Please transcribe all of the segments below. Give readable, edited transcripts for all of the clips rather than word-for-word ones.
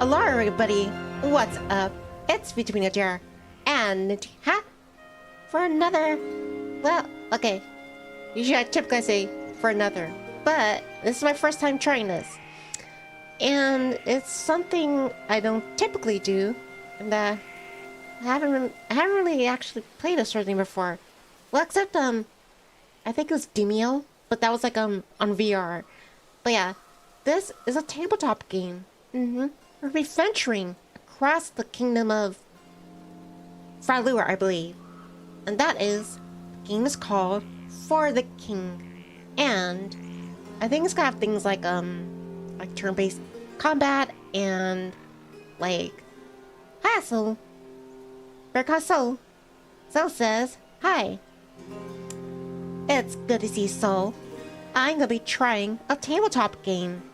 Hello everybody, what's up? It's Vtuber Adair, and for another, well, okay, usually I typically say for another, but this is my first time trying this, and it's something I don't typically do, and I haven't really actually played this sort of thing before. Well, except I think it was Demio, but that was like on VR. But yeah, this is a tabletop game. We're be venturing across the kingdom of Fahrul, I believe. And that is, the game is called For the King. And I think it's gonna have things like turn-based combat and like hi Soul. Because Soul says hi. It's good to see Soul. I'm gonna be trying a tabletop game.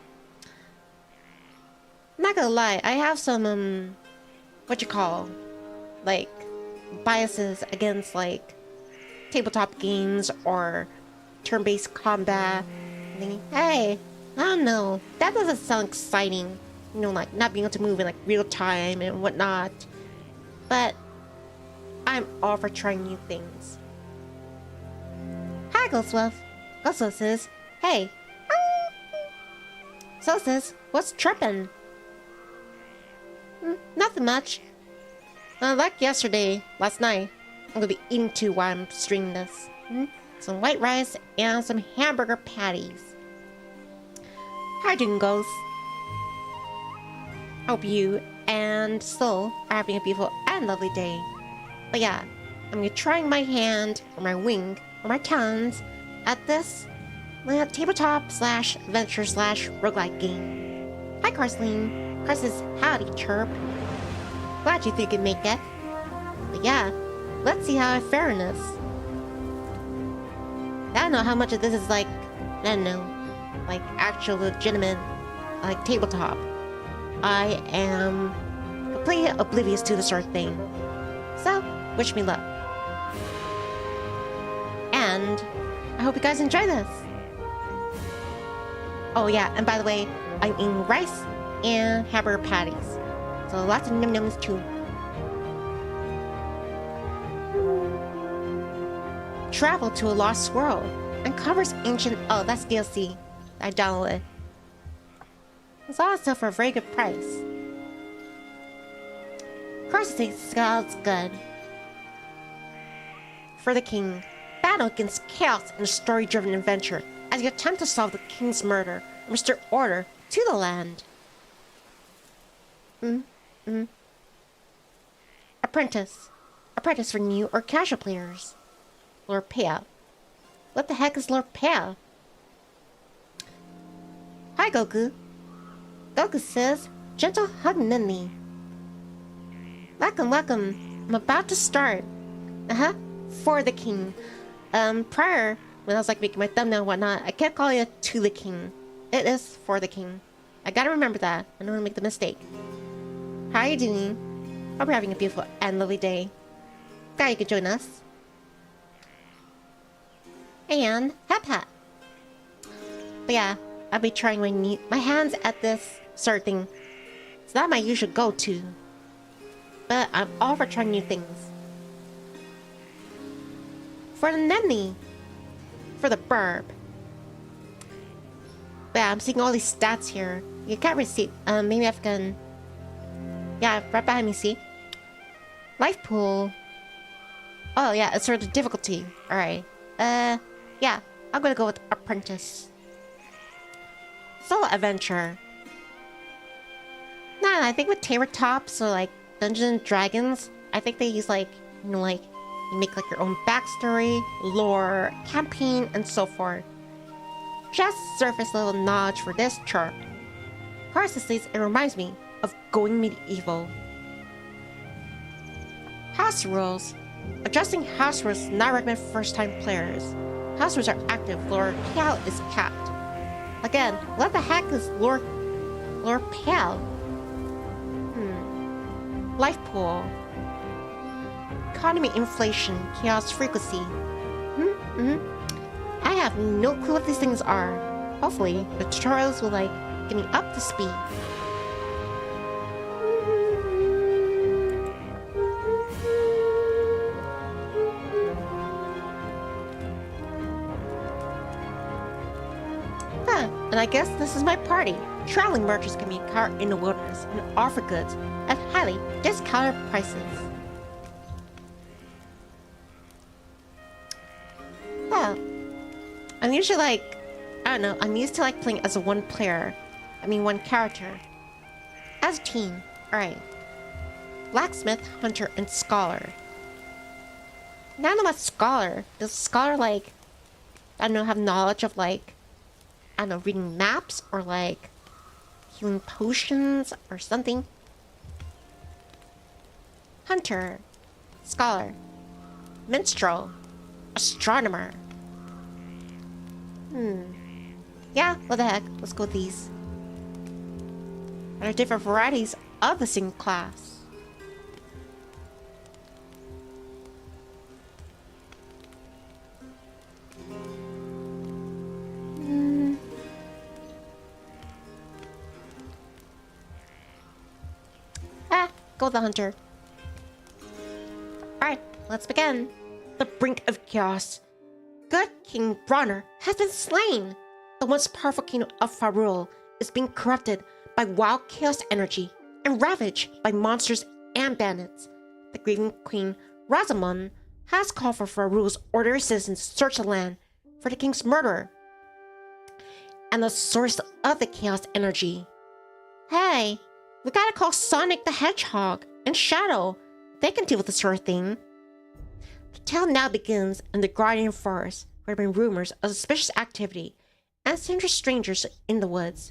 Not gonna lie, I have some, like, biases against, like, tabletop games or turn-based combat. Thinking, hey, I don't know, that doesn't sound exciting. You know, like, not being able to move in, like, real time and whatnot. But I'm all for trying new things. Hi, Ghostwolf. Ghostwolf says, hey. So says, what's trippin'? Nothing much. Like last night, I'm gonna be eating too while I'm streaming this. Some white rice and some hamburger patties. How you doing, Ghost? Hope you and Soul are having a beautiful and lovely day. But yeah, I'm gonna be trying my hand, or my wing, or my talons at this tabletop / adventure / roguelike game. Hi, Carsleen. Cars says, howdy, chirp. Glad you think you can make it. But yeah, let's see how I fare in this. I don't know how much of this is like, I don't know, like actual legitimate, like tabletop. I am completely oblivious to this sort of thing. So, wish me luck. And I hope you guys enjoy this. Oh yeah, and by the way, I'm eating rice and hamburger patties. So lots of num-nums too. Travel to a lost world. Uncovers ancient... Oh, that's DLC. I downloaded. It's all stuff for a very good price. Cross-state sounds good. For the King. Battle against chaos in a story-driven adventure as you attempt to solve the King's murder and restore order to the land. Apprentice. Apprentice for new or casual players. Lord Pea. What the heck is Lord Pea? Hi, Goku. Goku says, gentle hug Nini. Welcome, welcome. I'm about to start. For the King. Prior, when I was like making my thumbnail and whatnot, I kept calling it To the King. It is For the King. I gotta remember that. I don't want to make the mistake. How are you doing? Hope you're having a beautiful and lovely day. Glad you could join us. And Hat. But yeah, I'll be trying my hands at this sort of thing. It's not my usual go-to. But I'm all for trying new things. For the Nivni. For the birb. But yeah, I'm seeing all these stats here. You can't really see. Maybe I can... Yeah, right behind me, see? Life pool. Oh, yeah, it's sort of difficulty. Alright. Yeah, I'm gonna go with Apprentice. Solo Adventure. Nah, I think with tabletops or like Dungeons and Dragons, I think they use like, you know, like, you make like your own backstory, lore, campaign, and so forth. Just surface level knowledge for this chart. Carson says it reminds me of going medieval. House rules. Adjusting house rules is not recommended for first-time players. House rules are active. Lord Pale is capped. Again, what the heck is Lord Pale? Life pool. Economy, inflation, chaos, frequency. I have no clue what these things are. Hopefully, the tutorials will like get me up to speed. And I guess this is my party. Traveling merchants can be caught in the wilderness and offer goods at highly discounted prices. Well, I'm usually like, I don't know, I'm used to like playing as a one character. As a team. Alright. Blacksmith, hunter, and scholar. Now I know about scholar. Does scholar like, I don't know, have knowledge of like, I don't know, reading maps or like healing potions or something? Hunter, scholar, minstrel, astronomer. Yeah, what the heck? Let's go with these. There are different varieties of the same class. Go with the hunter. Alright, let's begin. The brink of chaos. Good King Bronner has been slain. The once powerful king of Fahrul is being corrupted by wild chaos energy and ravaged by monsters and bandits. The grieving Queen Rosamond has called for Fahrul's orderly citizens to search the land for the king's murderer and the source of the chaos energy. Hey, we gotta call Sonic the Hedgehog and Shadow. They can deal with this sort of thing. The tale now begins in the Guardian Forest, where there have been rumors of suspicious activity and sinister strangers in the woods.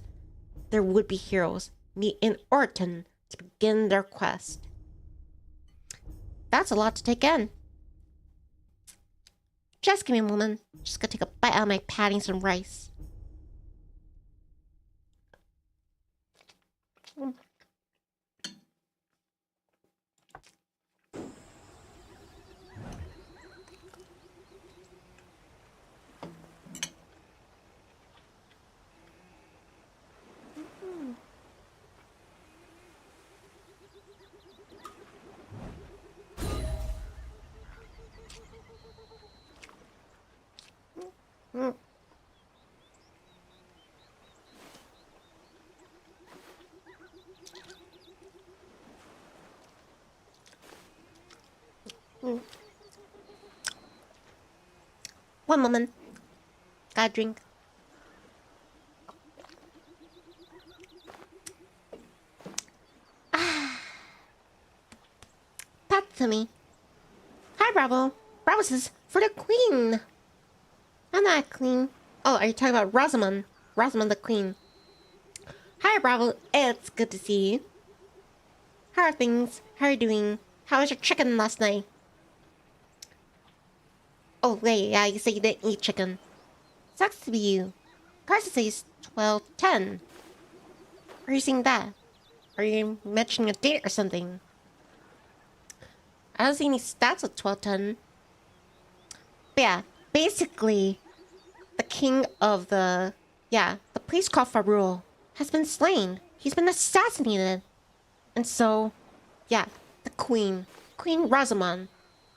Their would-be heroes meet in Orton to begin their quest. That's a lot to take in. Just give me a moment. Just gonna take a bite out of my patty and some rice. One moment. Got a drink. Pat to me. Hi, Bravo. Bravo says for the queen. I'm not queen. Oh, are you talking about Rosamond? Rosamond the queen. Hi, Bravo. It's good to see you. How are things? How are you doing? How was your chicken last night? Oh, wait, yeah, you say you didn't eat chicken. Sucks to be you. Carson says 12:10. Are you saying that? Are you mentioning a date or something? I don't see any stats at 12:10. But yeah, basically, the king of the place called Fahrul has been slain. He's been assassinated. And so, yeah, the Queen Rosamond,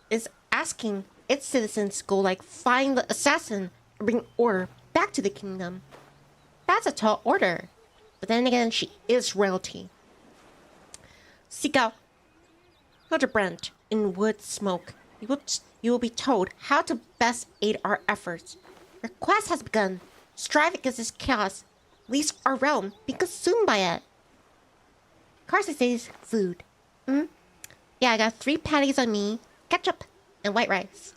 is asking its citizens to go, like, find the assassin and bring order back to the kingdom. That's a tall order. But then again, she is royalty. Seek out Hildebrand in Wood Smoke. You will be told how to best aid our efforts. Your quest has begun. Strive against this chaos, lest our realm be consumed by it. Carson says food. Yeah, I got 3 patties on me, ketchup, and white rice.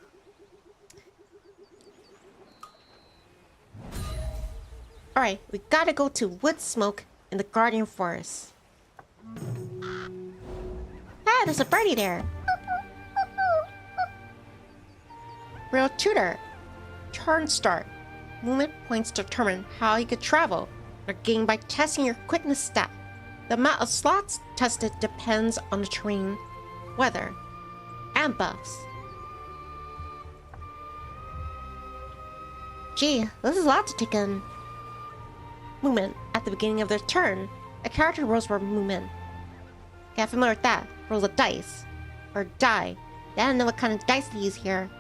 Alright, we gotta go to Wood Smoke in the Guardian Forest. Ah, there's a birdie there. Real tutor. Turn start. Movement points determine how you could travel are gained by testing your quickness stat. The amount of slots tested depends on the terrain, weather, and buffs. Gee, this is a lot to take in. Movement. At the beginning of their turn, a character rolls for movement. Get familiar with that. Rolls a dice. Or die. I don't know what kind of dice to use here.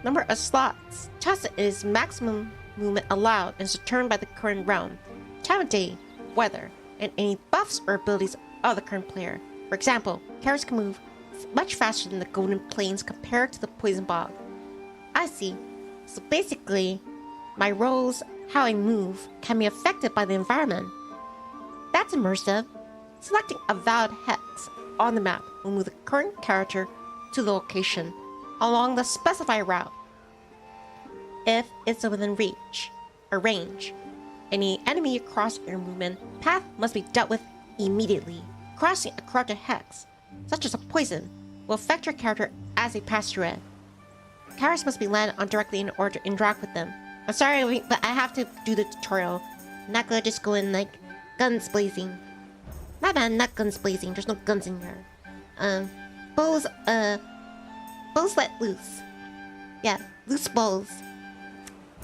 Number of slots tested is maximum movement allowed and is determined by the current realm, time of day, weather, and any buffs or abilities of the current player. For example, characters can move much faster than the Golden Plains compared to the Poison Bog. I see. So basically, my roles, how I move, can be affected by the environment. That's immersive. Selecting a valid hex on the map will move the current character to the location along the specified route. If it's within reach or range, any enemy across your movement path must be dealt with immediately. Crossing a corrupted hex, such as a poison, will affect your character as they pass through it. Characters must be landed on directly in order to interact with them. I'm sorry, but I have to do the tutorial. I'm not gonna just go in like guns blazing. My bad, not guns blazing. There's no guns in here. Bows let loose. Yeah, loose bows.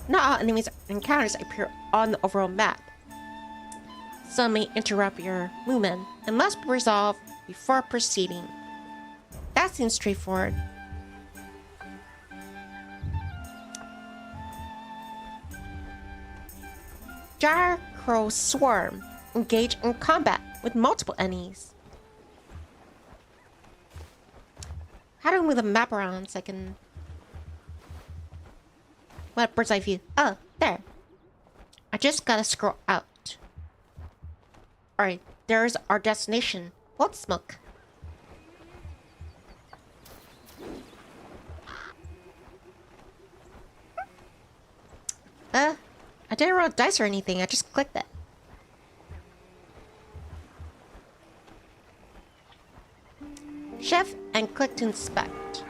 Not all enemies and encounters appear on the overall map. Some may interrupt your movement and must be resolved before proceeding. That seems straightforward. Gyre Crow Swarm. Engage in combat with multiple enemies. How do I move the map around so I can... What bird's eye view? Oh, there. I just gotta scroll out. Alright, there's our destination. Blood smoke. I didn't roll dice or anything, I just clicked it. Shift and click to inspect.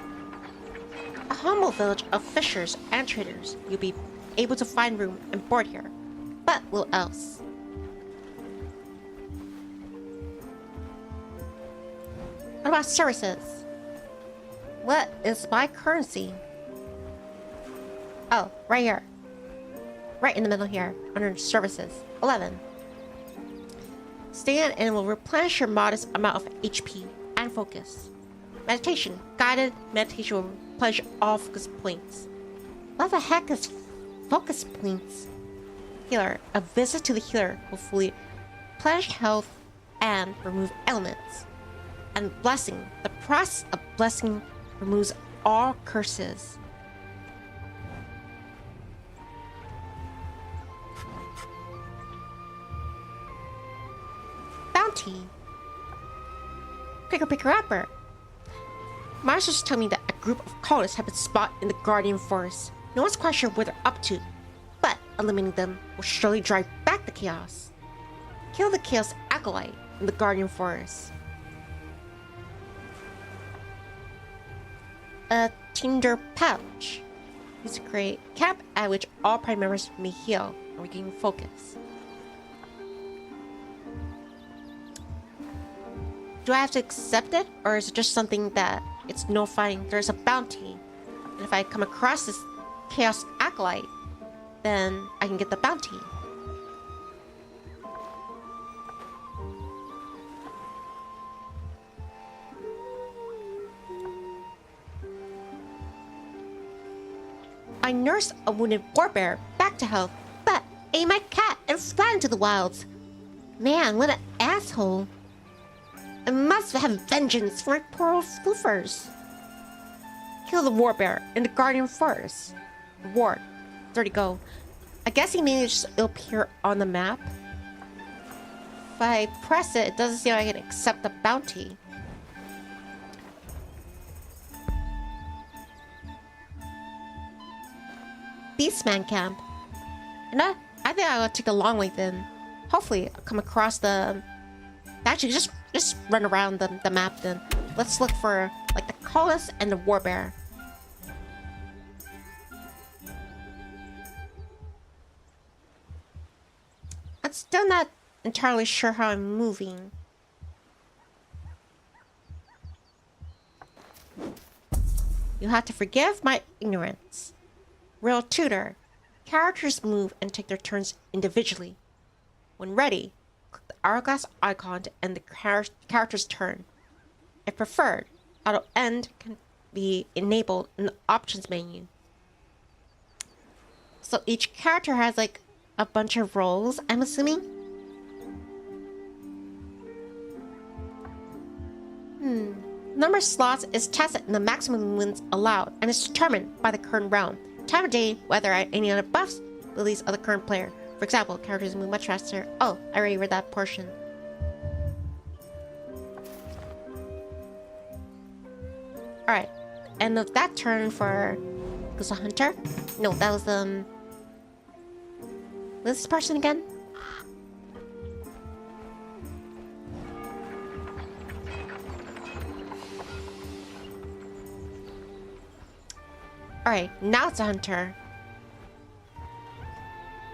A humble village of fishers and traders. You'll be able to find room and board here. But little else. What about services? What is my currency? Oh, right here. Right in the middle here, under services. 11. Stand and it will replenish your modest amount of HP and focus. Meditation. Guided meditation will replenish all focus points. What the heck is focus points? Healer. A visit to the healer will fully replenish health and remove elements. And blessing. The process of blessing removes all curses. Bounty. Picker upper. Masters tell me that a group of cultists have been spotted in the Guardian Forest. No one's quite sure what they're up to, but eliminating them will surely drive back the chaos. Kill the Chaos Acolyte in the Guardian Forest. A Tinder Pouch. Use to create a camp at which all party members may heal and regain focus. Do I have to accept it, or is it just something that it's notifying there's a bounty? And if I come across this Chaos Acolyte, then I can get the bounty. I nursed a wounded warbear back to health, but ate my cat and fled into the wilds. Man, what an asshole. I must have vengeance for my poor old floofers. Kill the warbear in the Guardian Forest. Reward. 30 gold. I guess he managed to appear on the map. If I press it, it doesn't seem like I can accept the bounty. Beastman camp. And I think I'll take a long way then. Hopefully I'll come across the... Actually, just run around the map then. Let's look for like the cultists and the warbear. I'm still not entirely sure how I'm moving. You'll have to forgive my ignorance. Real tutor. Characters move and take their turns individually. When ready, click the hourglass icon to end the character's turn. If preferred, auto end can be enabled in the options menu. So each character has like a bunch of roles, I'm assuming. Number of slots is tested and the maximum movements allowed and is determined by the current round. Time of day, whether any other buffs, abilities of the current player. For example, characters move much faster. Oh, I already read that portion. Alright. End of that turn for... was a hunter? No, that was what's this person again? Alright, now it's a hunter.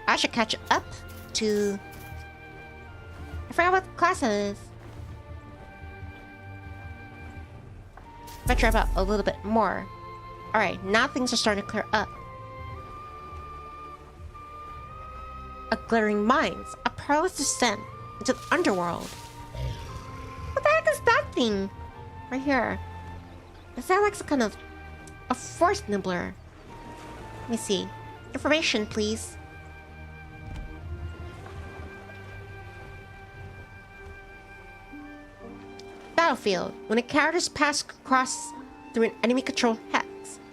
I should catch up to... I forgot what class it is. Venture about a little bit more. Alright, now things are starting to clear up. A glittering mines, a perilous descent into the underworld. What the heck is that thing? Right here. Is that like some kind of a force nibbler? Let me see. Information, please. Battlefield. When a character passes across through an enemy-controlled hex,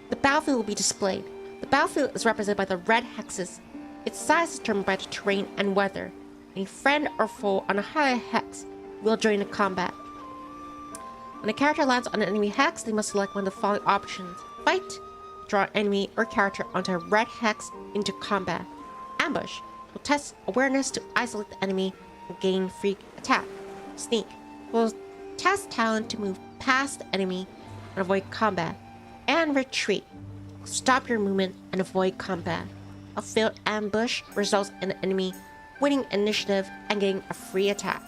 the battlefield will be displayed. The battlefield is represented by the red hexes. Its size is determined by the terrain and weather. Any friend or foe on a highlighted hex will join the combat. When a character lands on an enemy hex, they must select one of the following options. Fight, draw an enemy or character onto a red hex into combat. Ambush will test awareness to isolate the enemy and gain free attack. Sneak will test talent to move past the enemy and avoid combat. And retreat will stop your movement and avoid combat. A failed ambush results in the enemy winning initiative and getting a free attack.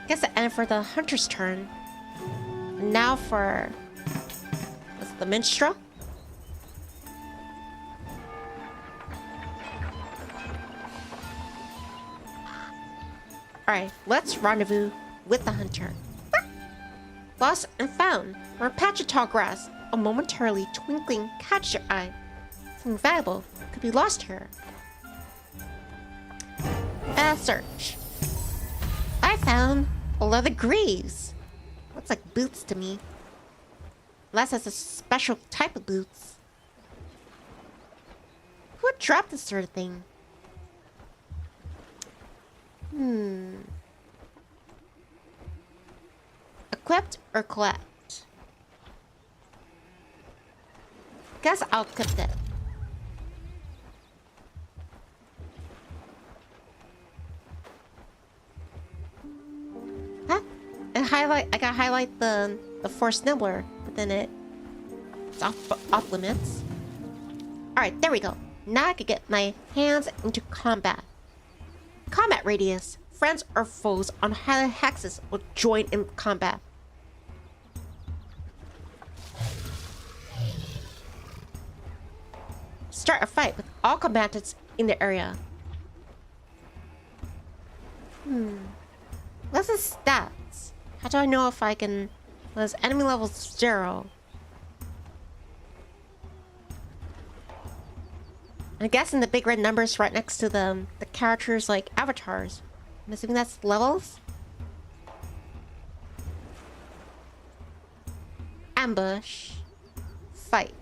Guess the end for the hunter's turn. Now for what's the minstrel? Alright, let's rendezvous with the hunter. Lost and found. Or a patch of tall grass. A momentarily twinkling catches your eye. Something valuable could be lost here. And search. I found leather greaves. Looks like boots to me. Unless it's a special type of boots. Who would drop this sort of thing? Equipped or collect? Guess I'll equip it. Huh? And highlight. I gotta highlight the force nibbler, but then it's off limits. All right, there we go. Now I can get my hands into combat. Combat radius. Friends or foes on highlighted hexes will join in combat. Start a fight with all combatants in the area. What's the stats? How do I know if I can... Well, it's enemy level 0. I guess in the big red numbers right next to the characters like avatars. I'm assuming that's levels? Ambush. Fight.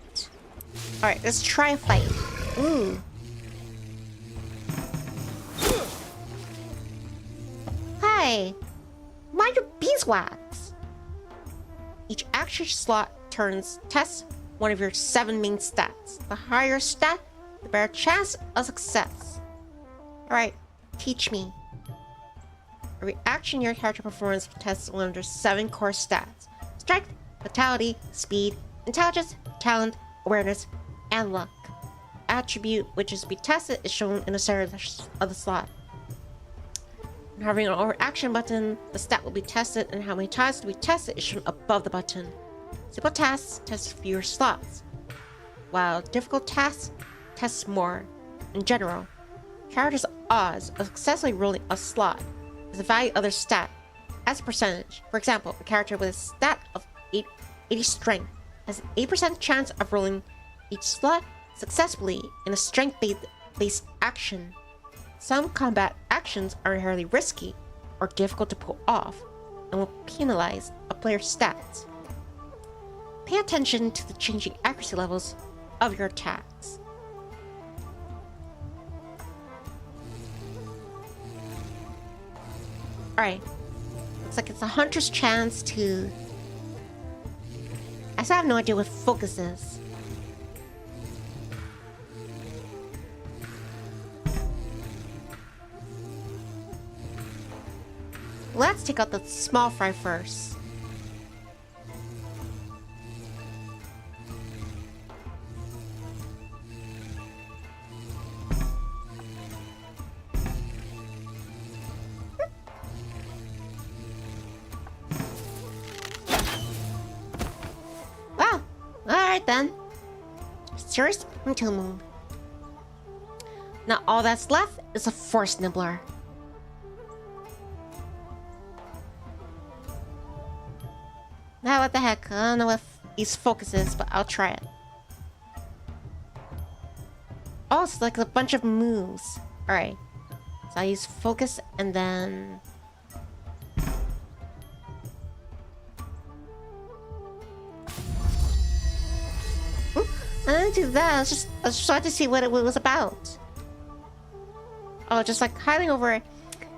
Alright, let's try a fight. Ooh. Hi! Mind your beeswax! Each action slot tests one of your 7 main stats. The higher stat, the better chance of success. Alright, teach me. A reaction your character performance tests one of their 7 core stats. Strength, vitality, speed, intelligence, talent, awareness, and luck. Attribute which is to be tested is shown in the center of the slot. When having an overaction button, the stat will be tested, and how many times to be tested is shown above the button. Simple tasks test fewer slots, while difficult tasks test more. In general, characters' odds of successfully rolling a slot is the value of their stat. as a percentage. For example, a character with a stat of 80 strength has an 8% chance of rolling each slot successfully in a strength-based action. Some combat actions are inherently risky or difficult to pull off and will penalize a player's stats. Pay attention to the changing accuracy levels of your attacks. Alright. Looks like it's a hunter's chance to... I still have no idea what focus is. Let's take out the small fry first. Well, alright then. Serious until move. Now all that's left is a force nibbler. Now what the heck? I don't know what these focuses, but I'll try it. Oh, it's like a bunch of moves. Alright. So I use focus and then... I didn't do that. I was just trying to see what it was about. Oh, just like hiding over it.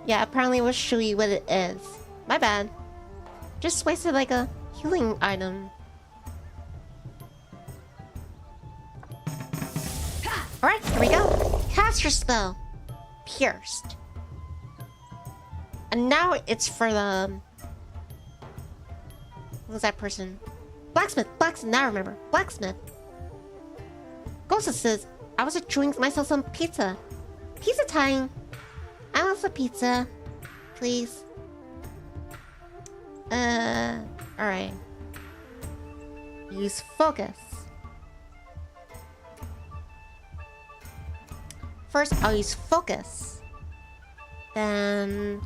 Yeah, apparently it will show you what it is. My bad. Just wasted like a healing item. Alright, here we go. Cast your spell. Pierced. And now it's for the... Who's that person? Blacksmith. Now I remember. Blacksmith. Ghost says, I was enjoying myself some pizza. Pizza time. I want some pizza. Please. Alright. Use focus. First, I'll use focus. Then...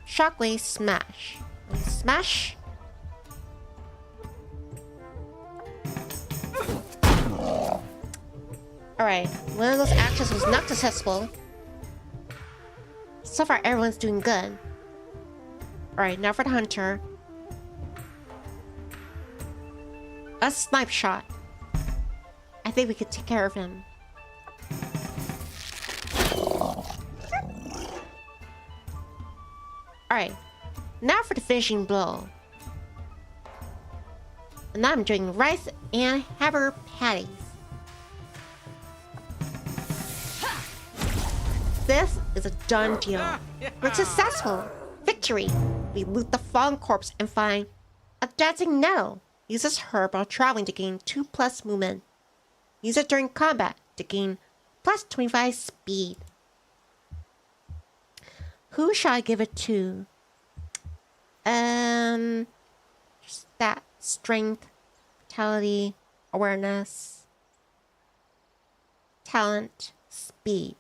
Shockwave smash. Smash. Alright, one of those actions was not successful. So far, everyone's doing good. Alright, now for the hunter. A snipe shot. I think we could take care of him. Alright, now for the finishing blow. And now I'm doing rice and hamburger patties. This is a done deal. We're successful. Victory. We loot the fallen corpse and find a dancing nettle. Use this herb while traveling to gain 2+ movement. Use it during combat to gain +25 speed. Who shall I give it to? Stat, strength, vitality, awareness, talent, speed.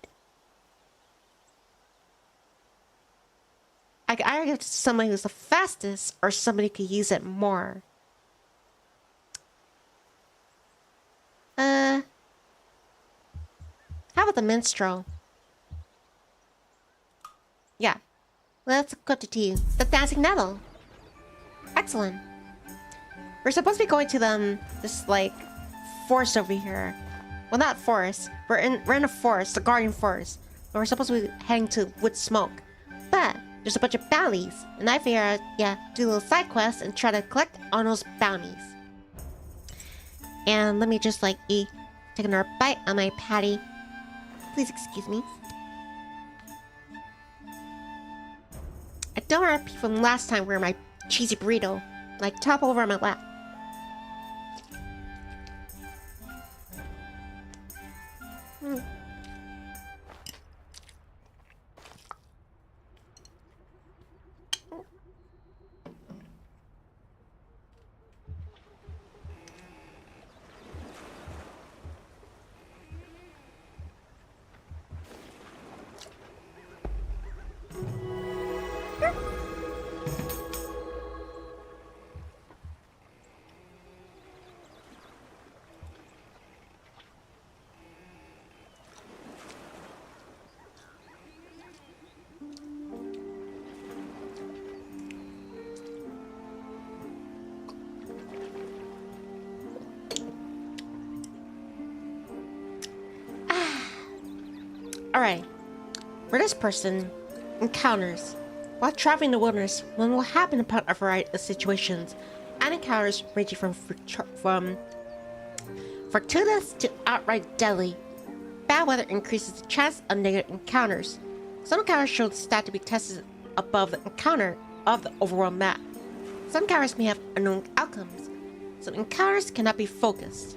I could either give it to somebody who's the fastest, or somebody who could use it more. How about the minstrel? Yeah. Let's go to you. The dancing nettle. Excellent. We're supposed to be going to this like forest over here. Well, not forest. We're in a forest, the guardian forest. But we're supposed to be heading to Wood Smoke. But there's a bunch of bounties, and I figured, yeah, do a little side quest and try to collect on those bounties. And let me just like take another bite on my patty. Please excuse me. I don't repeat from last time where my cheesy burrito like top over on my lap. Alright. For this person, encounters. While traveling in the wilderness, one will happen upon a variety of situations and encounters ranging from fortuitous to outright deadly. Bad weather increases the chance of negative encounters. Some encounters show the stat to be tested above the encounter of the overworld map. Some encounters may have unknown outcomes. Some encounters cannot be focused.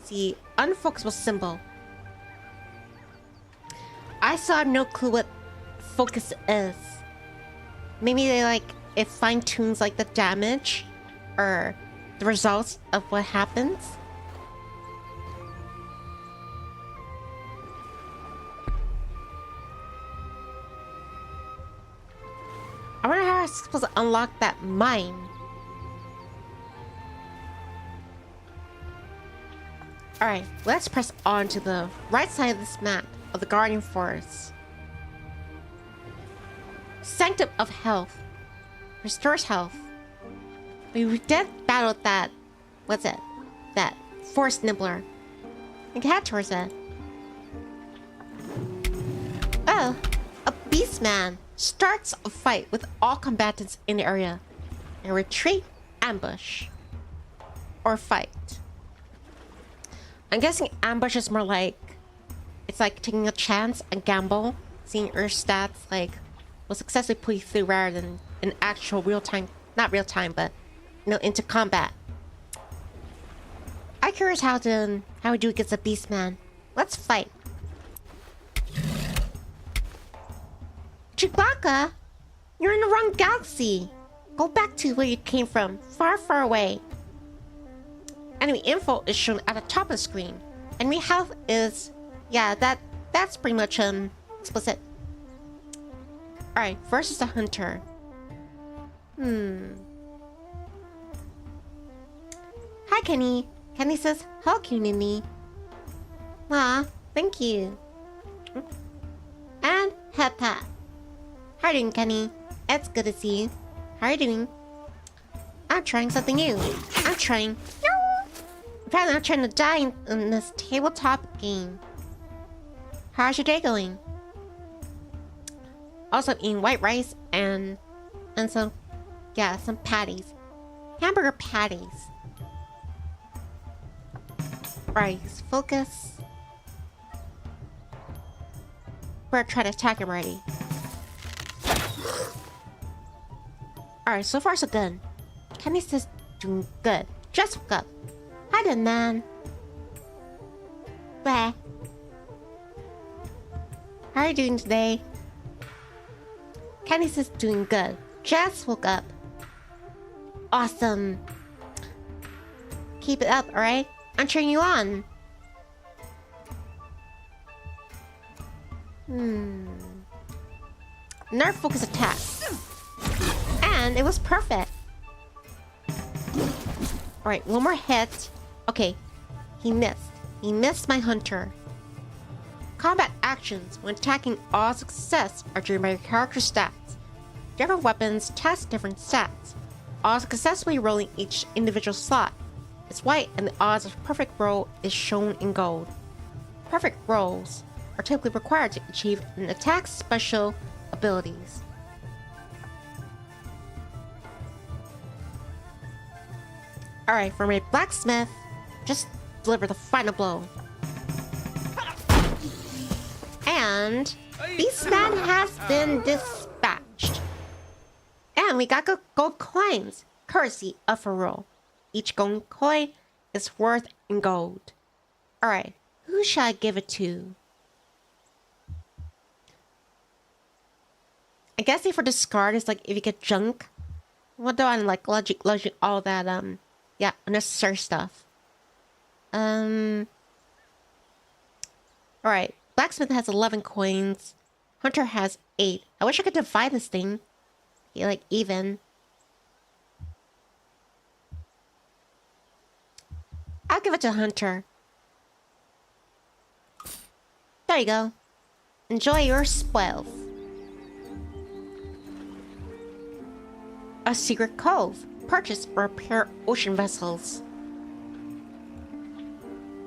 See unfocusable symbol. I still have no clue what focus is. Maybe they it fine tunes the damage or the results of what happens. I wonder how I'm supposed to unlock that mine. Alright, let's press on to the right side of this map of the Guardian Forest. Sanctum of Health. Restores health. We did battle that... What's it? That Forest Nibbler. We can head towards it. Oh, a Beastman. Starts a fight with all combatants in the area. And retreat, ambush. Or fight. I'm guessing ambush is more it's like taking a chance, a gamble, seeing your stats will successfully pull you through rather than an actual real-time, not real-time, but into combat. I'm curious how we do against a Beastman. Let's fight. Chewbacca, you're in the wrong galaxy. Go back to where you came from, far, far away. Enemy info is shown at the top of the screen. Enemy health is, yeah, that's pretty much explicit. All right, first is the hunter. Hi, Kenny. Kenny says, "Hello, Nini." Ah, thank you. And head pat. How are you doing, Kenny? It's good to see you. How are you doing? I'm trying something new. Apparently I'm trying to die in this tabletop game. How's your day going? Also, I'm eating white rice and some patties. Hamburger patties. Right, focus. We're trying to attack him already. Alright, so far so good. Kenny says doing good. Just woke up. Hi there, man. Blah. How are you doing today? Kenny says doing good. Just woke up. Awesome. Keep it up, alright? I'm cheering you on. Nerf focus attack. And it was perfect. Alright, one more hit. Okay, he missed. He missed my hunter. Combat actions when attacking all success are driven by your character stats. Different weapons test different stats. Odds of successfully rolling each individual slot is white and the odds of perfect roll is shown in gold. Perfect rolls are typically required to achieve an attack's special abilities. Alright, for my blacksmith, just deliver the final blow. And Beastman has been dispatched. And we got gold coins, courtesy of Fahrul. Each gold coin is worth in gold. Alright, who shall I give it to? I guess if for discard is if you get junk. What do I logic, all that yeah, unnecessary stuff. Alright, blacksmith has 11 coins. Hunter has 8. I wish I could divide this thing. Even. I'll give it to Hunter. There you go. Enjoy your spoils. A secret cove. Purchase or repair ocean vessels.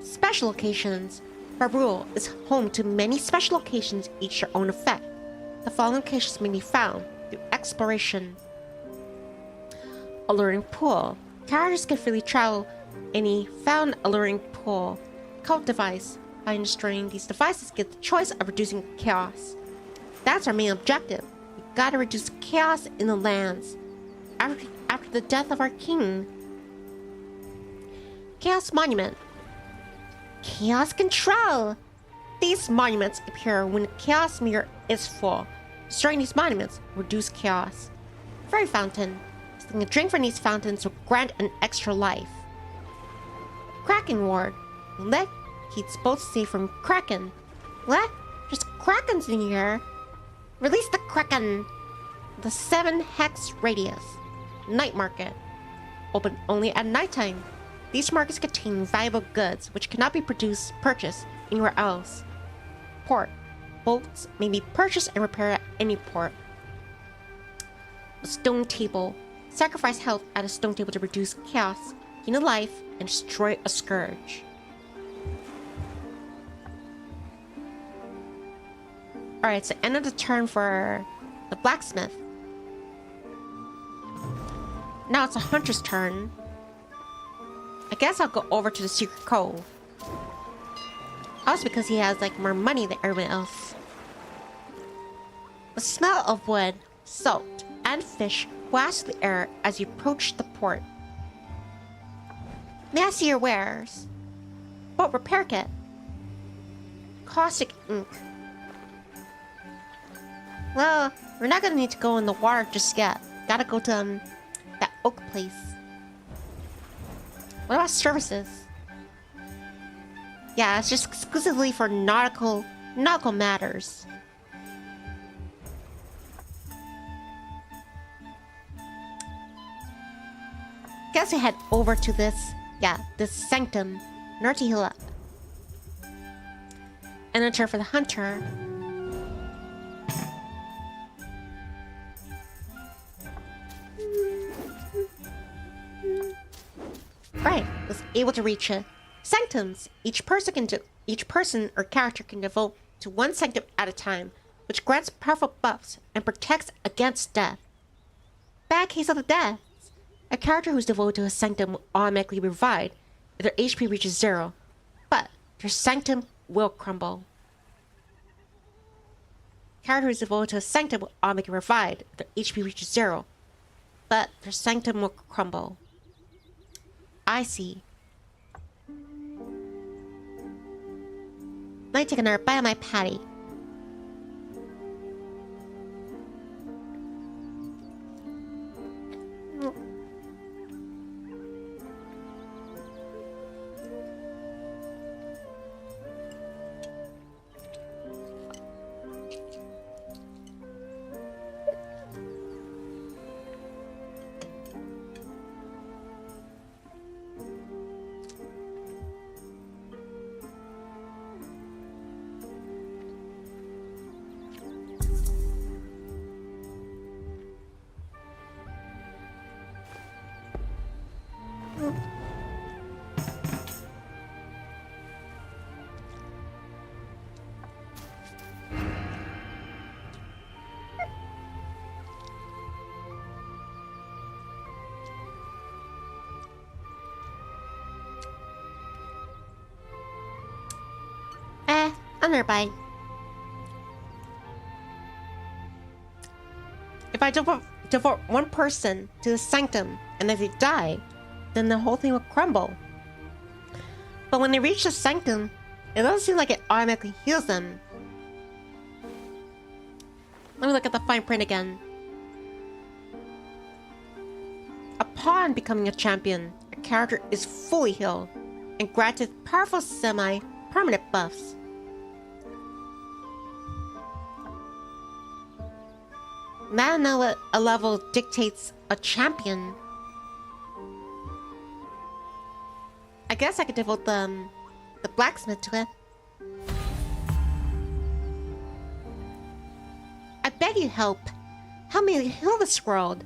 Special locations. Fahrul is home to many special locations, each their own effect. The following locations may be found through exploration. Alluring pool. Characters can freely travel any found alluring pool. Cult device. By destroying these devices, get the choice of reducing chaos. That's our main objective. We gotta reduce chaos in the lands. After the death of our king. Chaos Monument. Chaos Control. These monuments appear when the chaos meter is full. Destroying these monuments will reduce chaos. Fairy Fountain. Stealing a drink from these fountains will grant an extra life. Kraken Ward. Let keeps boats safe from Kraken. What? There's Krakens in here. Release the Kraken. The 7 hex radius. Night Market. Open only at nighttime. These markets contain valuable goods which cannot be purchased anywhere else. Port. Boats may be purchased and repaired at any port. A stone table. Sacrifice health at a stone table to reduce chaos, gain a life, and destroy a scourge. Alright, so end of the turn for the blacksmith. Now it's a hunter's turn. I guess I'll go over to the secret cove. Also because he has like more money than everyone else. The smell of wood, salt, and fish wafts the air as you approach the port. May I see your wares? Boat repair kit. Caustic ink. Well, we're not gonna need to go in the water just yet. Gotta go to that oak place. What about services? Yeah, it's just exclusively for nautical matters. Guess we head over to this sanctum, Nartihila. And enter for the hunter. Right, was able to reach it. Sanctums. Each person or character can devote to one sanctum at a time, which grants powerful buffs and protects against death. Bad case of the deaths. A character who's devoted to a sanctum will automatically be revived if their HP reaches 0, but their sanctum will crumble. Character who's devoted to a sanctum will automatically be revived if their HP reaches 0, but their sanctum will crumble. I see. Let me take another bite of my patty. Another bite. If I devote one person to the sanctum and if they die, then the whole thing will crumble. But when they reach the sanctum, it doesn't seem like it automatically heals them. Let me look at the fine print again. Upon becoming a champion, a character is fully healed and granted powerful semi-permanent buffs. Now I know what a level dictates a champion. I guess I could devote the blacksmith to it. I beg you help. Help me heal this world.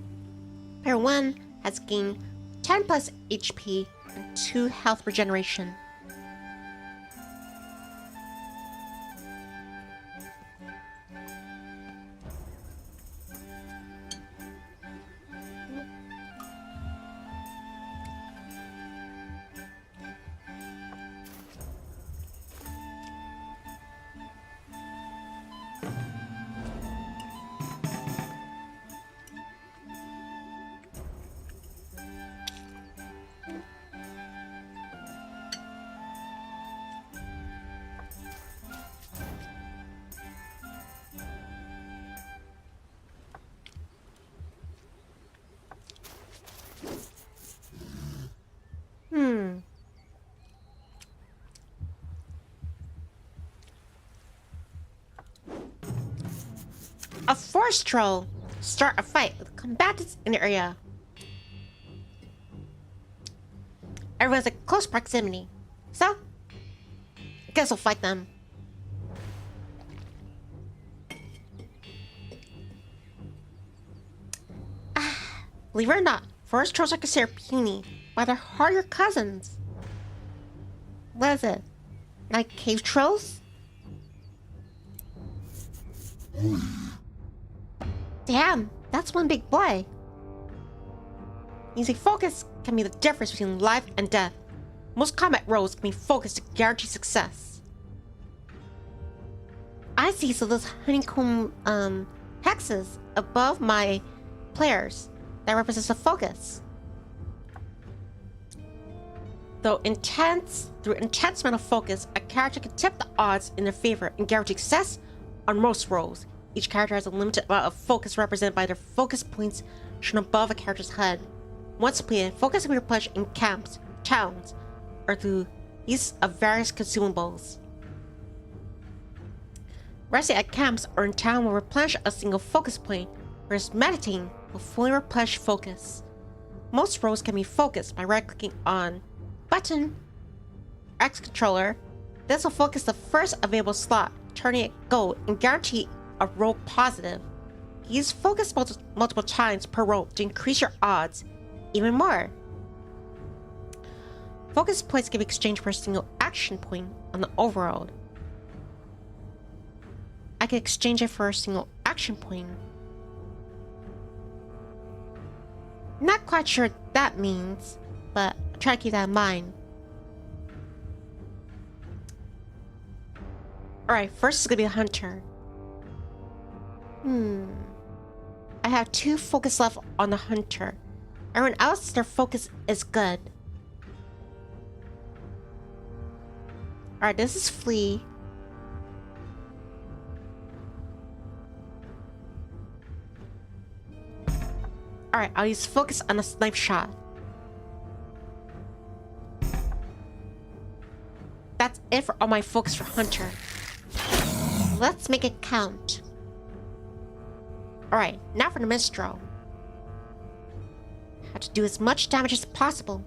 Player 1 has gained 10 plus HP and 2 health regeneration. forest troll. Start a fight with combatants in the area. Everyone's at close proximity. So, I guess we'll fight them. Believe it or not, forest trolls are considered puny, but they're harder cousins. What is it? Like cave trolls? Damn, that's one big boy. Using focus can be the difference between life and death. Most combat roles can be focused to guarantee success. I see, so those honeycomb hexes above my players. That represents a focus. Through intense mental focus, a character can tip the odds in their favor and guarantee success on most rolls. Each character has a limited amount of focus represented by their focus points shown above a character's head. Once completed, focus can be replenished in camps, towns, or through use of various consumables. Resting at camps or in town will replenish a single focus point, whereas meditating will fully replenish focus. Most roles can be focused by right-clicking on button X controller. This will focus the first available slot, turning it gold and guarantee a roll positive. Use focus multiple times per roll to increase your odds even more. Focus points can be exchanged for a single action point on the overworld. I can exchange it for a single action point. Not quite sure what that means, but I'll try to keep that in mind. Alright, first is gonna be a hunter. I have 2 focus left on the hunter. Everyone else, their focus is good. Alright, this is Flea. Alright, I'll use focus on a snipe shot. That's it for all my focus for hunter. Let's make it count. Alright, now for the minstrel. Have to do as much damage as possible.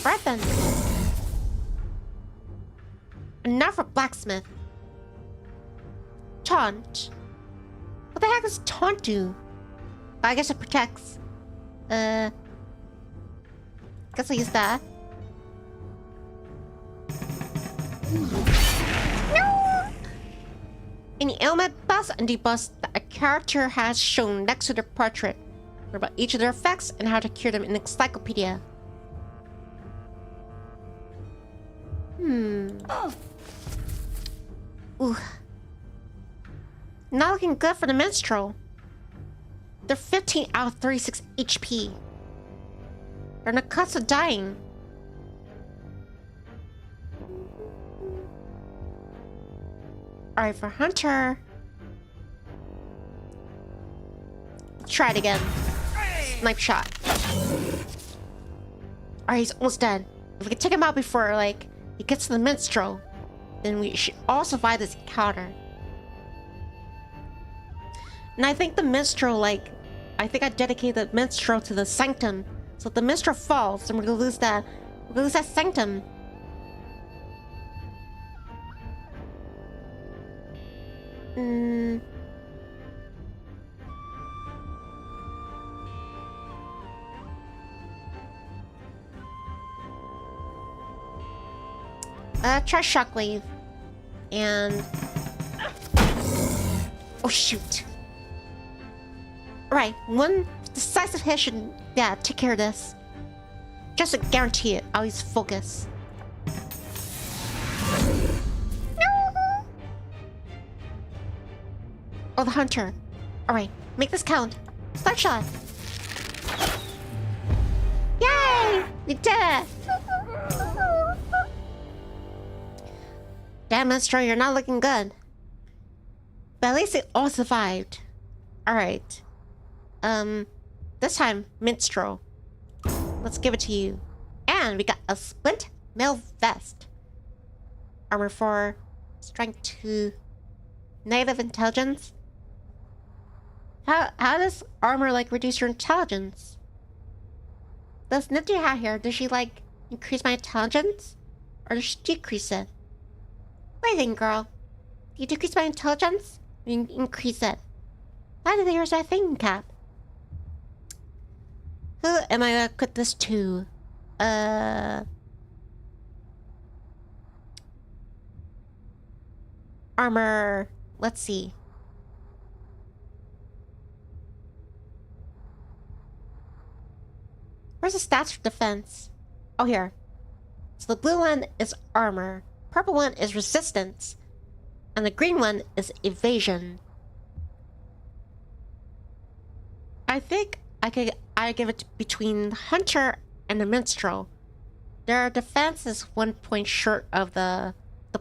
Right then. And now for blacksmith. Taunt. What the heck does taunt do? I guess it protects. Guess I'll use that. No! Any ailment buffs and debuffs that a character has shown next to their portrait. Learn about each of their effects and how to cure them in the encyclopedia. Ooh. Not looking good for the minstrel. They're 15 out of 36 HP. They're on the cusp of dying. Alright, for hunter. Let's try it again. Snipe shot. Alright, he's almost dead. If we can take him out before, like, he gets to the minstrel, then we should all survive this encounter. And I think the minstrel, like, I think I dedicated the minstrel to the sanctum. So if the minstrel falls, then we're gonna lose that. We're gonna lose that sanctum. Try shockwave. And... oh, shoot. Right, one decisive hit should, yeah, take care of this. Just to guarantee it, I'll use focus. No! Oh, the hunter. Alright, make this count. Start shot. Yay! We did it! Damn, Minstrel, you're not looking good. But at least they all survived. Alright. This time, Minstrel. Let's give it to you. And And we got a splint mail vest. Armor 4, strength 2, negative intelligence. How does armor like reduce your intelligence? Does Nifty have here? Does she like increase my intelligence? Or does she decrease it? What do you think, girl? Do you decrease my intelligence? Or you increase it? I think here's my thinking cap. Who am I gonna put this to? Armor. Let's see. Where's the stats for defense? Oh, here. So the blue one is armor, purple one is resistance, and the green one is evasion. I think I give it between the hunter and the minstrel. Their defense is 1 point short of the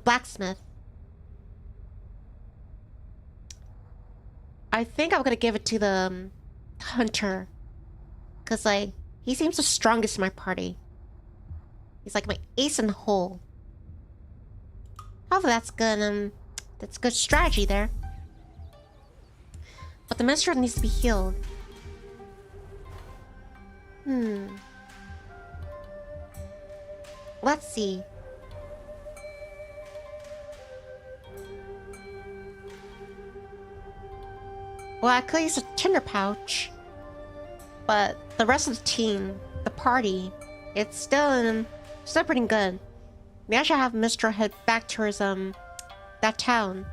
blacksmith. I think I'm gonna give it to the hunter, cause like he seems the strongest in my party. He's like my ace in the hole. Hopefully that's good strategy there. But the minstrel needs to be healed. Let's see. Well, I could use a tinder pouch, but the rest of the team, the party, it's still pretty good. Maybe I should have Mr. head back towards that town.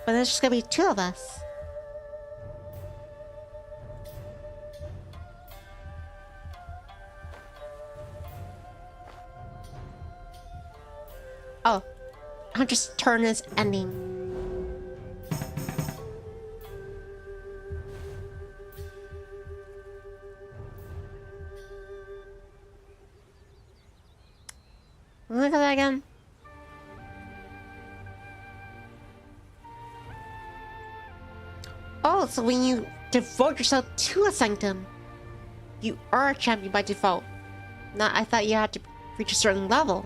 But there's just gonna be 2 of us. Oh, Hunter's turn is ending. Look at that again. Oh, so when you devote yourself to a sanctum, you are a champion by default. Not, I thought you had to reach a certain level.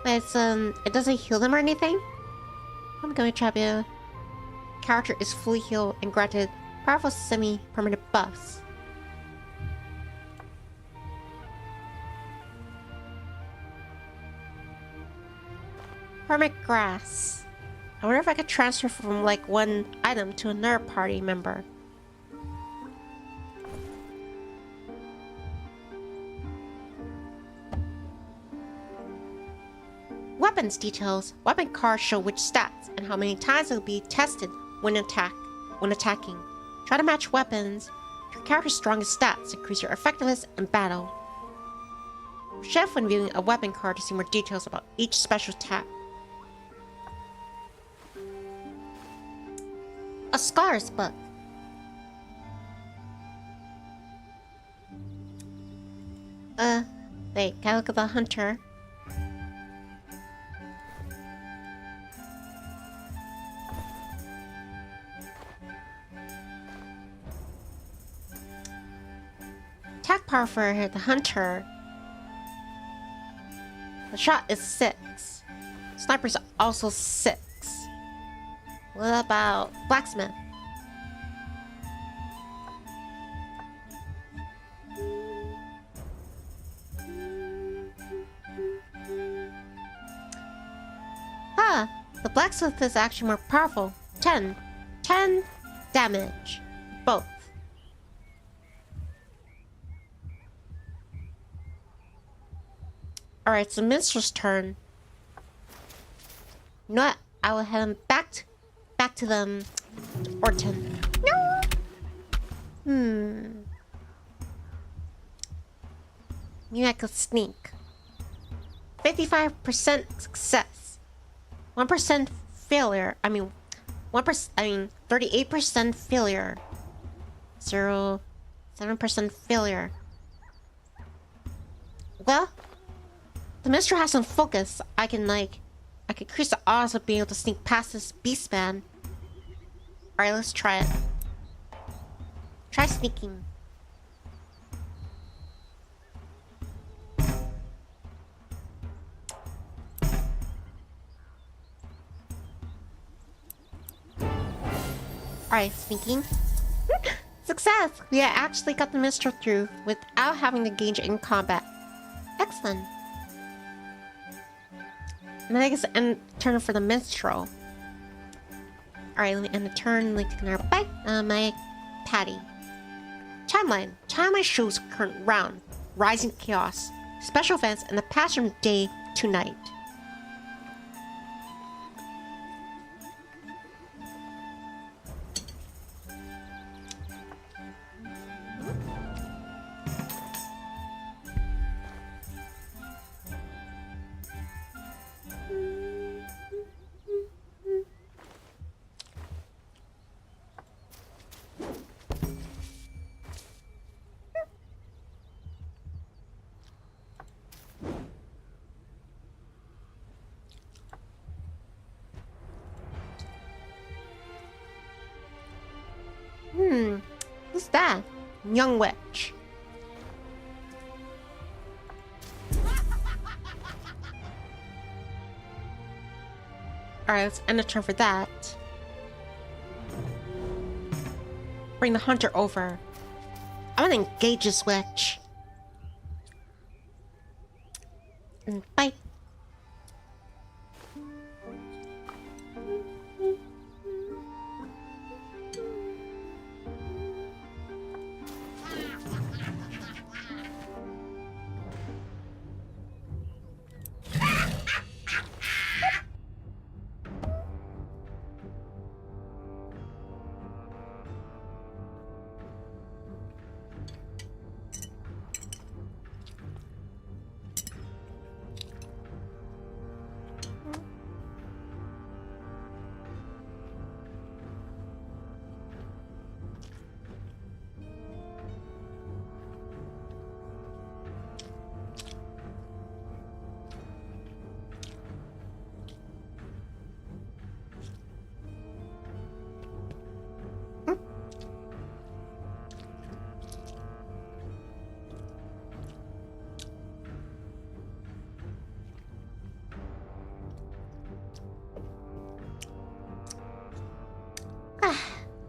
But it's, it doesn't heal them or anything? I'm going to champion. Character is fully healed and granted powerful semi-permanent buffs. Hermit grass. I wonder if I could transfer from like one item to another party member. Weapons details. Weapon cards show which stats and how many times it will be tested when attacking. Try to match weapons. Your character's strongest stats increase your effectiveness in battle. Shift when viewing a weapon card to see more details about each special attack. A Scars book. Wait, can I look at the hunter? Attack power for the hunter. The shot is 6. Sniper's also 6. What about blacksmith? The blacksmith is actually more powerful. 10 damage. Both. Alright, so minstrel's turn. You know what? I will head him back to them. Orton. No. Maybe I could sneak. 55% success. 1% failure. 38% failure. 7% failure. Well, the minstrel has some focus. I could increase the odds of being able to sneak past this beast man. Alright, let's try it. Try sneaking. Alright, sneaking. Success! We actually got the minstrel through without having to engage in combat. Excellent. And then I guess end turn for the minstrel. Alright, let me end the turn. Like taking our bite. My patty. Timeline. Timeline shows current round. Rising chaos. Special events and the past from day to night. Who's that? Young witch. Alright, let's end the turn for that. Bring the hunter over. I want to engage this witch. And bite.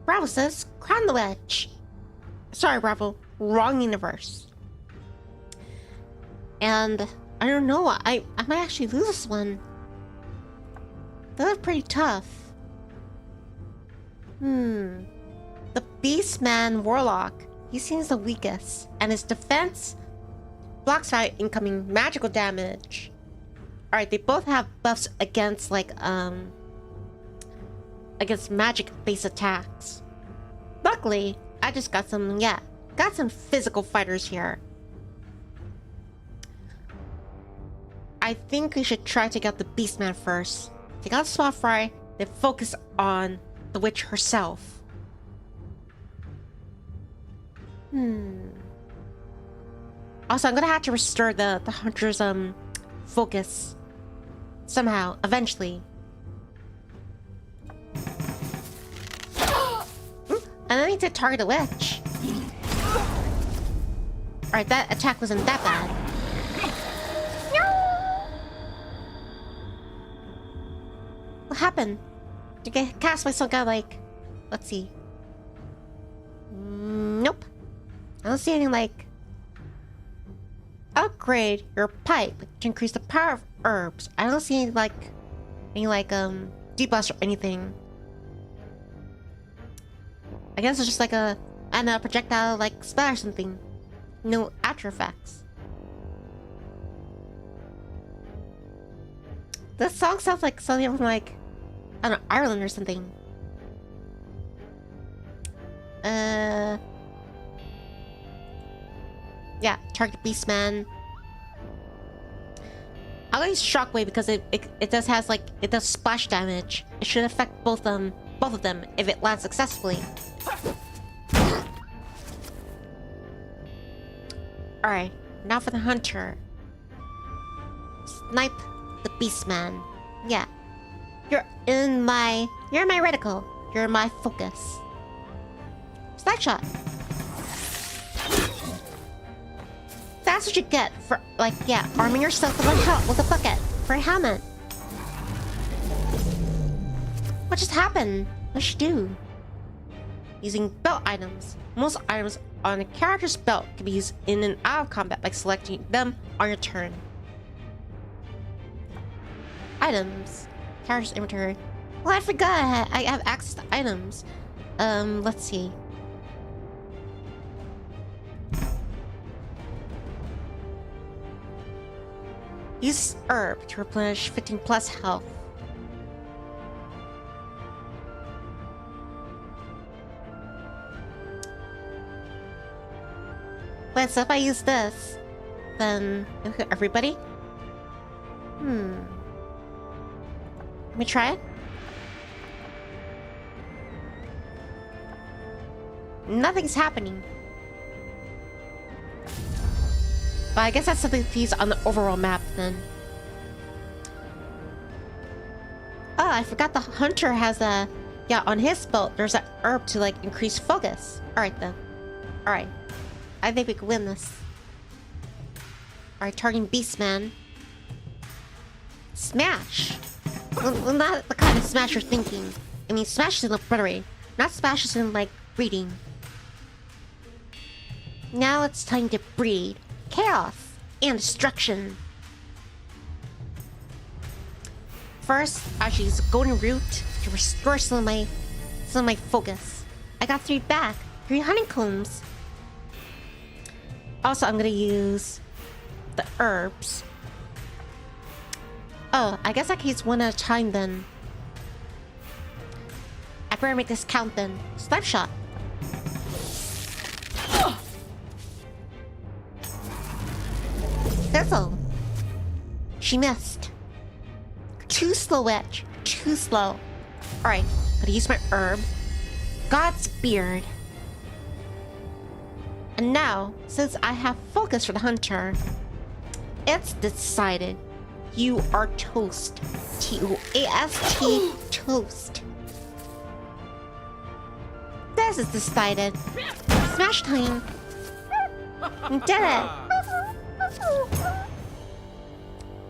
Bravo says, crown the witch. Sorry, Bravo. Wrong universe. And I don't know. I might actually lose this one. That was pretty tough. The Beastman Warlock. He seems the weakest, and his defense blocks out incoming magical damage. All right, they both have buffs against against magic-based attacks. Luckily, I just got some physical fighters here. I think we should try to get the Beastman first. Take out the Swap Fry, then focus on the witch herself. Also, I'm gonna have to restore the hunter's focus somehow, eventually. And I need to target a witch. Alright, that attack wasn't that bad. What happened? Did I get cast by some guy like... Let's see. Nope. I don't see anything upgrade your pipe to increase the power of herbs. I don't see any debuffs or anything. I guess it's just like a projectile spell or something. No after effects. This song sounds like something from I don't know, Ireland or something. Yeah, target Beastman. I'll use Shockwave because it does splash damage. It should affect both of them if it lands successfully. Alright, now for the hunter. Snipe the Beastman. Yeah. You're in my reticle. You're my focus. Slide shot. That's what you get for, like, yeah, arming yourself with a bucket for a helmet. What just happened? What should you do? Using belt items. Most items on a character's belt can be used in and out of combat by selecting them on your turn. Items. Character's inventory. Well, I forgot I have access to items. Let's see. Use herb to replenish 15 plus health. Wait, so if I use this, then everybody? Let me try it. Nothing's happening. But I guess that's something to use on the overall map then. Oh, I forgot the hunter has a... Yeah, on his belt, there's an herb to, like, increase focus. Alright then. Alright. I think we can win this. Alright, targeting Beastman. Smash! Well, not the kind of smash you're thinking. I mean, smash is in obliterate, not smashes in, like, breeding. Now it's time to breed chaos and destruction. First, I should use a golden root to restore some of my focus. I got 3 back. 3 honeycombs. Also, I'm gonna use the herbs. Oh, I guess I can use one at a time then. I better make this count then. Snipe shot. Fizzle. She missed. Too slow, Edge. Too slow. Alright, gotta use my herb. God's beard. And now, since I have focus for the hunter, it's decided. You are toast. T-O-A-S-T. Toast. This is decided. Smash time. We did it.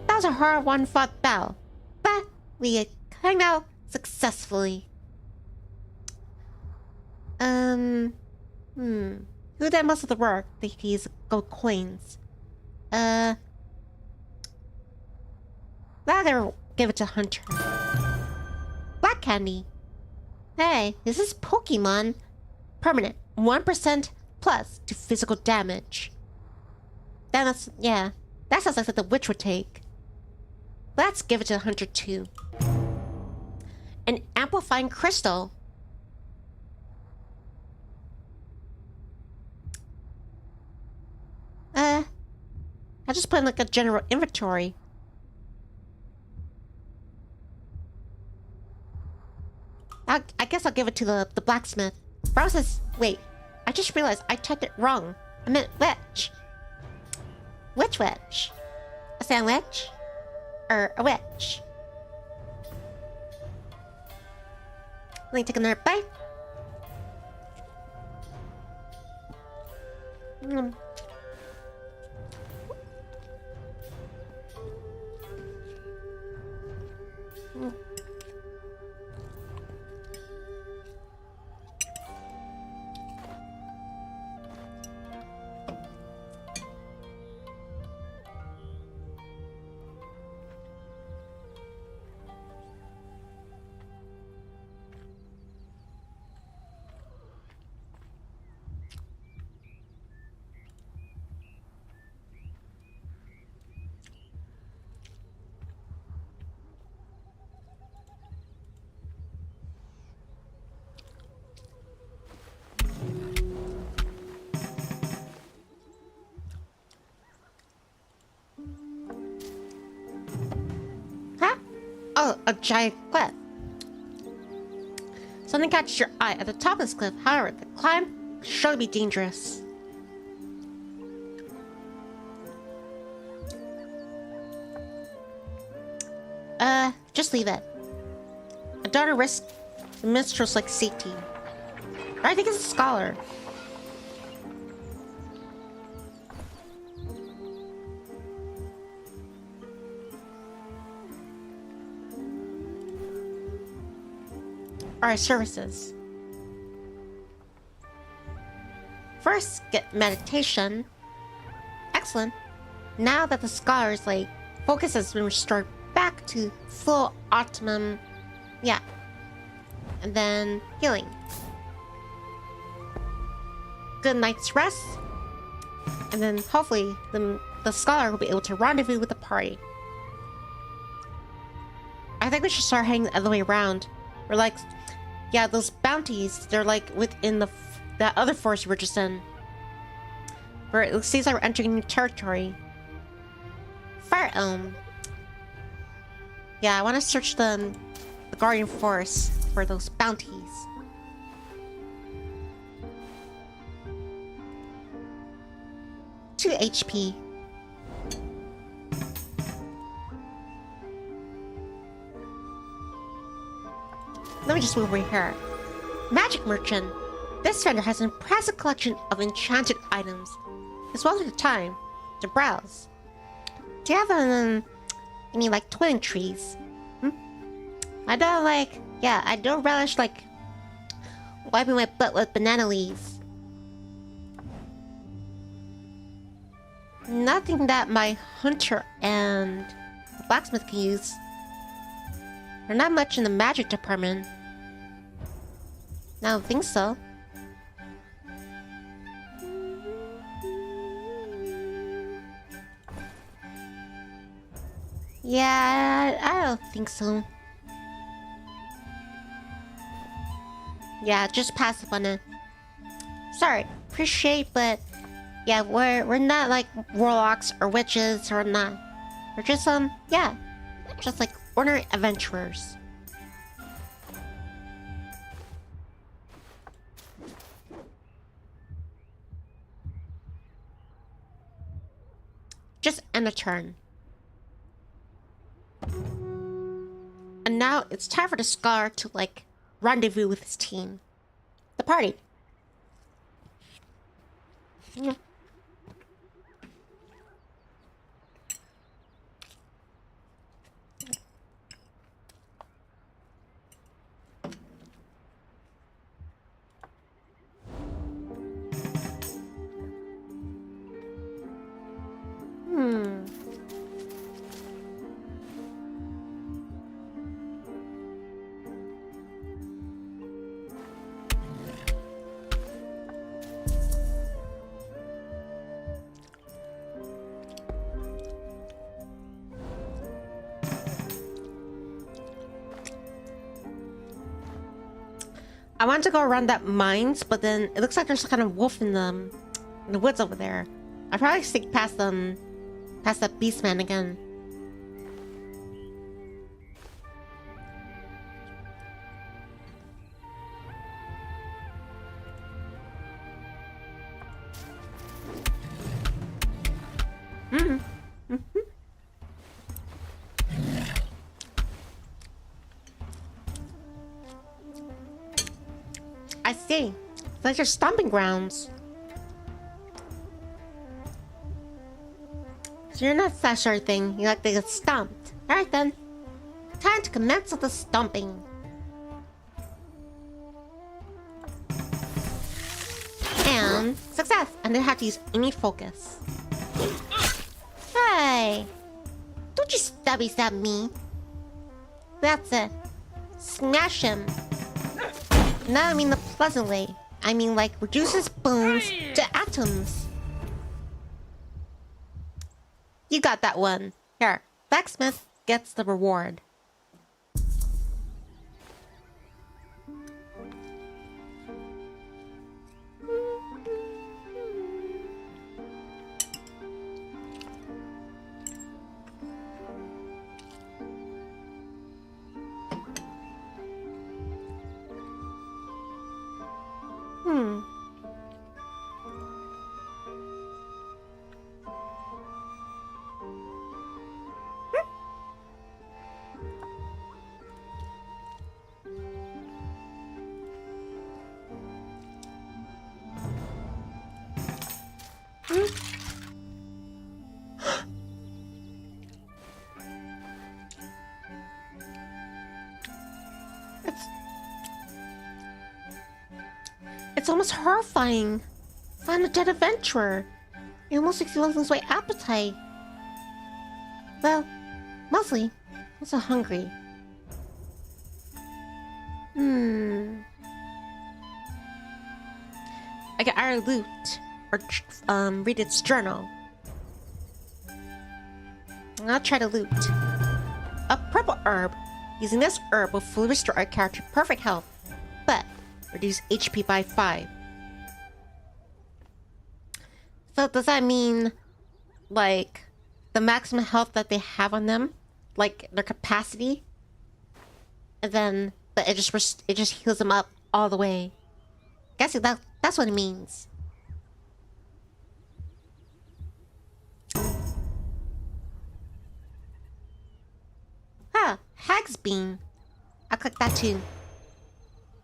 That was a hard one-fought battle, but we came out successfully. Who did most of the work? These gold coins. Rather give it to Hunter. Black candy. Hey, this is Pokemon. Permanent. 1% plus to physical damage. That's, yeah. That sounds like something the witch would take. Let's give it to Hunter too. An amplifying crystal. I just put in like a general inventory. I guess I'll give it to the blacksmith. Bro says, wait, I just realized I typed it wrong. I meant witch. Which witch? A sandwich? Or a witch? Let me take another bite. Oh, a giant cliff. Something catches your eye at the top of this cliff. However, the climb could surely be dangerous. Just leave it. I don't risk The minstrel's like Sati. I think it's a scholar. Alright, services. First, get meditation. Excellent. Now that the scholar's like focus has been restored back to full optimum, yeah. And then healing. Good night's rest. And then hopefully the scholar will be able to rendezvous with the party. I think we should start heading the other way around. We're like, yeah, those bounties, they're like within that other forest we're just in. Where it seems like we're entering new territory. Fire Elm. Yeah, I want to search the Guardian Forest for those bounties. Two HP. Let me just move over here. Magic Merchant. This vendor has an impressive collection of enchanted items, as well as the time to browse. Do you have any like twin trees? I don't relish like wiping my butt with banana leaves. Nothing that my hunter and blacksmith can use. They're not much in the magic department. I don't think so. Yeah, I don't think so. Yeah, just pass up on it. Sorry, appreciate, but yeah, we're not like warlocks or witches or not. We're just yeah, just like ordinary adventurers. Just end a turn. And now it's time for the scholar to like rendezvous with his team. The party. Yeah. I wanted to go around that mines, but then it looks like there's a kind of wolf in the woods over there. I probably stick past that beast man again. I see. It's like your stomping grounds. So you're not that sort of thing. You like to get stomped. Alright then. Time to commence with the stomping. And success! I didn't have to use any focus. Hey! Don't you stabby stab me. That's it. Smash him. No, I mean the pleasant way. I mean like reduces bones to atoms. You got that one. Here, blacksmith gets the reward. It's almost horrifying. Find a dead adventurer. It almost makes you lose my appetite. Well, mostly, I'm also hungry. I can either loot or read its journal. I'll try to loot. A purple herb. Using this herb will fully restore our character to perfect health, but reduce HP by 5. So does that mean, like, the maximum health that they have on them, like their capacity, and then but it just heals them up all the way? Guessing that's what it means. Ah, Hag's Bean. I'll click that too.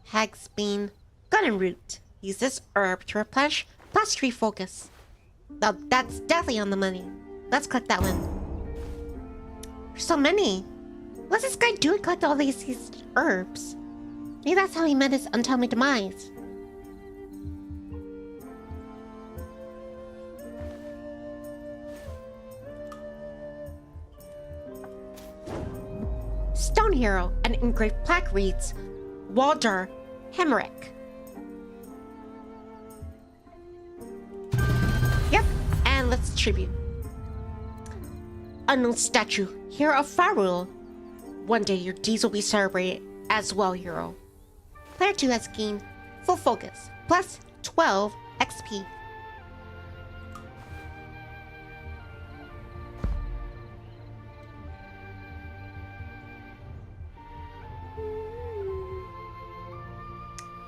Hag's Bean. Gunning Root. Use this herb to replenish plus 3 focus. Now that's definitely on the money. Let's click that one. There's so many. What's this guy doing collect all these herbs? Maybe that's how he met his untimely demise. Stone Hero. An engraved plaque reads, Walder Hemerick. Yep, and let's tribute. Unknown statue, hero of Fahrul. One day your deeds will be celebrated as well, hero. Player 2 has gained full focus, plus 12 XP.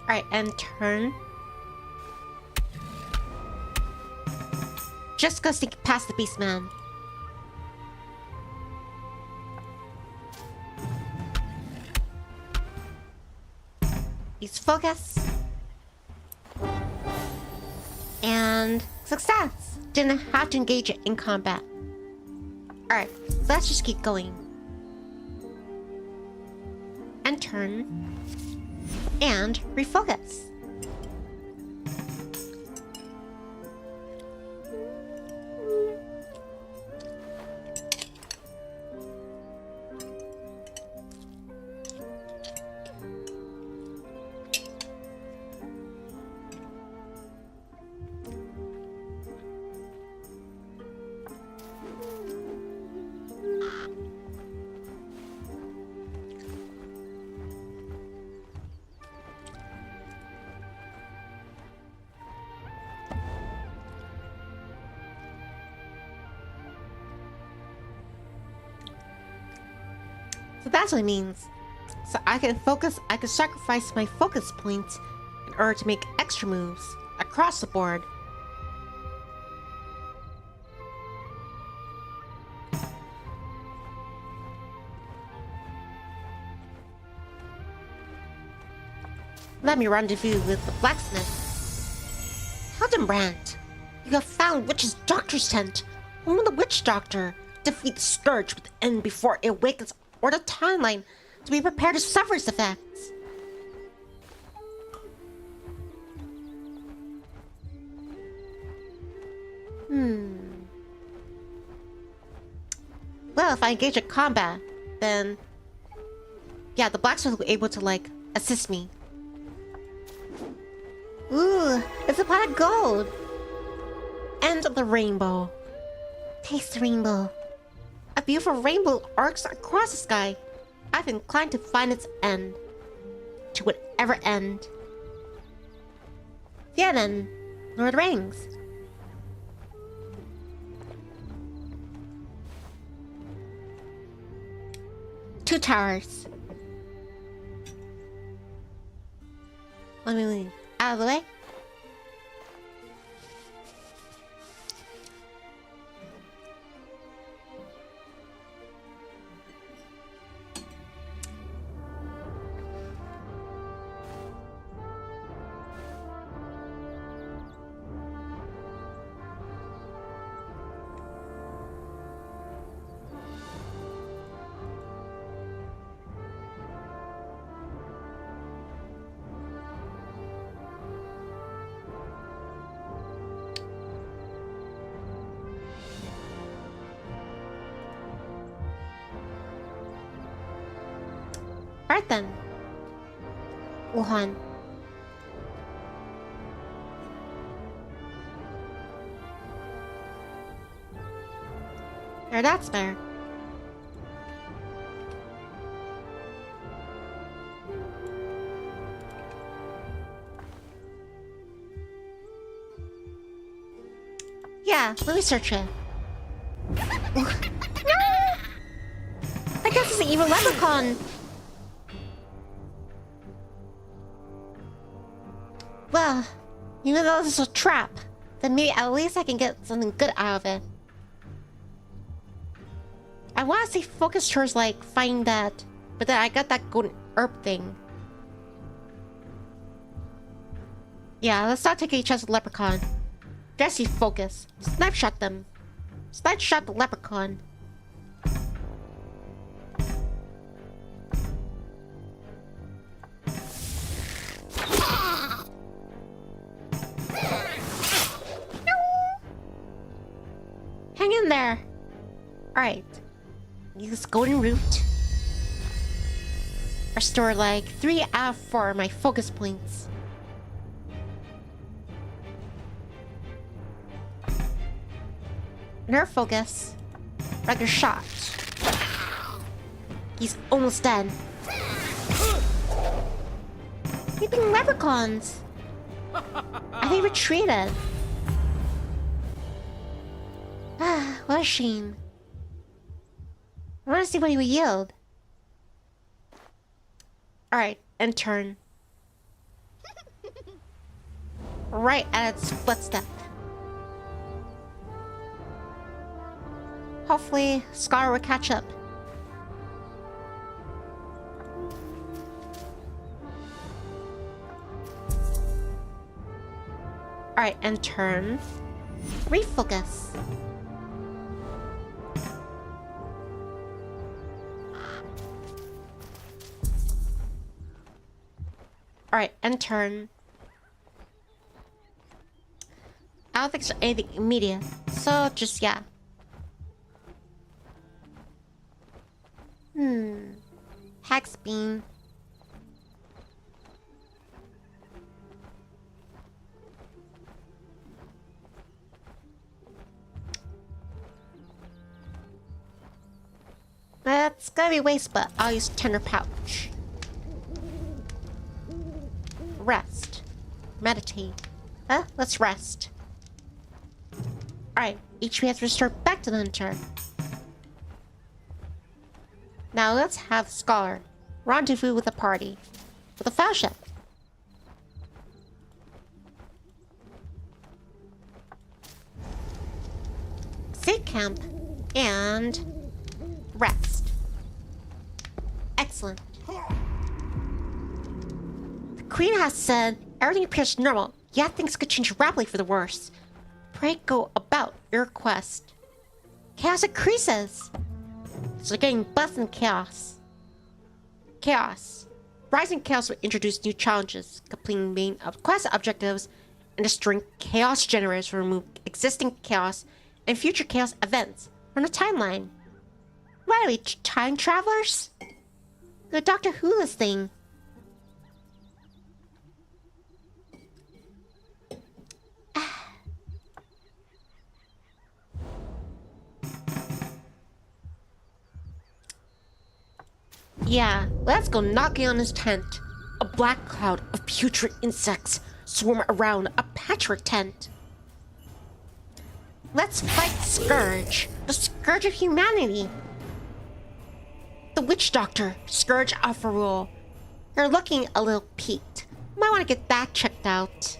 Alright, and turn. Just go sneak past the beast man. Use focus. And success! Didn't have to engage it in combat. Alright, so let's just keep going. And turn. And refocus. So that's what it means. So I can sacrifice my focus points in order to make extra moves across the board. Let me rendezvous with the blacksmith. Hildenbrand, you have found Witch's Doctor's tent. Home of the Witch Doctor. Defeat the Scourge with the end before it awakens, or the timeline to be prepared to suffer its effects. Well, if I engage in combat, then yeah, the blacksmith will be able to like assist me. Ooh, it's a pot of gold. End of the rainbow. Taste the rainbow. A beautiful rainbow arcs across the sky. I've been inclined to find its end. To whatever end. Yeah then, Lord of the Rings. Two towers. Let me move out of the way. Alright then. Wuhan. There, that's better. Yeah, let me search it. No! I guess it's an evil leprechaun. Well, even though this is a trap, then maybe at least I can get something good out of it. I want to say focus towards like finding that, but then I got that golden herb thing. Yeah, let's not take any chance with leprechaun. Jesse, focus. Snipe shot them. Snipe shot the leprechaun. Hang in there. Alright. Use golden root. Restore like 3 out of 4 of my focus points. Nerve focus. Regular shot. He's almost dead. Leaping leprechauns. I think retreated. Ah, what a shame. I want to see what he would yield. Alright, and turn. Right at its footstep. Hopefully, Scar will catch up. Alright, and turn. Refocus. Alright, and turn. I don't think there's anything immediate, so just, yeah. Hex beam. That's gonna be waste, but I'll use tender pouch. Rest. Meditate. Let's rest. Alright, HP has restored back to the hunter. Now let's have Scholar rendezvous with a party. With a fellowship. Sit camp. And rest. Excellent. The Queen has said everything appears normal, yet things could change rapidly for the worse. Pray go about your quest. Chaos increases. So getting buzzed in chaos. Chaos. Rising chaos will introduce new challenges, completing main quest objectives, and destroying chaos generators will remove existing chaos and future chaos events from the timeline. What are we, time travelers? The Doctor Who this thing. Yeah, let's go knocking on his tent. A black cloud of putrid insects swarm around a patchwork tent. Let's fight Scourge, the scourge of humanity. The witch doctor, Scourge of Fahrul. You're looking a little peaked. Might want to get that checked out.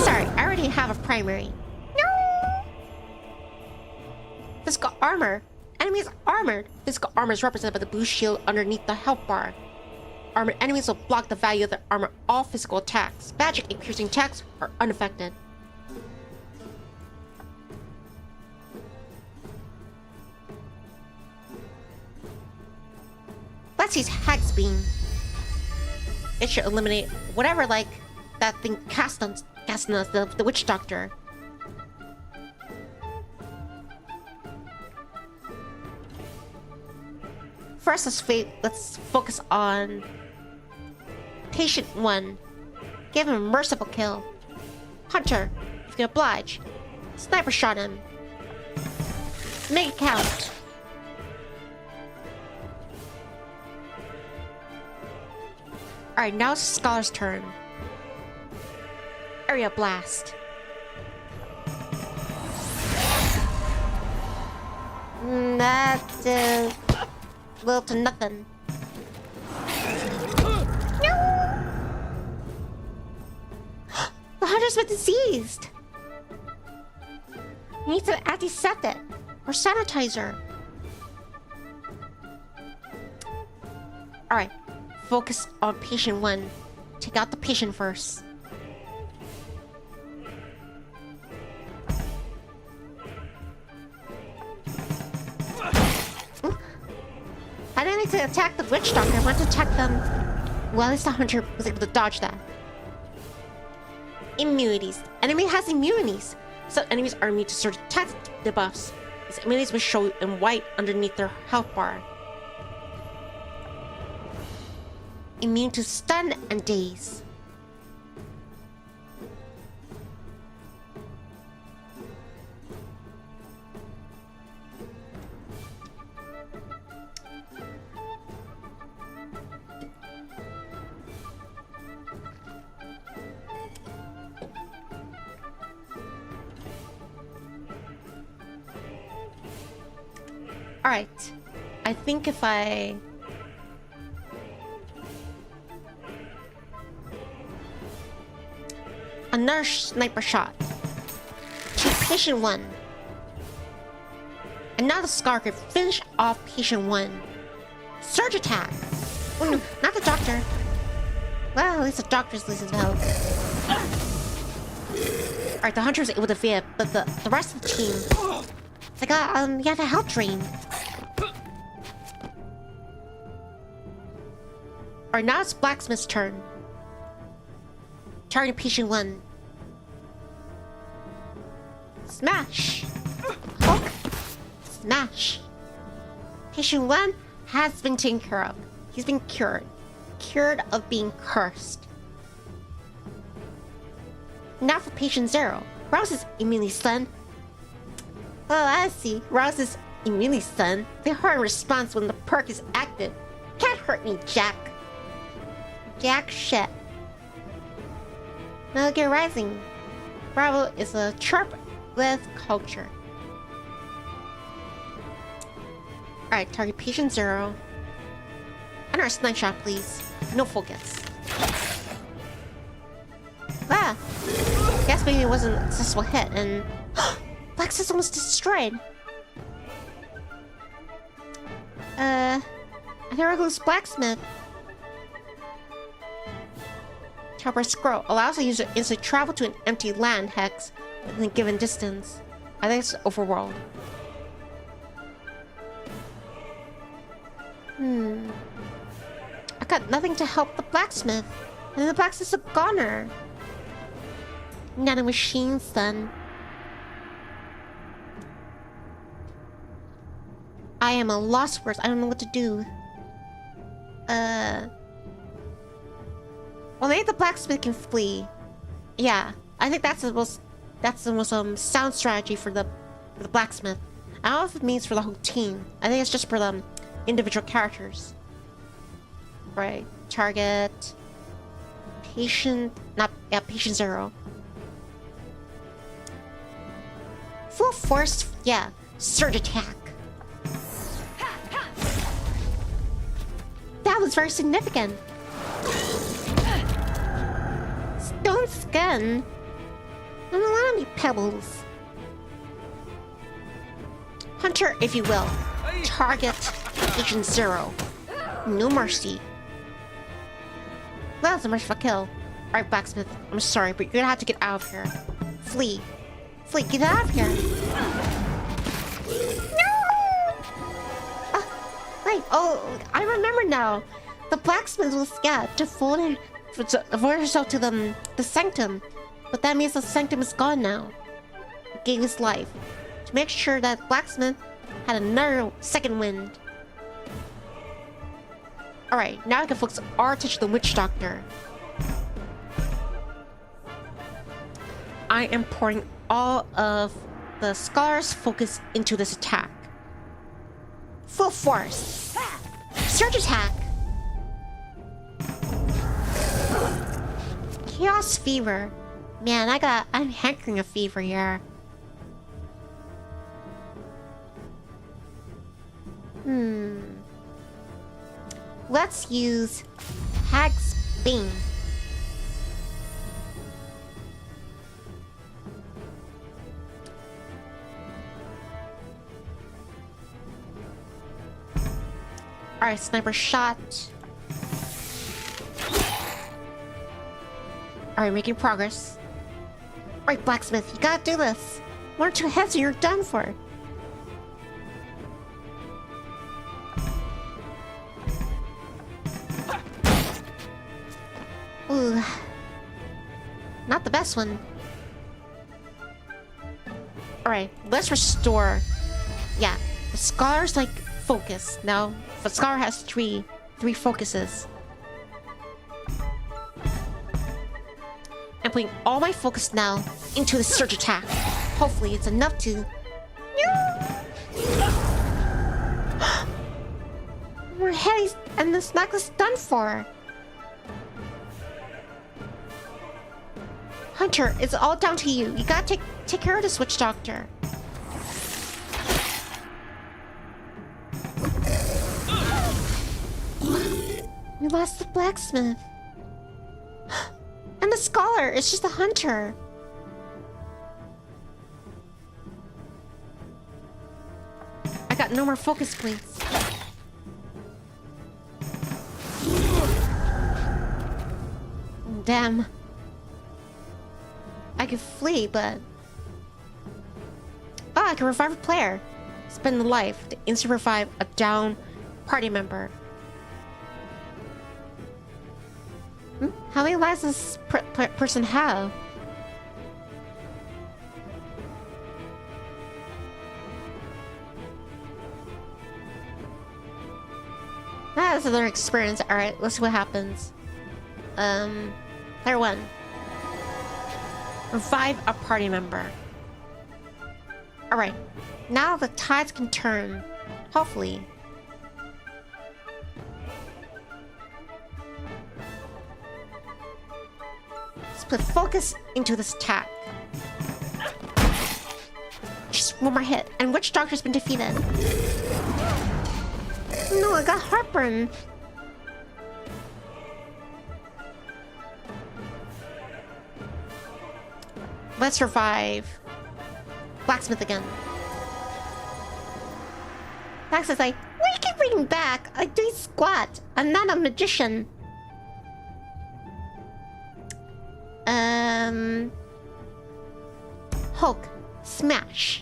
Sorry, I already have a primary. No! Physical armor. Enemies armored. Physical armor is represented by the blue shield underneath the health bar. Armored enemies will block the value of their armor all physical attacks. Magic and piercing attacks are unaffected. Let's use Hex Beam. It should eliminate whatever, like, that thing cast on us, the witch doctor. First, let's focus on patient 1. Give him a merciful kill. Hunter, if you can oblige, sniper shot him. Make it count. Alright, now it's the Scholar's turn. Area blast. That did little to nothing. No! The hunter's been diseased. He needs an antiseptic or sanitizer. Alright, focus on patient 1. Take out the patient first. I didn't need to attack the witch doctor. I want to attack them. Well, at least the hunter was able to dodge that. Immunities. Enemy has immunities. Some enemies are immune to certain attack debuffs. These immunities will show in white underneath their health bar. Immune to stun and daze. Alright. I think if I... Another sniper shot. To patient 1. And now the Scar could finish off patient 1. Surge attack! Oh no, not the doctor. Well, at least the doctor's losing health. Alright, the hunter was able to defeat it, but the rest of the team... They got, yeah, the health drain. Alright, now it's Blacksmith's turn. Target patient 1. Smash! Poke! Smash! Patient 1 has been taken care of. He's been cured. Cured of being cursed. Now for patient 0. Rouse is immediately stunned. Oh, I see. Rouse is immediately stunned. They hard response when the perk is active. Can't hurt me, Jack. Jack shit. Metal Gear Rising. Bravo is a chirp with culture. Alright, target patient 0. And our snipe shot, please. No focus. Ah! Guess maybe it wasn't a successful hit, and... Black System was destroyed! And there goes Blacksmith. Chopper Scroll allows the user to instantly travel to an empty land hex within a given distance. I think it's overworld. I got nothing to help the blacksmith. And the blacksmith's a goner. Nano machines then. I am a lost words. I don't know what to do. Well, maybe the blacksmith can flee. Yeah, I think that's the most sound strategy for the blacksmith. I don't know if it means for the whole team. I think it's just for the individual characters. Right. Target. Patient. Patient 0. Full force. Yeah. Surge attack. That was very significant. Stone skin. Don't allow me pebbles. Hunter, if you will. Target Agent 0. No mercy. Well, that's a merciful kill. Alright, Blacksmith. I'm sorry, but you're gonna have to get out of here. Flee. Flee, get out of here. No! Wait, oh, I remember now. The blacksmith was scared to avoid herself to the sanctum. But that means the sanctum is gone now. He gave his life to make sure that blacksmith had another second wind. Alright, now I can focus our attention on the witch doctor. I am pouring all of the scholar's focus into this attack. Full force. Surge attack. Chaos fever. Man, I'm hankering a fever here. Let's use Hag's Bane. Alright, sniper shot. Alright, making progress. Alright, blacksmith, you gotta do this. 1 or 2 heads and you're done for. Ooh. Not the best one. Alright, let's restore. Yeah, the scholar's like focus. Now, the scholar has three focuses. I'm putting all my focus now into the surge attack. Hopefully it's enough to... We're heading and this necklace done for. Hunter, it's all down to you. You gotta take care of this witch doctor. We lost the blacksmith. And the scholar, it's just a hunter. I got no more focus points. Damn. I could flee, but... Oh, I can revive a player. Spend the life to instant revive a down party member. How many lives does this person have? That's another experience. Alright, let's see what happens. Player 1. Revive a party member. Alright. Now the tides can turn. Hopefully. Let's put focus into this attack. Just one more hit, and Witch Doctor's been defeated. No, I got heartburn. Let's revive Blacksmith again. Blacksmith's like, what do you keep bringing back? I do squat. I'm not a magician. Hulk, smash.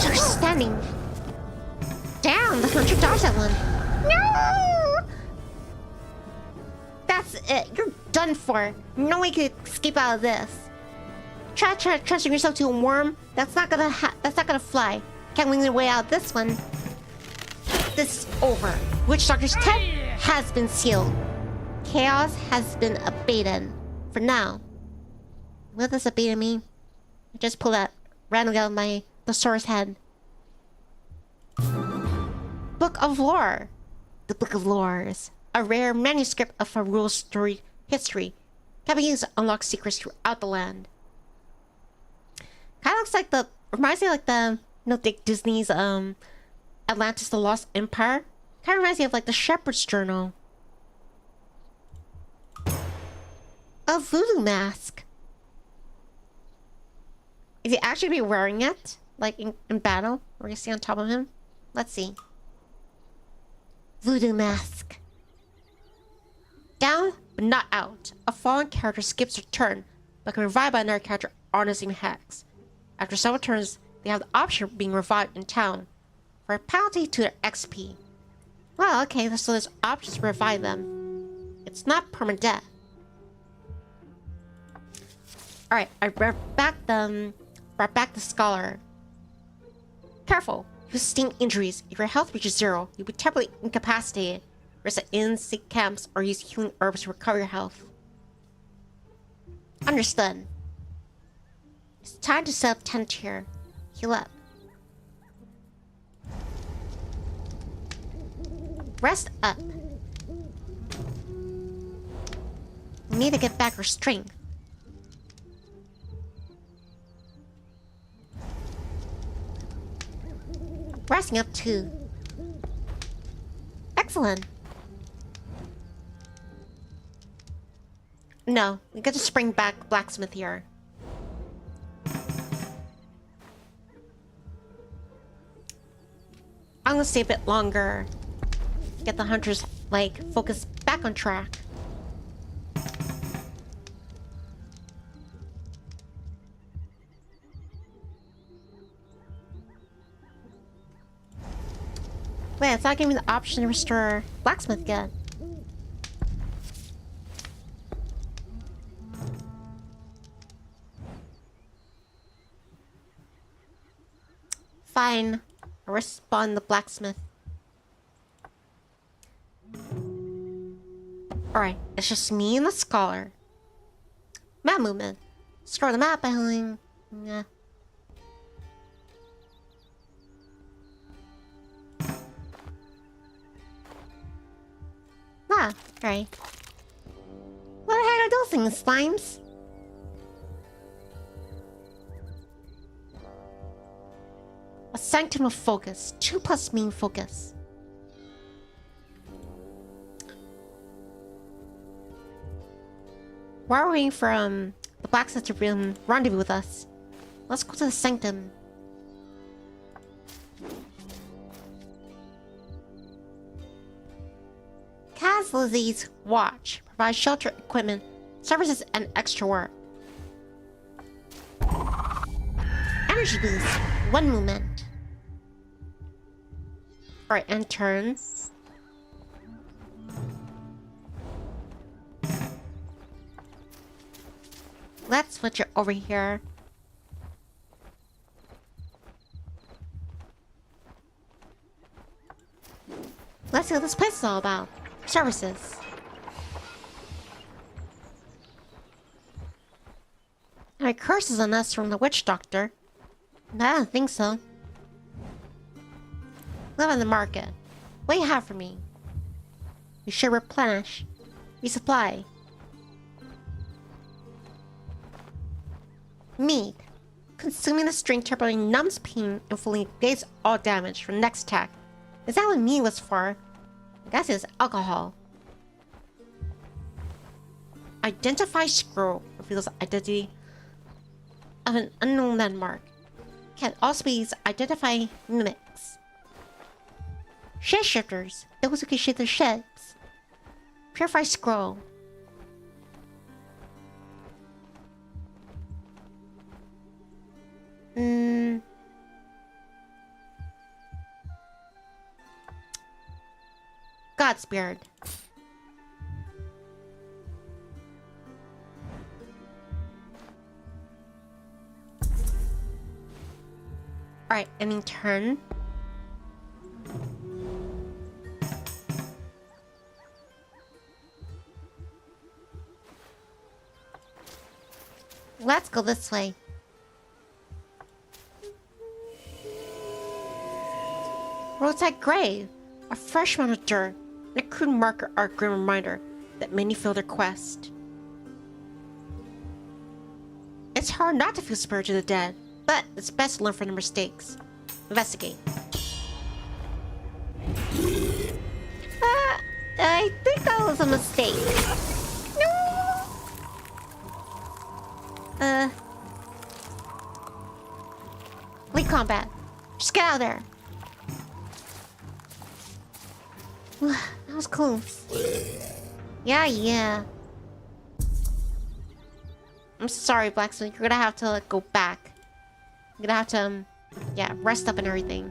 You're standing. Damn, the hunter dodged that one. No! That's it. You're done for. No way you could escape out of this. Try trusting yourself to a worm. That's not gonna fly. Can't wing your way out of this one. This is over. Witch Doctor's tent has been sealed. Chaos has been abated. For now. Will this abate me? I just pull that randomly out of my thesaurus head. Book of Lore. The Book of Lores. A rare manuscript of Fahrul's story history. Can be used to unlock secrets throughout the land. Kinda looks like the... Reminds me of like the... You know, Disney's, Atlantis the Lost Empire. Kinda reminds me of like the Shepherd's Journal. A voodoo mask. Is he actually gonna be wearing it? Like in battle? We're gonna see on top of him? Let's see. Voodoo mask. Down, but not out. A fallen character skips their turn, but can revive by another character on the same hex. After several turns, they have the option of being revived in town, for a penalty to their XP. Well, okay, so there's options to revive them. It's not permadeath. Alright, I brought back the scholar. Careful. You sustain injuries. If your health reaches 0, you'll be temporarily incapacitated. Rest at inns, sick camps, or use healing herbs to recover your health. Understood. It's time to set up tent here. Heal up. Rest up. We need to get back our strength. Resting up too. Excellent. No, we get to spring back blacksmith here. I'm gonna stay a bit longer. Get the hunters, like, focused back on track. Wait, it's not giving me the option to restore blacksmith yet. Fine. I'll respawn the blacksmith. Alright, it's just me and the scholar. Map movement. Store the map by holding... Yeah. Ah, right. What the heck are those things, slimes? A sanctum of focus. 2 plus mean focus. While we're waiting for the blacksmith to rendezvous with us, let's go to the sanctum. Kaz Lizzie's watch provides shelter, equipment, services, and extra work. Energy boost. 1 movement. Alright, and turn. Let's switch it over here. Let's see what this place is all about. Services. There are curses on us from the witch doctor. I don't think so. Live on the market. What do you have for me? You should replenish. Resupply. Meat. Consuming the strength temporarily numbs pain and fully negates all damage for next attack. Is that what meat was for? I guess it's alcohol. Identify scroll reveals the identity of an unknown landmark. Can also be used to identify mimics. Shapeshifters. Those who can shape their shapes. Purify scroll. Godspeed. Alright, ending turn. Let's go this way. Roadside grave. A fresh mound of dirt. And a crude marker are a grim reminder that many fail their quest. It's hard not to feel superior to the dead, but it's best to learn from their mistakes. Investigate. I think that was a mistake. No! Lead combat. Just get out of there. That was close. Yeah. I'm sorry, Blacksmith. You're gonna have to like, go back. You're gonna have to, yeah, rest up and everything.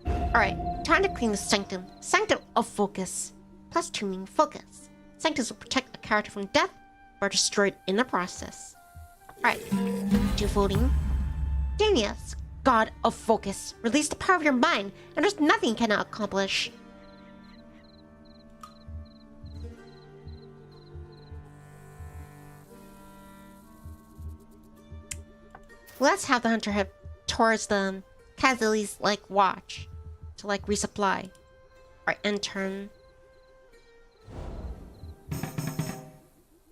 Alright, time to clean the sanctum. Sanctum of focus. Plus 2 mean focus. Sanctums will protect a character from death or destroyed in the process. Alright, to voting. Danius, god of focus, release the power of your mind, and there's nothing you cannot accomplish. Let's have the hunter head towards the Kazili's watch to resupply. Our intern.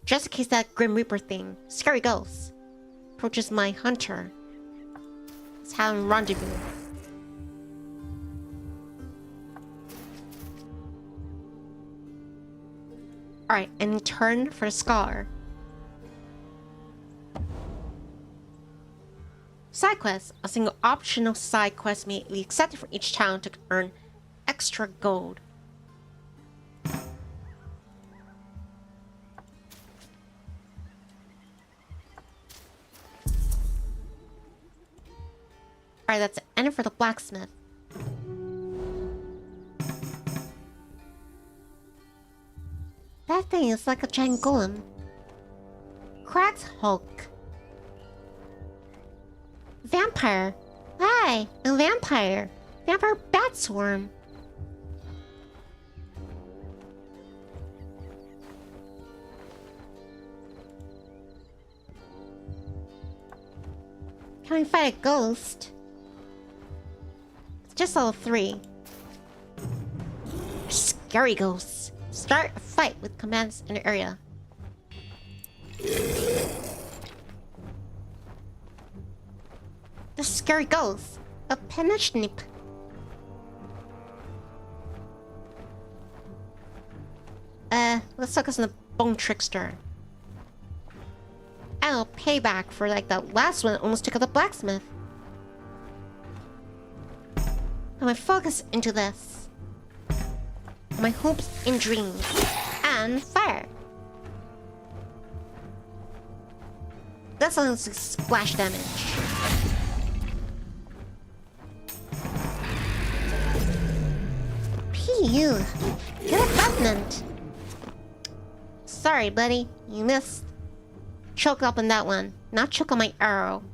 Just in case that Grim Reaper thing, scary ghost, approaches my hunter. Let's have him rendezvous. Alright, and turn for the scholar. Side quests. A single optional side quest may be accepted for each town to earn extra gold. Alright, that's enter for the blacksmith. That thing is like a giant golem. Cracks Hulk. Vampire. Hi, a vampire. Vampire bat swarm. Can we fight a ghost? It's just level 3. Scary ghosts. Start a fight with commands in the area. The scary ghost. A penishnik. Let's focus on the bone trickster. I'll pay back for that last one that almost took out the blacksmith. Put my focus into this. My hopes and dreams. And fire. That's only splash damage. You. Get a button. Sorry, buddy. You missed. Choke up on that one. Not choke on my arrow.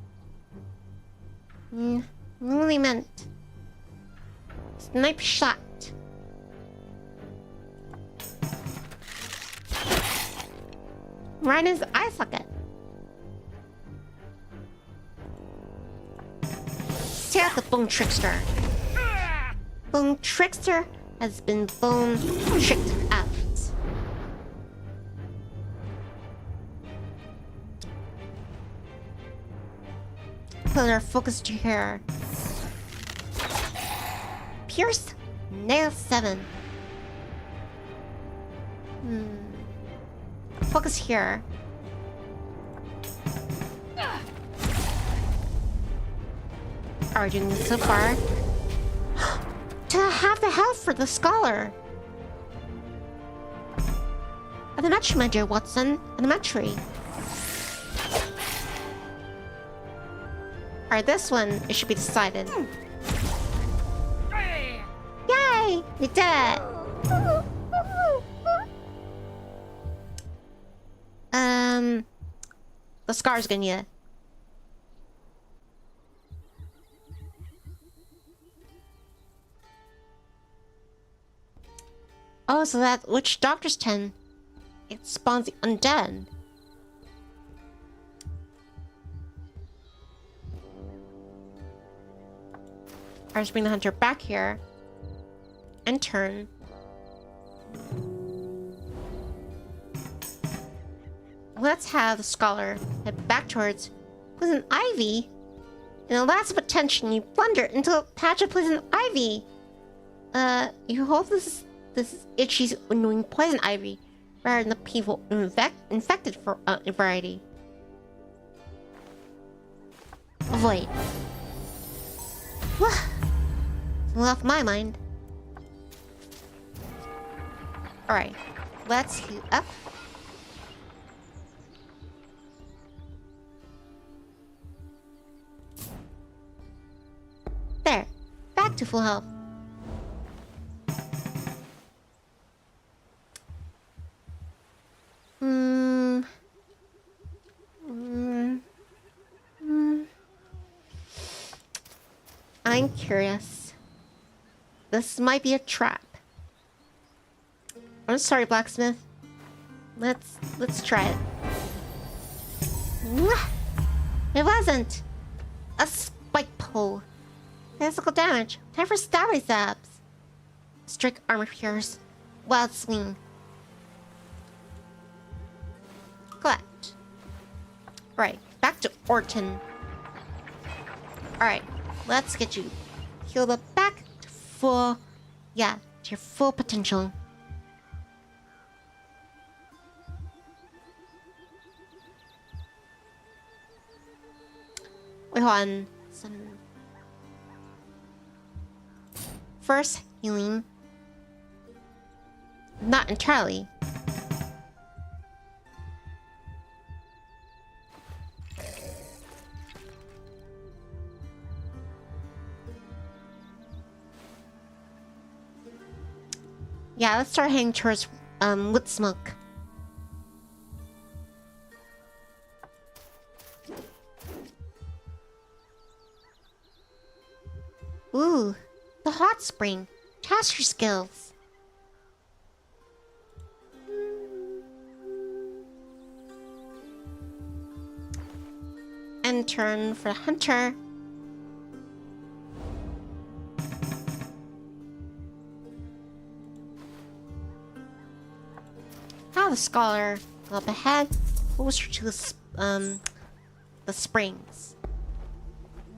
Really meant... Snipe shot. Right in his eye socket. Take out the bone trickster. Bone trickster has been bone tricked out. Put our focus to here. Pierce nail 7. Focus here. Are we doing this so far? To have the health for the scholar. Anarchy, my dear Watson. Anarchy. Alright, this one, it should be decided. Yay! We did it! The scar's gonna need it. Oh, so that witch doctor's 10. It spawns the undead. I'll just bring the hunter back here. And turn. Let's have the scholar head back towards Poison Ivy. In a last of attention, you blunder into a patch of Poison Ivy. You hold this itchy, annoying Poison Ivy rather than the people infected for variety. Avoid. Well, off my mind. Alright, let's heal up. There, back to full health. I'm curious. This might be a trap. I'm sorry, blacksmith. Let's try it. It wasn't a spike pull. Physical damage. Time for stabby stabs. Strict armor pierce. Wild swing. Collect. Alright, back to Orton. Alright, let's get you healed up back to full... Yeah, to your full potential. Wait, hold on. First, healing. Not entirely. Yeah, let's start heading towards wood smoke. Ooh, the hot spring. Test your skills. And turn for the hunter. Now the scholar. Go up ahead, closer to the springs.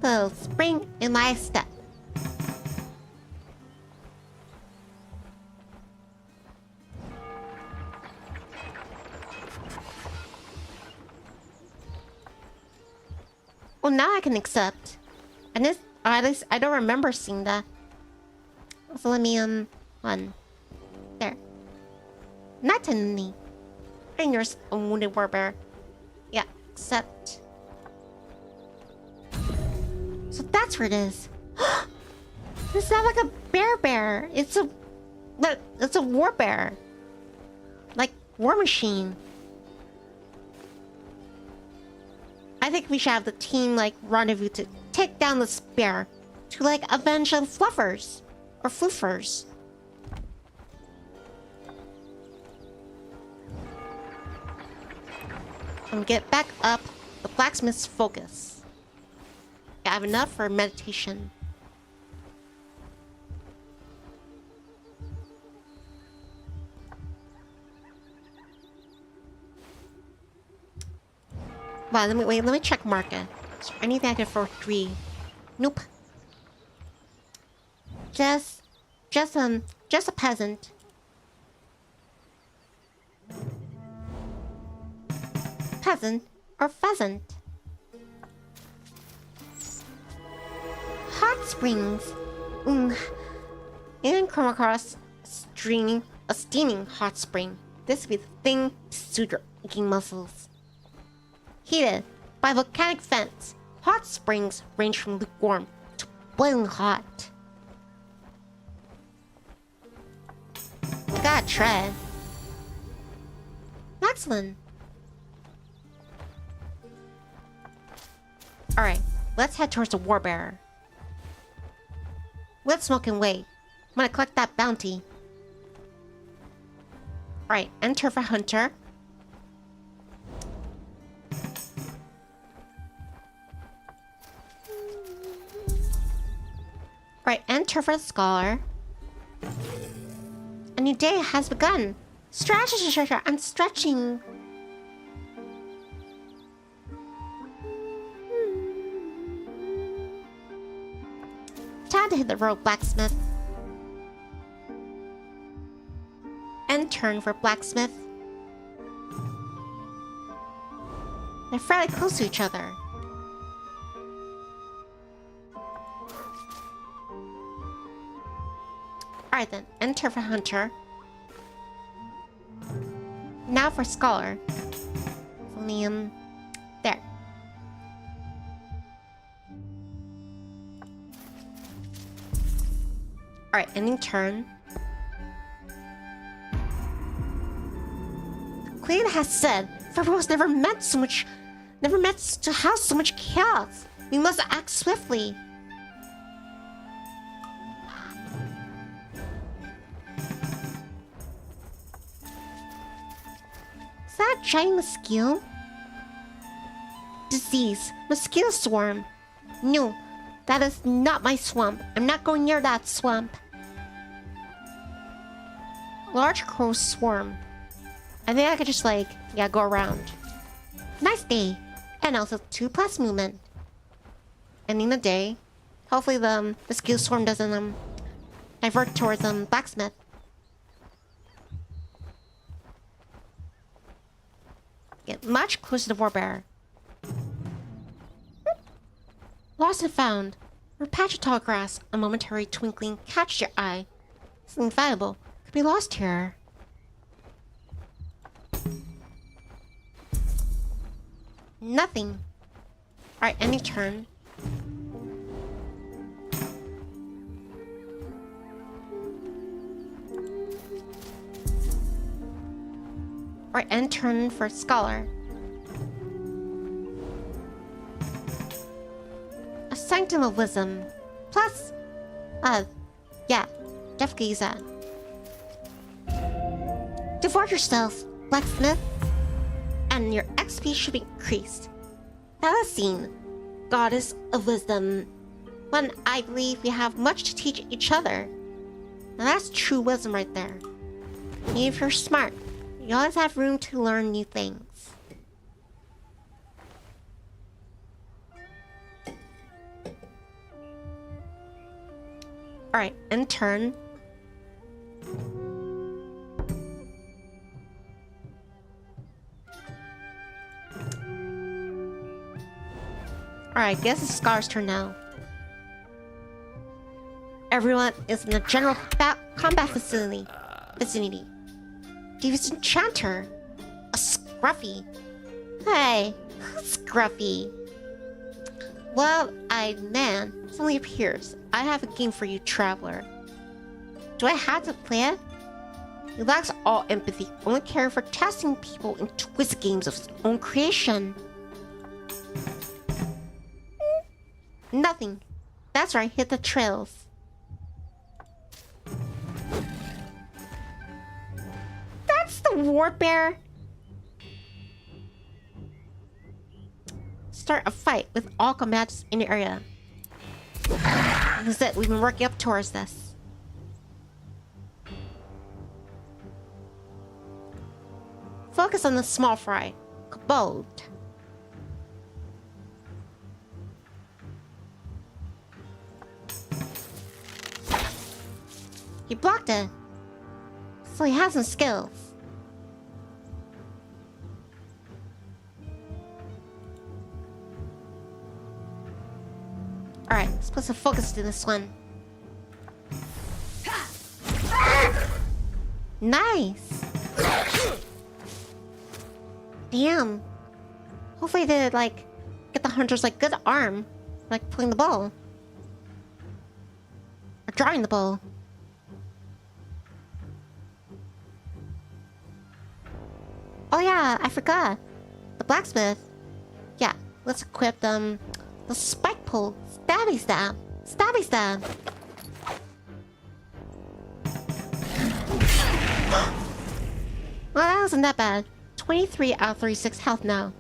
The spring in my step. Well, now I can accept. And this, or at least I don't remember seeing that. So let me, one. There. Not in me. And yours, a wounded warbear. Yeah, accept. So that's where it is. It's not like a bear. It's a warbear. Like War Machine. I think we should have the team like rendezvous to take down the bear to like avenge the fluffers or floofers. And get back up the blacksmith's focus. I have enough for meditation. Wow, let me check market. Is there anything I can for 3? Nope. Just a peasant. Peasant or pheasant. Hot springs. And come across a steaming hot spring. This would be the thing to suit your aching muscles. Heated by volcanic vents, hot springs range from lukewarm to boiling hot. Gotta tread. Excellent. Alright, let's head towards the warbearer. Let's smoke and wait. I'm gonna collect that bounty. Alright, enter for hunter. Right, enter for the scholar. A new day has begun. Strategy, I'm stretching. Time to hit the road, blacksmith. And turn for blacksmith. They're fairly close to each other. Alright then, enter for hunter. Now for scholar. Liam. There. Alright, ending turn. The Queen has said Fahrul's never meant to house so much chaos. We must act swiftly. a giant mosquito? Disease. Mosquito swarm. No, that is not my swamp. I'm not going near that swamp. Large crow swarm. I think I could just like, yeah, go around. Nice day. And also 2+ movement. Ending the day. Hopefully the mosquito swarm doesn't divert towards blacksmith. Get much closer to the warbearer. Lost and found. Or patch of tall grass. A momentary twinkling catches your eye. Something valuable could be lost here. Nothing. Alright, any turn. Alright, end turn for Scholar. A Sanctum of Wisdom. Plus, yeah, definitely use that. Devote yourself, blacksmith, and your XP should be increased. Thalassine, goddess of wisdom. One, I believe we have much to teach each other. Now that's true wisdom right there. And if you're smart, you always have room to learn new things. Alright, end turn. Alright, guess it's Scar's turn now. Everyone is in the general combat vicinity. Devious Enchanter. A Scruffy. Hey, who's Scruffy? Well-eyed man suddenly appears. I have a game for you, traveler. Do I have to play it? He lacks all empathy, only caring for testing people in twisted games of his own creation. Nothing. That's right, hit the trails. That's the warbear. Start a fight with all combatants in the area. That's it, we've been working up towards this. Focus on the small fry, Kobold. He blocked it, so he has some skills. Alright, let's put some focus to this one. Nice! Damn. Hopefully they, like, get the hunter's, like, good arm. Like, pulling the bow. Or drawing the bow. Oh yeah, I forgot. The blacksmith. Yeah, let's equip them. The spike pull. Stabby stab. Stabby stab. Well, that wasn't that bad. 23 out of 36 health now.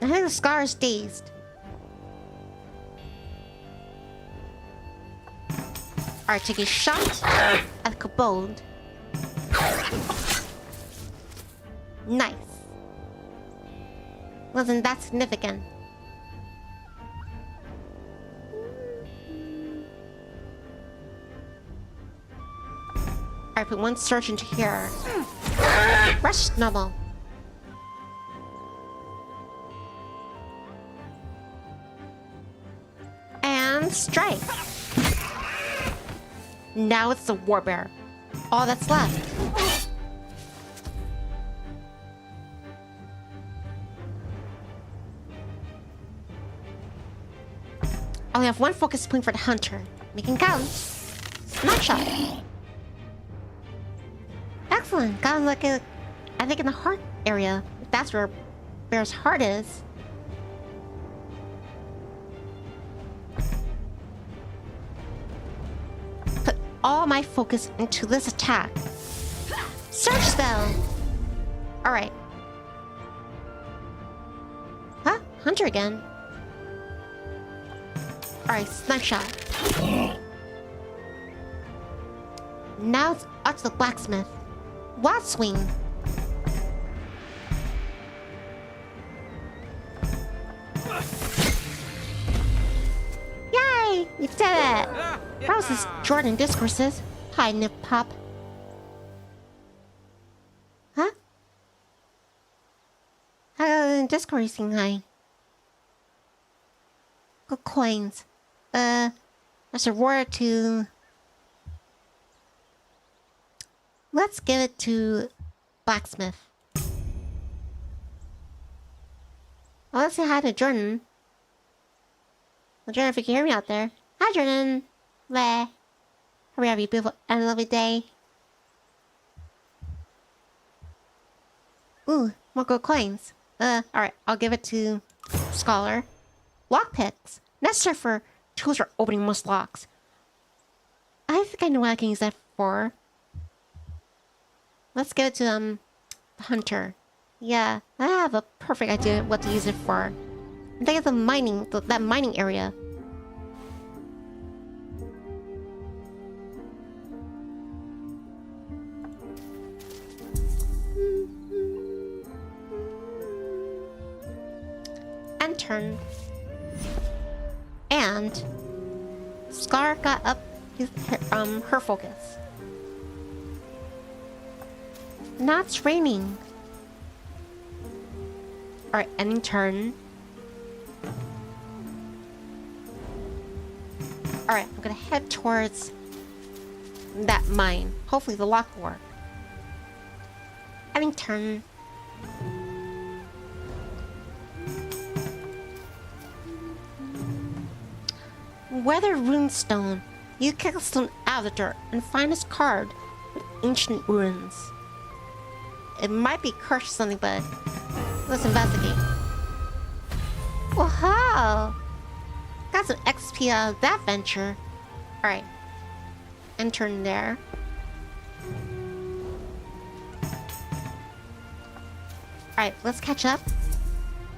I think the Scar is dazed. Alright, take a shot at the Kobold. Nice. Wasn't that significant. Alright, put one search into here. Rush Snubble. And strike. Now it's the warbear. All that's left. I only have one focus point for the hunter. Making count. Smash shot. Excellent. Got him like a, I think in the heart area. That's where Bear's heart is. Put all my focus into this attack. Search spell. Alright. Huh? Hunter again. Alright, snipe shot. Now it's up to the blacksmith. Wild swing. Yay! We did it! That was his Jordan discourses. Hi, Nip Pop. Huh? Discoursing, hi. Good coins. That's a reward to... Let's give it to blacksmith. Oh, let's say hi to Jordan. Well, Jordan, if you can hear me out there. Hi, Jordan. Bleh. Hope you have a beautiful and lovely day. Ooh, more gold coins. Alright, I'll give it to Scholar. Lockpicks. Necessary for tools for opening most locks. I think I know what I can use that for. Let's give it to, the Hunter. Yeah, I have a perfect idea what to use it for. I'm thinking of the mining, that mining area. And turn. And Scar got up her focus. Now it's raining. Alright, ending turn. Alright, I'm gonna head towards that mine. Hopefully the lock will work. Ending turn. Weather runestone. You kick a stone out of the dirt and find this card with ancient ruins. It might be cursed or something, but let's investigate. Wow! Got some XP out of that venture. Alright. And turn there. Alright, let's catch up.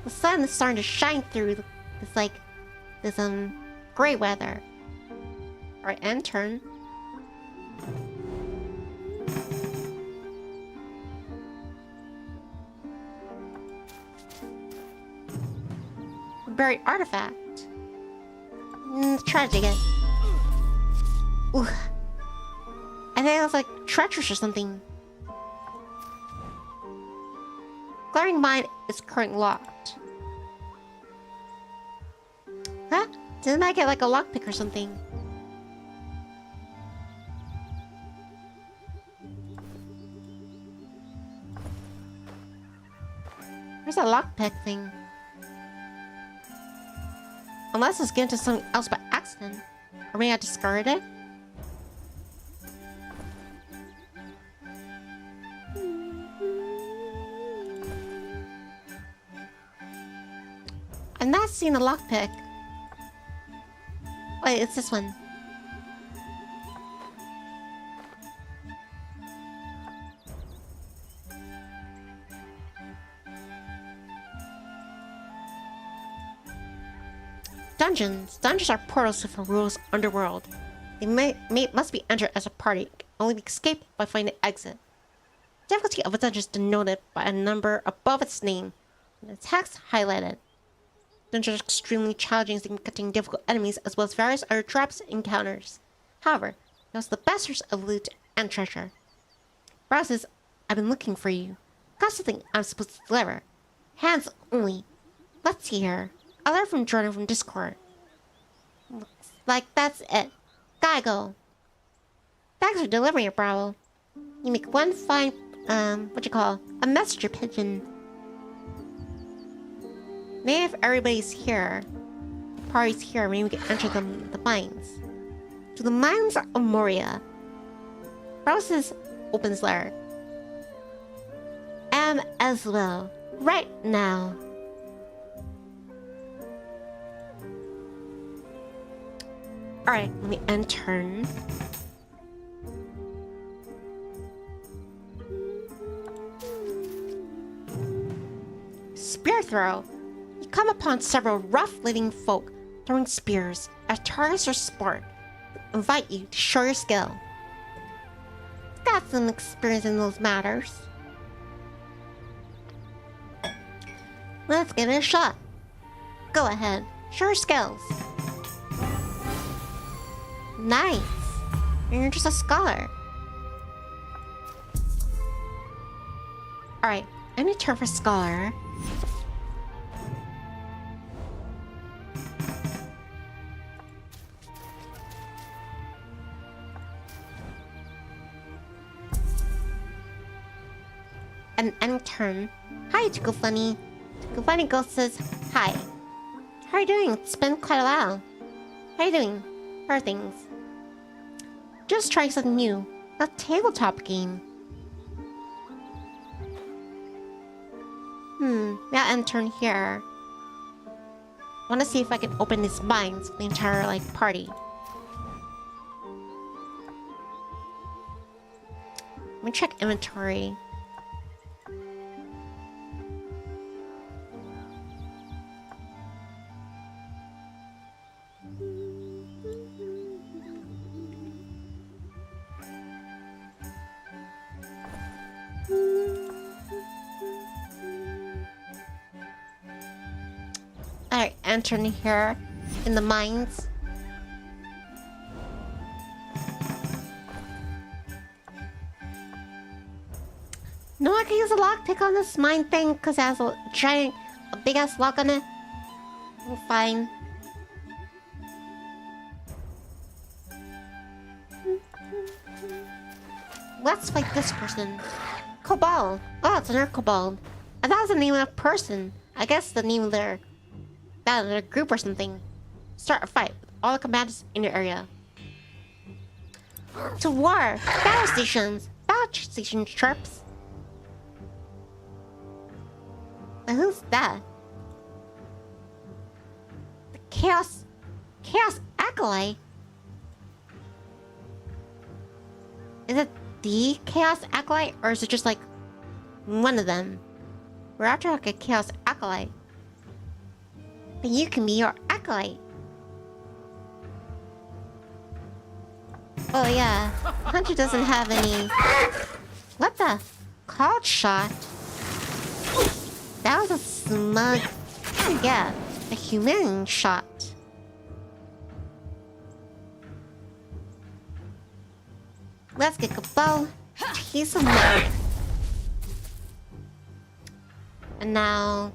The sun is starting to shine through this gray weather. Alright, and turn. Buried artifact. Try to dig it. Ooh. I think it was like treacherous or something. Glaring mine is currently locked. Huh? Didn't I get like a lockpick or something? Where's that lockpick thing? Unless it's given to something else by accident. Or maybe I discarded it? I'm not seeing a lockpick. Wait, it's this one. Dungeons. Dungeons are portals to Fahrul's underworld. They must be entered as a party, only be escaped by finding an exit. The difficulty of a dungeon is denoted by a number above its name, and the text highlighted. Dungeons are extremely challenging in cutting difficult enemies as well as various other traps and encounters. However, it was the best source of loot and treasure. Browse says, I've been looking for you. Got something I'm supposed to deliver. Hands only. Let's see here. A letter from Jordan from Discord. Looks like that's it. Gotta go. Thanks for delivering it, Bravo. You make one fine, a messenger pigeon. Maybe if everybody's here, the party's here, maybe we can enter the mines. To the mines of Moria. Bravo says, opens letter. Am as well. Right now. Alright, let me end turn. throw. You come upon several rough living folk throwing spears as targets or sport. Invite you to show your skill. Got some experience in those matters. Let's give it a shot. Go ahead, show your skills. Nice. You're just a scholar. Alright, I need to turn for scholar. And end turn. Hi, Tickle Funny. Tickle Funny Ghost says hi. How are you doing? It's been quite a while. How are you doing? How are things? Just trying something new. A tabletop game. Yeah, end turn here. I want to see if I can open these mines for the entire, like, party. Let me check inventory. Alright, entering here in the mines. No, I can use a lockpick on this mine thing because it has a big ass lock on it. I'm fine. Let's fight this person. Kobold. Oh, it's another kobold. I thought it was the name of a person. I guess the name of their group or something. Start a fight with all the commanders in your area. To war! Battle stations! Battle station troops! But who's that? The Chaos Acolyte? Is it the Chaos Acolyte? Or is it just like one of them? We're after like a Chaos Acolyte. Then you can be your acolyte. Oh yeah, Hunter doesn't have any. What the? Called shot? That was a smug. Yeah, a humane shot. Let's get a bow. He's some milk. And now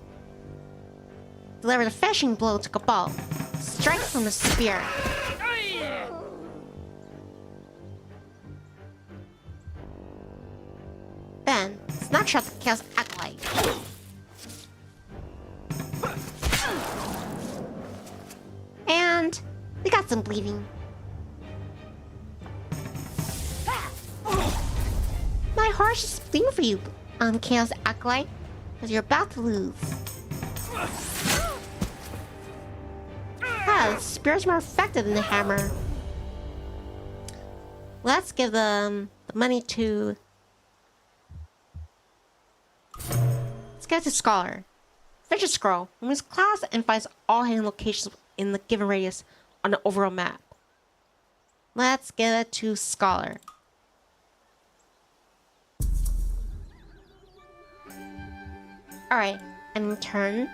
deliver the finishing blow to Cabal. Strike from the spear. Then, snapshot the Chaos Acolyte. And we got some bleeding. My heart is bleeding for you, Chaos Acolyte, because you're about to lose. The spear's more effective than the hammer. Let's give them the money to... Let's get to Scholar. Fetch a scroll. Removes class and finds all hidden locations in the given radius on the overall map. Let's give it to Scholar. Alright, and turn.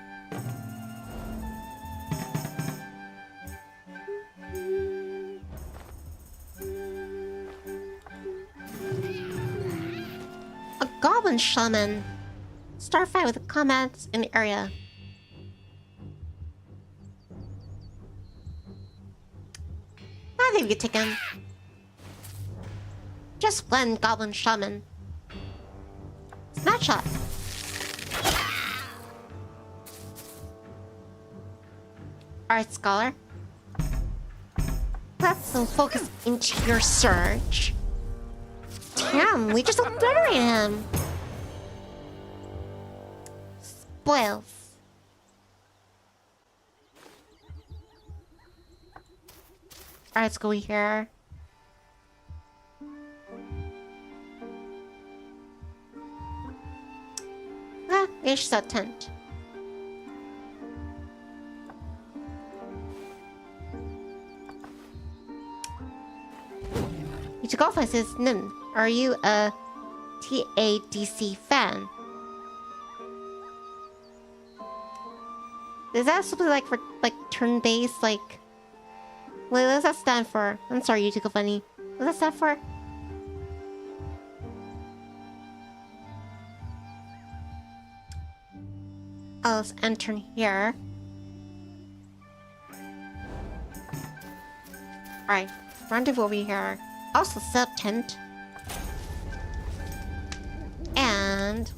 A goblin shaman. Start fight with the combats in the area. I think we could take him. Just one goblin shaman. Snapshot. Alright, Scholar. Let's focus into your search. Damn, we just obliterated him. Spoils. Alright, let's go here. Ah, there's a tent. Ichigolfa says, Nim, are you a TADC fan? Is that something like for like turn-based, like... Wait, what does that stand for? I'm sorry, you took a funny. What does that stand for? Oh, let's enter here. Alright, rendezvous over here. Also set up tent. And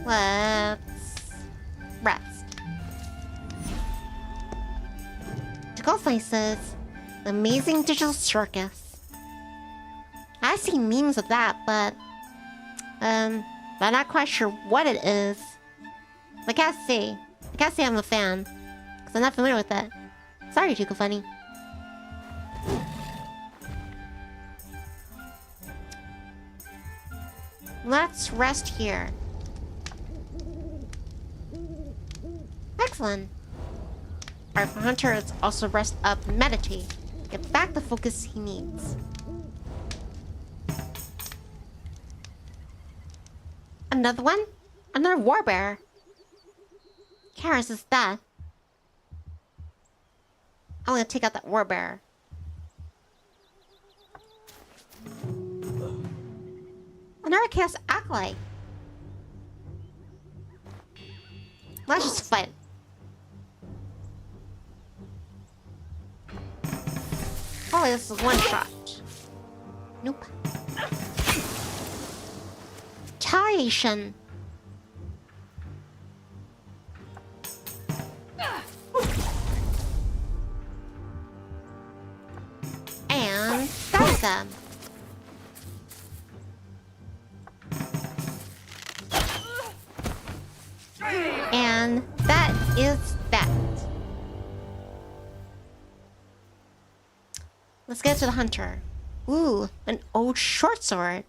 let's rest. To go places, the amazing digital circus. I see memes of that, but I'm not quite sure what it is. I can't say I'm a fan, because I'm not familiar with that. Sorry, Tuka Funny. Let's rest here. Excellent. Alright, for Hunter, let's also rest up, meditate. Get back the focus he needs. Another one? Another warbear. Karis is that. I'm gonna take out that warbear. Another chaos acolyte. Let's just fight. Oh, this is one shot. Nope. Retaliation. And that's them. And that is that. Let's get to the hunter. Ooh, an old short sword.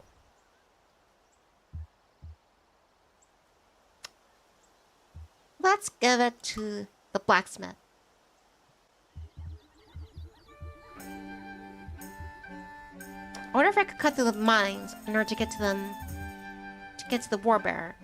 Let's give it to the blacksmith. I wonder if I could cut through the mines in order to get to them, to get to the warbearer.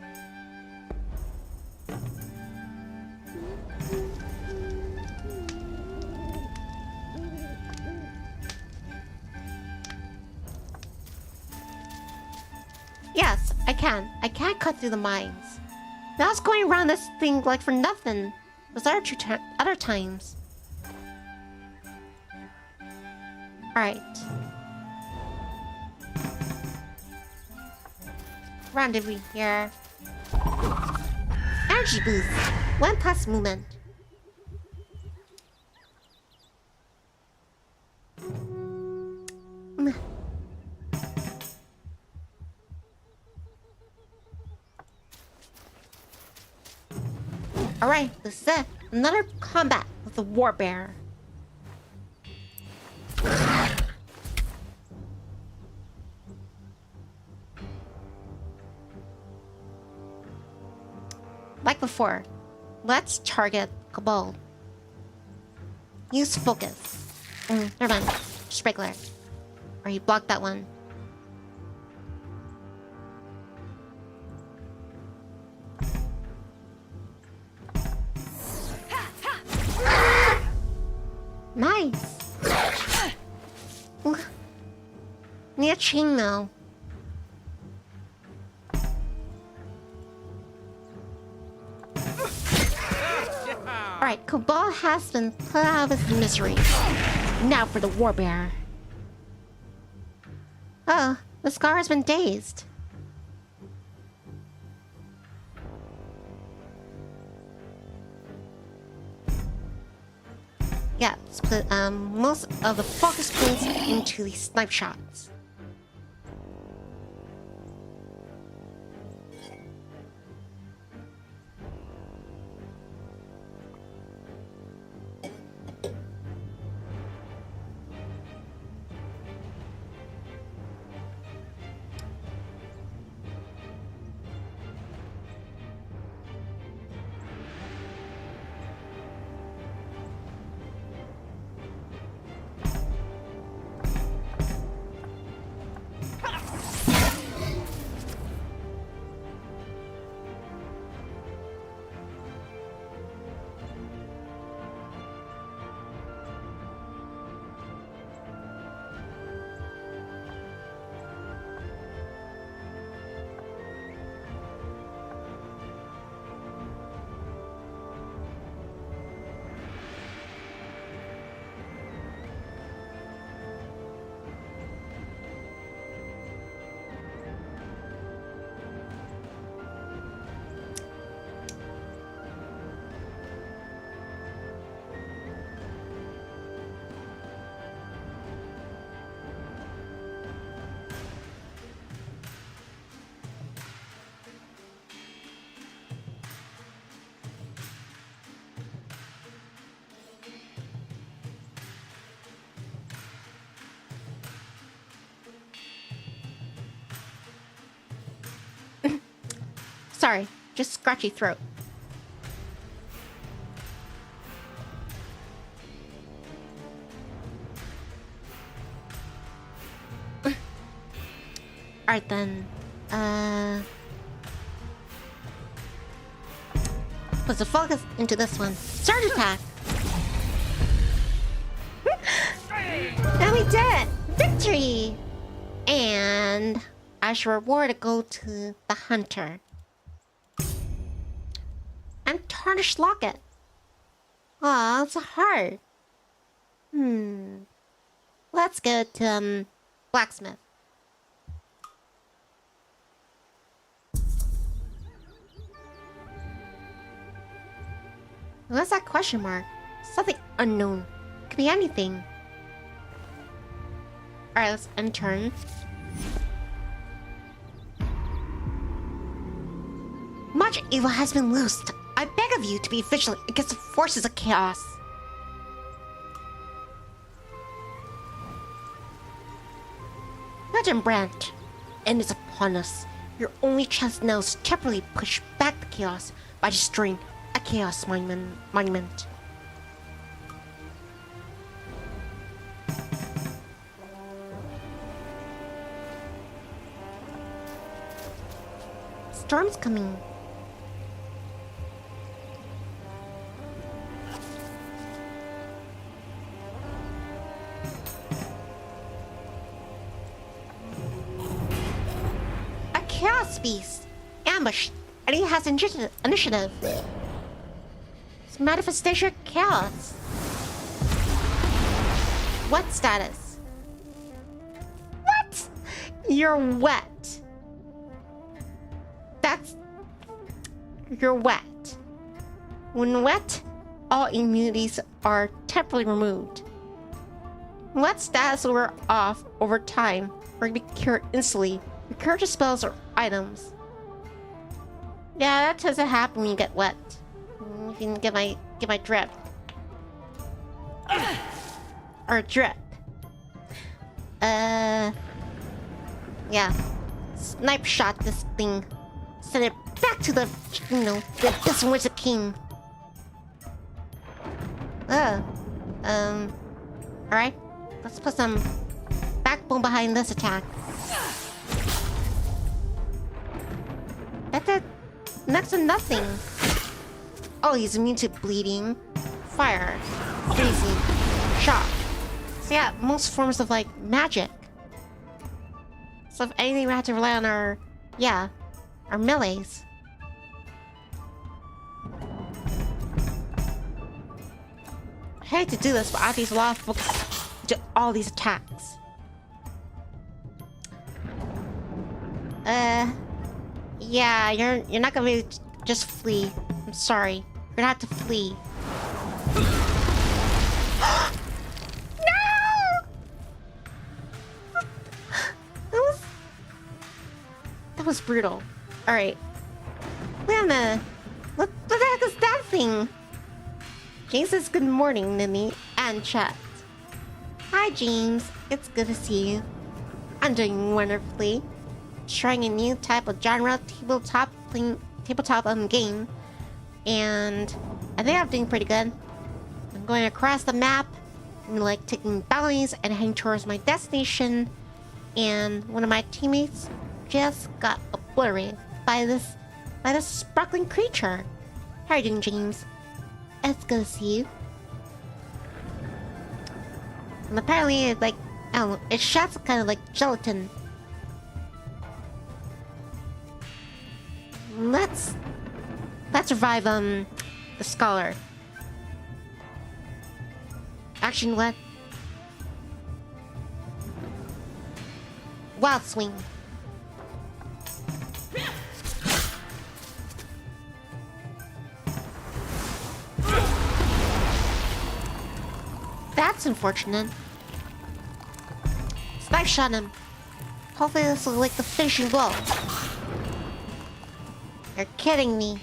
Yes, I can. I can cut through the mines. Now I was going around this thing like for nothing. Those other times. Alright. Rendezvous here. Energy boost. 1+ movement. Alright, this is it. Another combat with the warbearer. Like before, let's target Cabal. Use focus. Never mind. Just regular. Or you blocked that one. Nice. Ooh. Need a chain now. Alright, Cabal has been put out of his misery. Now for the warbearer. Oh, the scar has been dazed. Yeah, let's put most of the focus points into these snipe shots. Sorry, just scratchy throat. Alright then. Put the focus into this one. Surge attack! And we did it! Victory! And I should reward go to the hunter. And tarnished locket. Aw, it's a heart. Let's go to blacksmith. What's that question mark? Something unknown. Could be anything. Alright, let's unturn. Much evil has been loosed. I beg of you to be vigilant against the forces of chaos. Legend Branch, end is upon us. Your only chance now is to temporarily push back the chaos by destroying a chaos monument. Storm's coming. A chaos beast ambushed, and he has initiative. It's manifestation of chaos. What status? What? You're wet. You're wet. When wet, all immunities are temporarily removed. Wet status will wear off over time or can be cured instantly. Recur to spells or items. Yeah, that doesn't happen when you get wet. You can get my drip. Or drip. Yeah. Snipe shot this thing. Send it back to the, this one's a king. Alright. Let's put some backbone behind this attack. That's it. Next to nothing. Oh, he's immune to bleeding, fire, freezing, shock. So yeah, most forms of like magic. So if anything, we have to rely on our melees. I hate to do this, but I have to use a lot of focus to all these attacks. Yeah, you're not gonna be just flee. I'm sorry. You're gonna have to flee. No! That was brutal. Alright. Wait a minute. What the heck is that thing? James says good morning, Nini, and chat. Hi, James. It's good to see you. I'm doing wonderfully. Trying a new type of genre tabletop game, and I think I'm doing pretty good. I'm going across the map, and like taking bounties and heading towards my destination. And one of my teammates just got obliterated by this sparkling creature. How are you doing, James? It's good to see you. And apparently, it like I don't know, it shoots kind of like gelatin. Let's revive the scholar. Action what? Wild swing. That's unfortunate. Snipe shot him. Hopefully this will like the finishing blow. You're kidding me.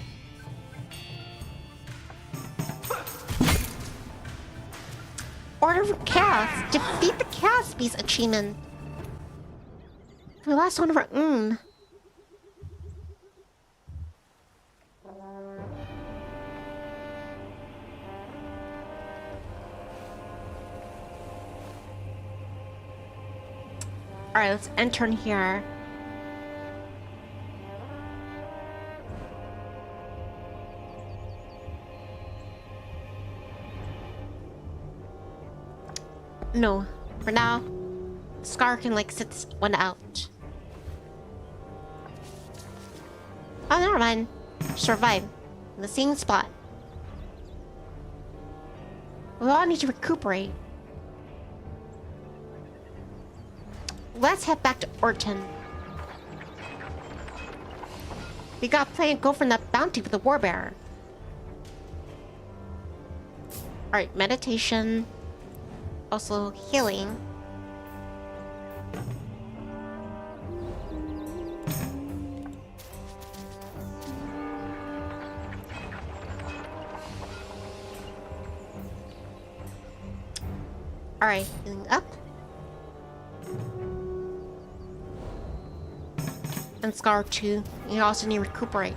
Order for Chaos. Defeat the Chaos Beast achievement. We lost one of our own. Alright, let's enter in here. No, for now, Scar can like sit this one out. Oh, never mind. Survive in the same spot. We all need to recuperate. Let's head back to Orton. We got plenty to go from that bounty with the warbearer. Alright, meditation. Also healing. Alright, healing up. And Scar 2. You also need to recuperate.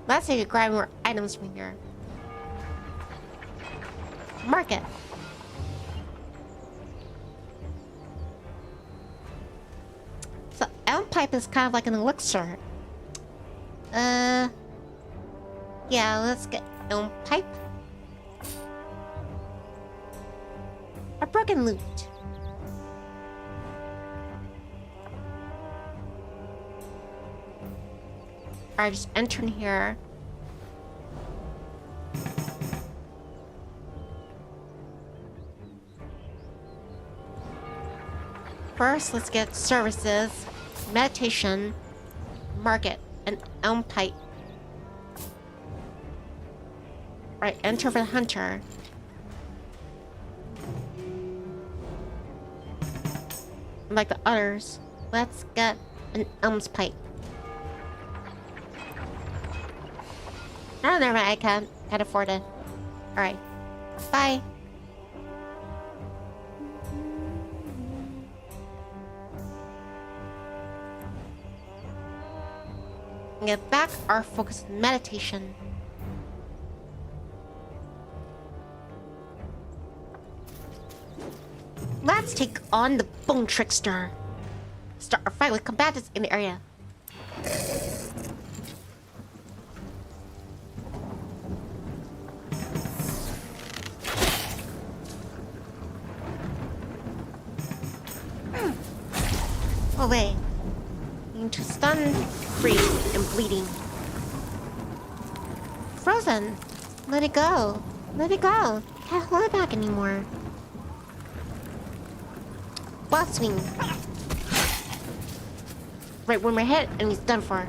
Let's say you grab more items from here. Market. So elm pipe is kind of like an elixir. Yeah, let's get elm pipe. A broken loot. Alright, just enter in here. First, let's get services, meditation, market, and elm pipe. Alright, enter for the hunter. Like the others, let's get an elm's pipe. Oh, never mind, I can't afford it. Alright. Bye. Get back our focus on meditation. Let's take on the Bone Trickster. Start a fight with combatants in the area. Oh wait. Into stun, freeze, and bleeding. Frozen. Let it go. Let it go. Can't hold it back anymore. Boss swing. Right where my head and he's done for.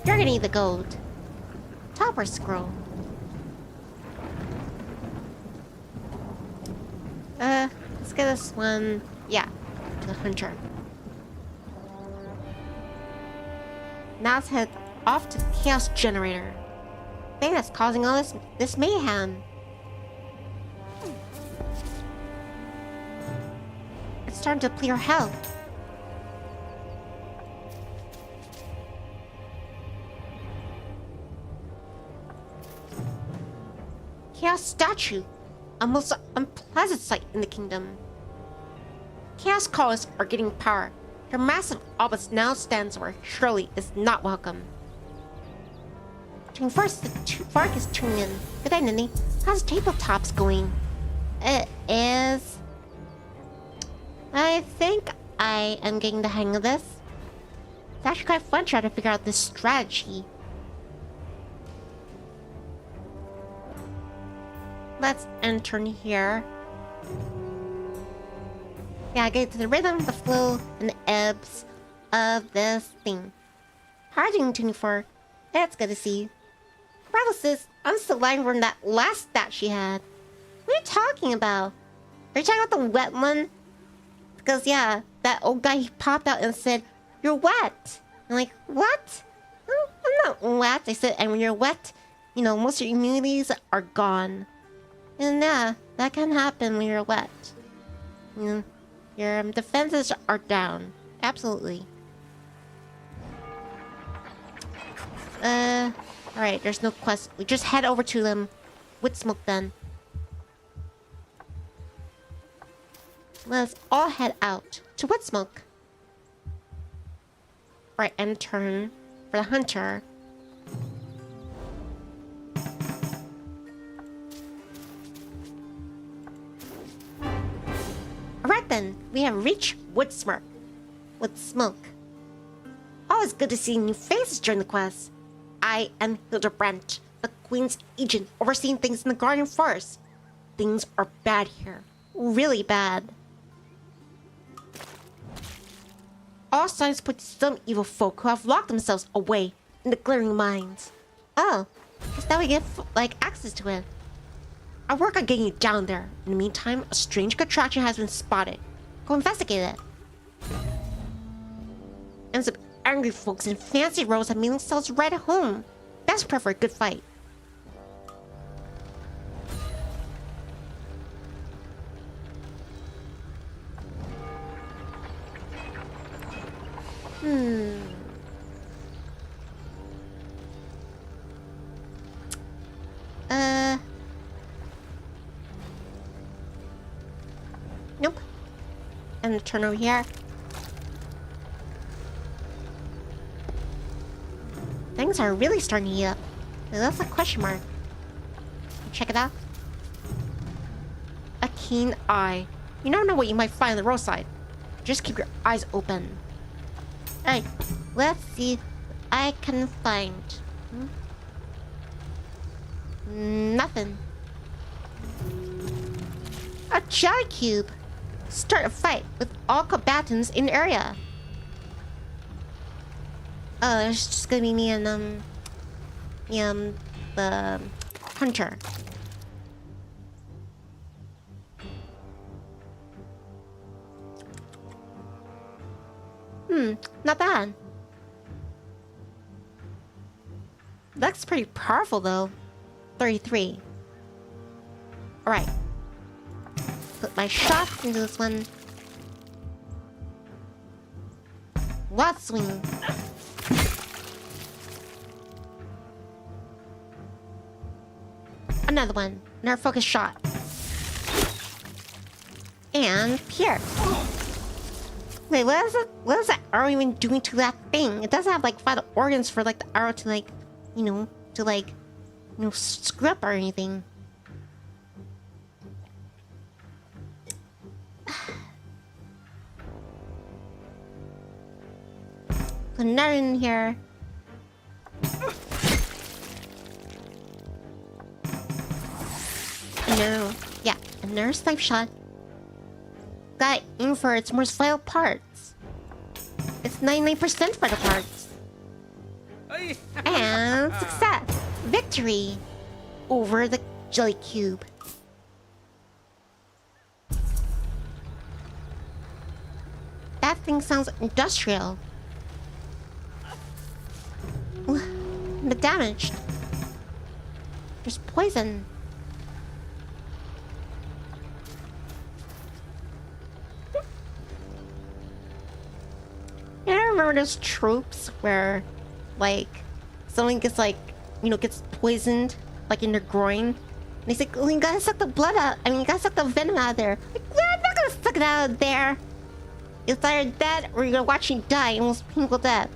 You're gonna need the gold. Topper scroll. Let's get this one. Yeah, to the hunter. Now let's head off to the chaos generator. Thing that's causing all this mayhem. It's starting to deplete our health. Chaos statue, a most unpleasant sight in the kingdom. Chaos callers are getting power. Her massive obelisk now stands where Shirley is not welcome. First, the Vark is tuning in. Good day, Nini. How's tabletops going? It is. I think I am getting the hang of this. It's actually quite fun trying to figure out this strategy. Let's enter in here. Yeah, get to the rhythm, the flow, and the ebbs of this thing. How are you doing, 24? It's good to see you. Bravo, sis. I'm still lying from that last stat she had. What are you talking about? Are you talking about the wet one? Because, yeah, that old guy, he popped out and said, "You're wet." I'm like, what? I'm not wet. I said, and when you're wet, you know, most of your immunities are gone. And yeah, that can happen when you're wet. You know, Your defenses are down. Absolutely. Alright, there's no quest. We just head over to them with smoke then. Let's all head out to Woodsmoke. Right, and turn for the hunter. Alright then, we have reached Woodsmoke. Always good to see new faces during the quest. I am Hildebrand, the Queen's agent overseeing things in the Guardian Forest. Things are bad here. Really bad. All signs point to some evil folk who have locked themselves away in the glaring mines. Oh, guess now we get, access to it. I'll work on getting you down there. In the meantime, a strange contraction has been spotted. Go investigate it. And some angry folks in fancy robes have made themselves right at home. Best prep for a good fight. Nope. And turn over here. Things are really starting to heat up. That's a question mark. Check it out. A keen eye. You never know what you might find on the roadside. Just keep your eyes open. Alright, let's see what I can find. Nothing. A jelly cube. Start a fight with all combatants in the area. Oh, there's just gonna be me and the hunter. Not bad. That's pretty powerful though. 33. Alright. Put my shots into this one. Wild swing. Another one. Another focus shot. And pierce. Wait, what is that arrow even doing to that thing? It doesn't have vital organs for the arrow to screw up or anything. Put another in here. No. Yeah, another snipe shot. Gotta aim for its most vital parts. It's 99% vital parts. And success! Victory! Over the jelly cube. That thing sounds industrial. But damaged. There's poison. I remember those tropes where, someone gets gets poisoned, in their groin. And he's like, oh, you gotta suck the blood out. I mean, you gotta suck the venom out of there. Well, I'm not gonna suck it out of there. It's either that or you're gonna watch me die in most painful death.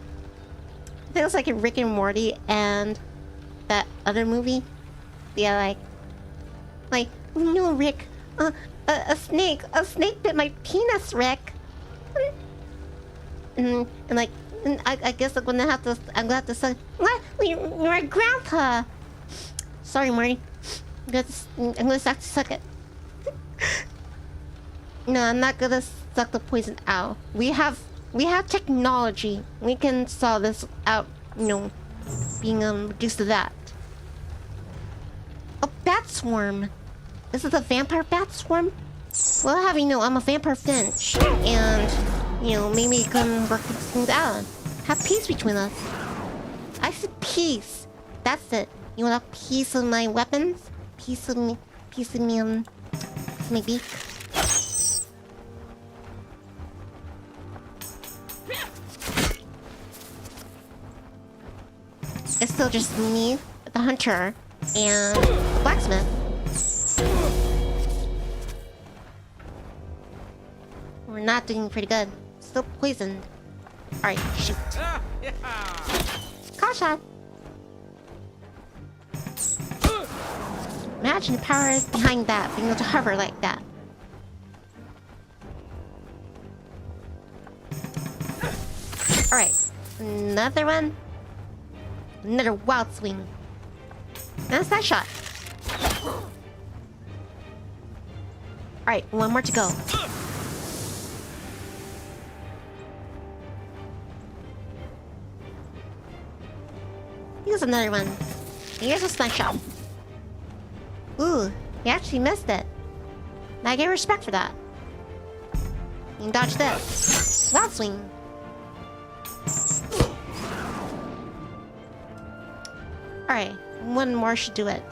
I think it's in Rick and Morty and that other movie. Yeah, no, Rick. A snake bit my penis, Rick. And I guess I'm gonna have to suck. What? You're my grandpa. Sorry, Marty. I'm gonna have to suck it. No, I'm not gonna suck the poison out. We have technology. We can solve this out. Being reduced to that. A bat swarm. This is a vampire bat swarm. Well, have you know, I'm a vampire finch, and maybe you can work things out. Have peace between us. I said peace. That's it. You want a piece of my weapons? Piece of me, my beak. it's still just me, the hunter, and the blacksmith. We're not doing pretty good. Still poisoned. Alright, shoot. Call shot. Imagine the power is behind that, being able to hover like that. Alright, another one. Another wild swing. That's that shot. Alright, one more to go. Here's another one. Here's a snipe shot. Ooh, he actually missed it. I get respect for that. You can dodge this. Wild swing. Alright, one more should do it.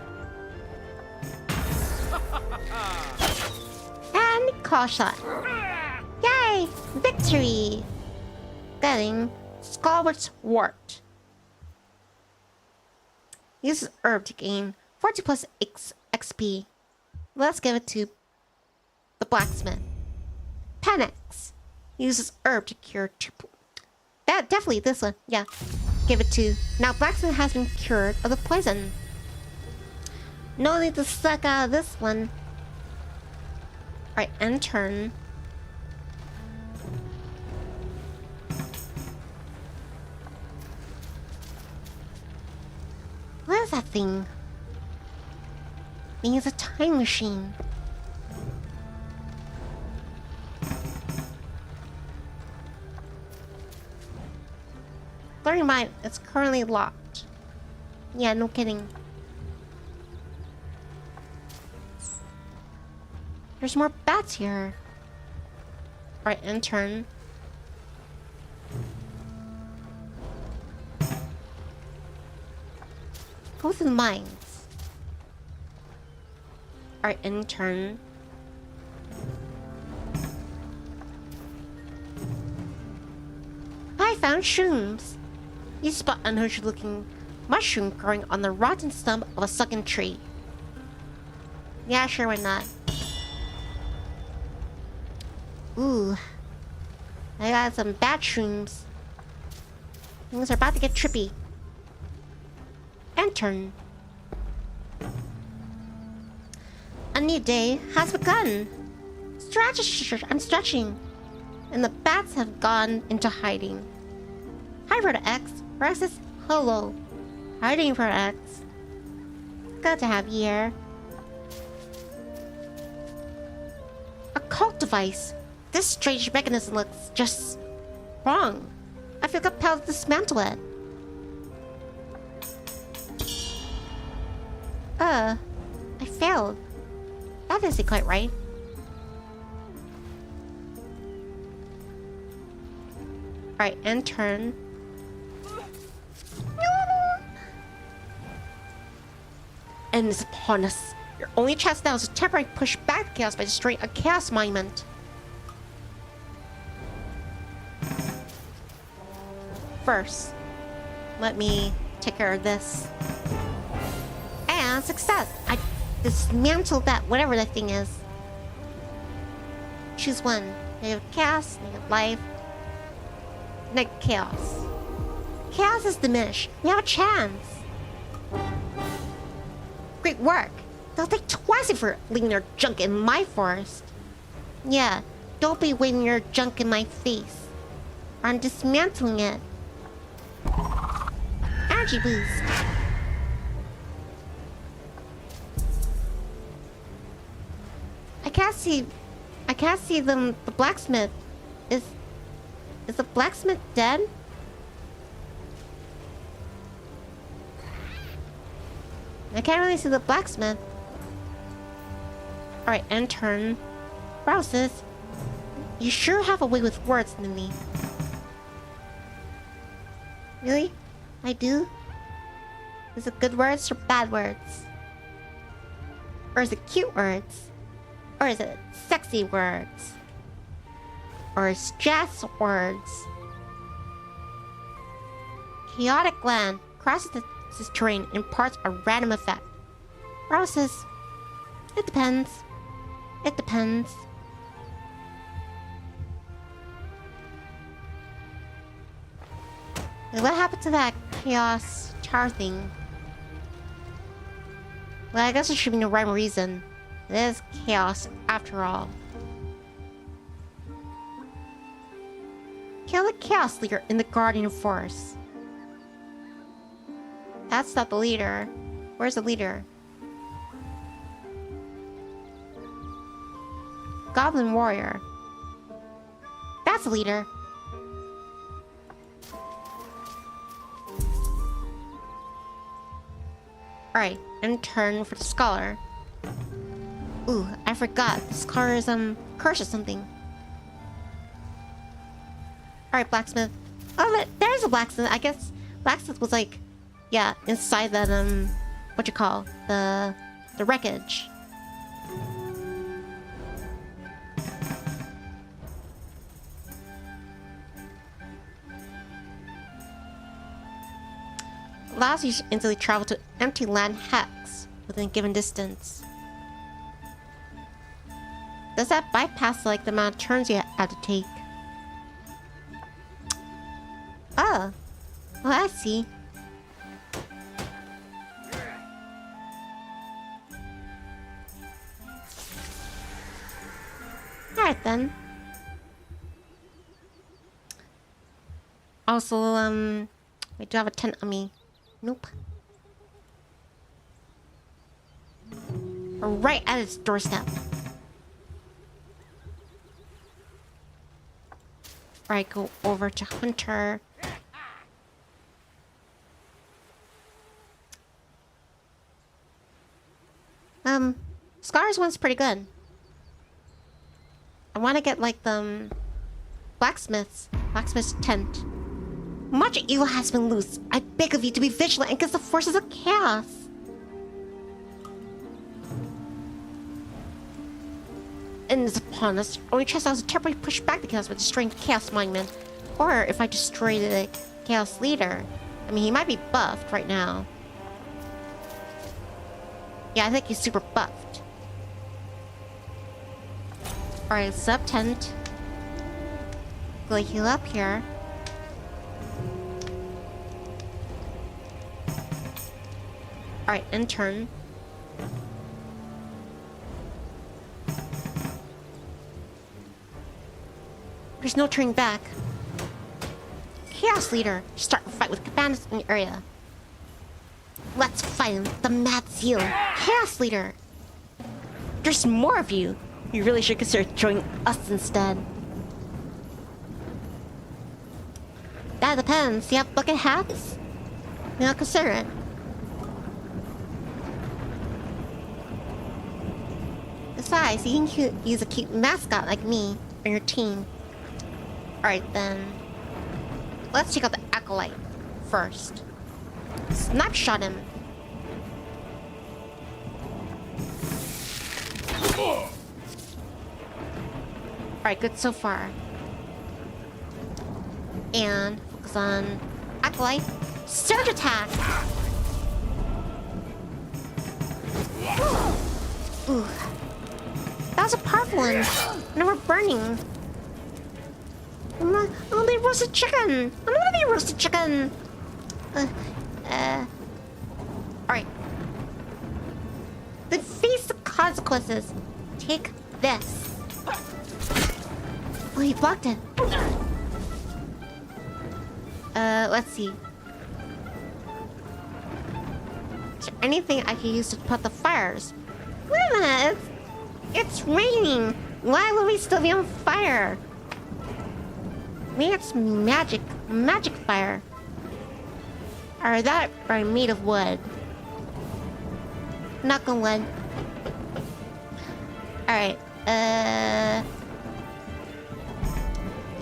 And call shot. Yay! Victory! Getting Stalwart's Wart. Uses herb to gain 40 plus XP. Let's give it to the blacksmith. Panax uses herb to cure 2. That definitely this one. Yeah, give it to. Now blacksmith has been cured of the poison. No need to suck out of this one. All right, end turn. What is that thing? I think it's a time machine. Bear in mind, it's currently locked. Yeah, no kidding. There's more bats here. Alright, end turn. Go through the mines. Alright, end turn. I found shrooms. You spot an unusual looking mushroom growing on the rotten stump of a sunken tree. Yeah, sure, why not? Ooh. I got some bad shrooms. Things are about to get trippy. End turn. A new day has begun. I'm stretching. And the bats have gone into hiding. Hi, Rhoda X. Rex is hello. Hiding for X. Good to have you here. A cult device. This strange mechanism looks just wrong. I feel compelled to dismantle it. I failed. That isn't quite right. Alright, end turn. And it's upon us. Your only chance now is to temporarily push back chaos by destroying a chaos monument. First, let me take care of this. And success! I dismantled that, whatever that thing is. Choose one. Negative chaos, negative life, negative chaos. Chaos is diminished. We have a chance. Great work. They'll think twice if you're leaving their junk in my forest. Yeah, don't be waving your junk in my face. I'm dismantling it. Energy boost. I can't see them. The blacksmith. Is the blacksmith dead? I can't really see the blacksmith. Alright, end turn. Browses. You sure have a way with words, Nivni. Really? I do? Is it good words or bad words? Or is it cute words? Or is it sexy words? Or is just words? Chaotic land crosses the this terrain imparts a random effect. Roses. It depends. It depends. What happened to that chaos tower thing? Well, I guess there should be no rhyme or reason. It is chaos, after all. Kill the chaos leader in the Guardian Force. That's not the leader. Where's the leader? Goblin Warrior. That's the leader. Alright, and turn for the scholar. Ooh, I forgot. The scholar is, cursed or something. Alright, blacksmith. Oh, there's a blacksmith. I guess blacksmith was like, yeah, inside that, what you call, the wreckage. Allows you to instantly travel to empty land hex within a given distance. Does that bypass like the amount of turns you have to take? Oh, well, I see. Alright then. Also, wait, do I have a tent on me? Nope. We're right at its doorstep. Alright, go over to Hunter. Scars one's pretty good. I want to get like the blacksmith's tent. Much evil has been loose. I beg of you to be vigilant against the forces of chaos. And it's upon us. Only chance I was temporarily pushed back the chaos by destroying the chaos monument. Or if I destroy the chaos leader. I mean, he might be buffed right now. Yeah, I think he's super buffed. Alright, sub tent. Go heal up here. Alright, and turn. There's no turning back. Chaos leader, start a fight with cabana's in the area. Let's fight him with the mad zeal. Chaos leader! There's more of you. You really should consider joining us instead. That depends. You have bucket hats? Then I'll consider it. Besides, you can use a cute mascot like me on your team. Alright then. Let's check out the acolyte first. Snapshot him. Alright, good so far. And focus on acolyte. Surge attack! Ooh. That was a powerful one. Now we're burning. I'm gonna be roasted chicken. I'm gonna be roasted chicken. Alright. Then face the consequences. Take this. Oh, he blocked it. Let's see. Is there anything I can use to put the fires? Wait a minute. It's raining. Why would we still be on fire? Maybe it's magic. Magic fire. Or that are made of wood. Knock on wood. Alright.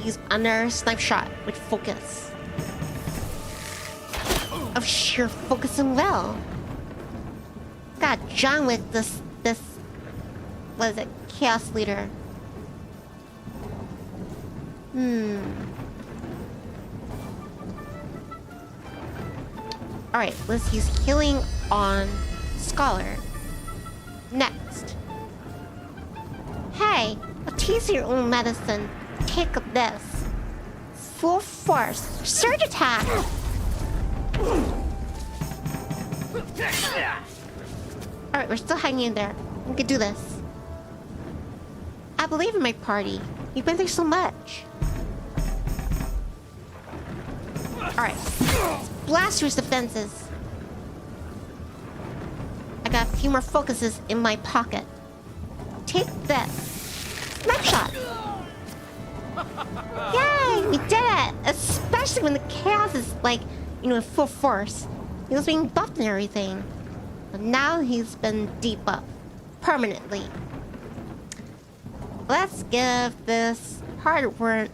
Use under snipe shot with focus. Of sheer focusing well. God, John with this what is it? Chaos leader. Alright, let's use healing on Scholar. Next. Hey, I'll tease your own medicine. Take this. Full force. Surge attack! Alright, we're still hanging in there. We can do this. I believe in my party. You've been through so much. Alright. Blast through his defenses. I got a few more focuses in my pocket. Take this. Snapshot! Yay! We did it! Especially when the chaos is like, in full force. He was being buffed and everything. But now he's been debuffed. Permanently. Let's give this hard-won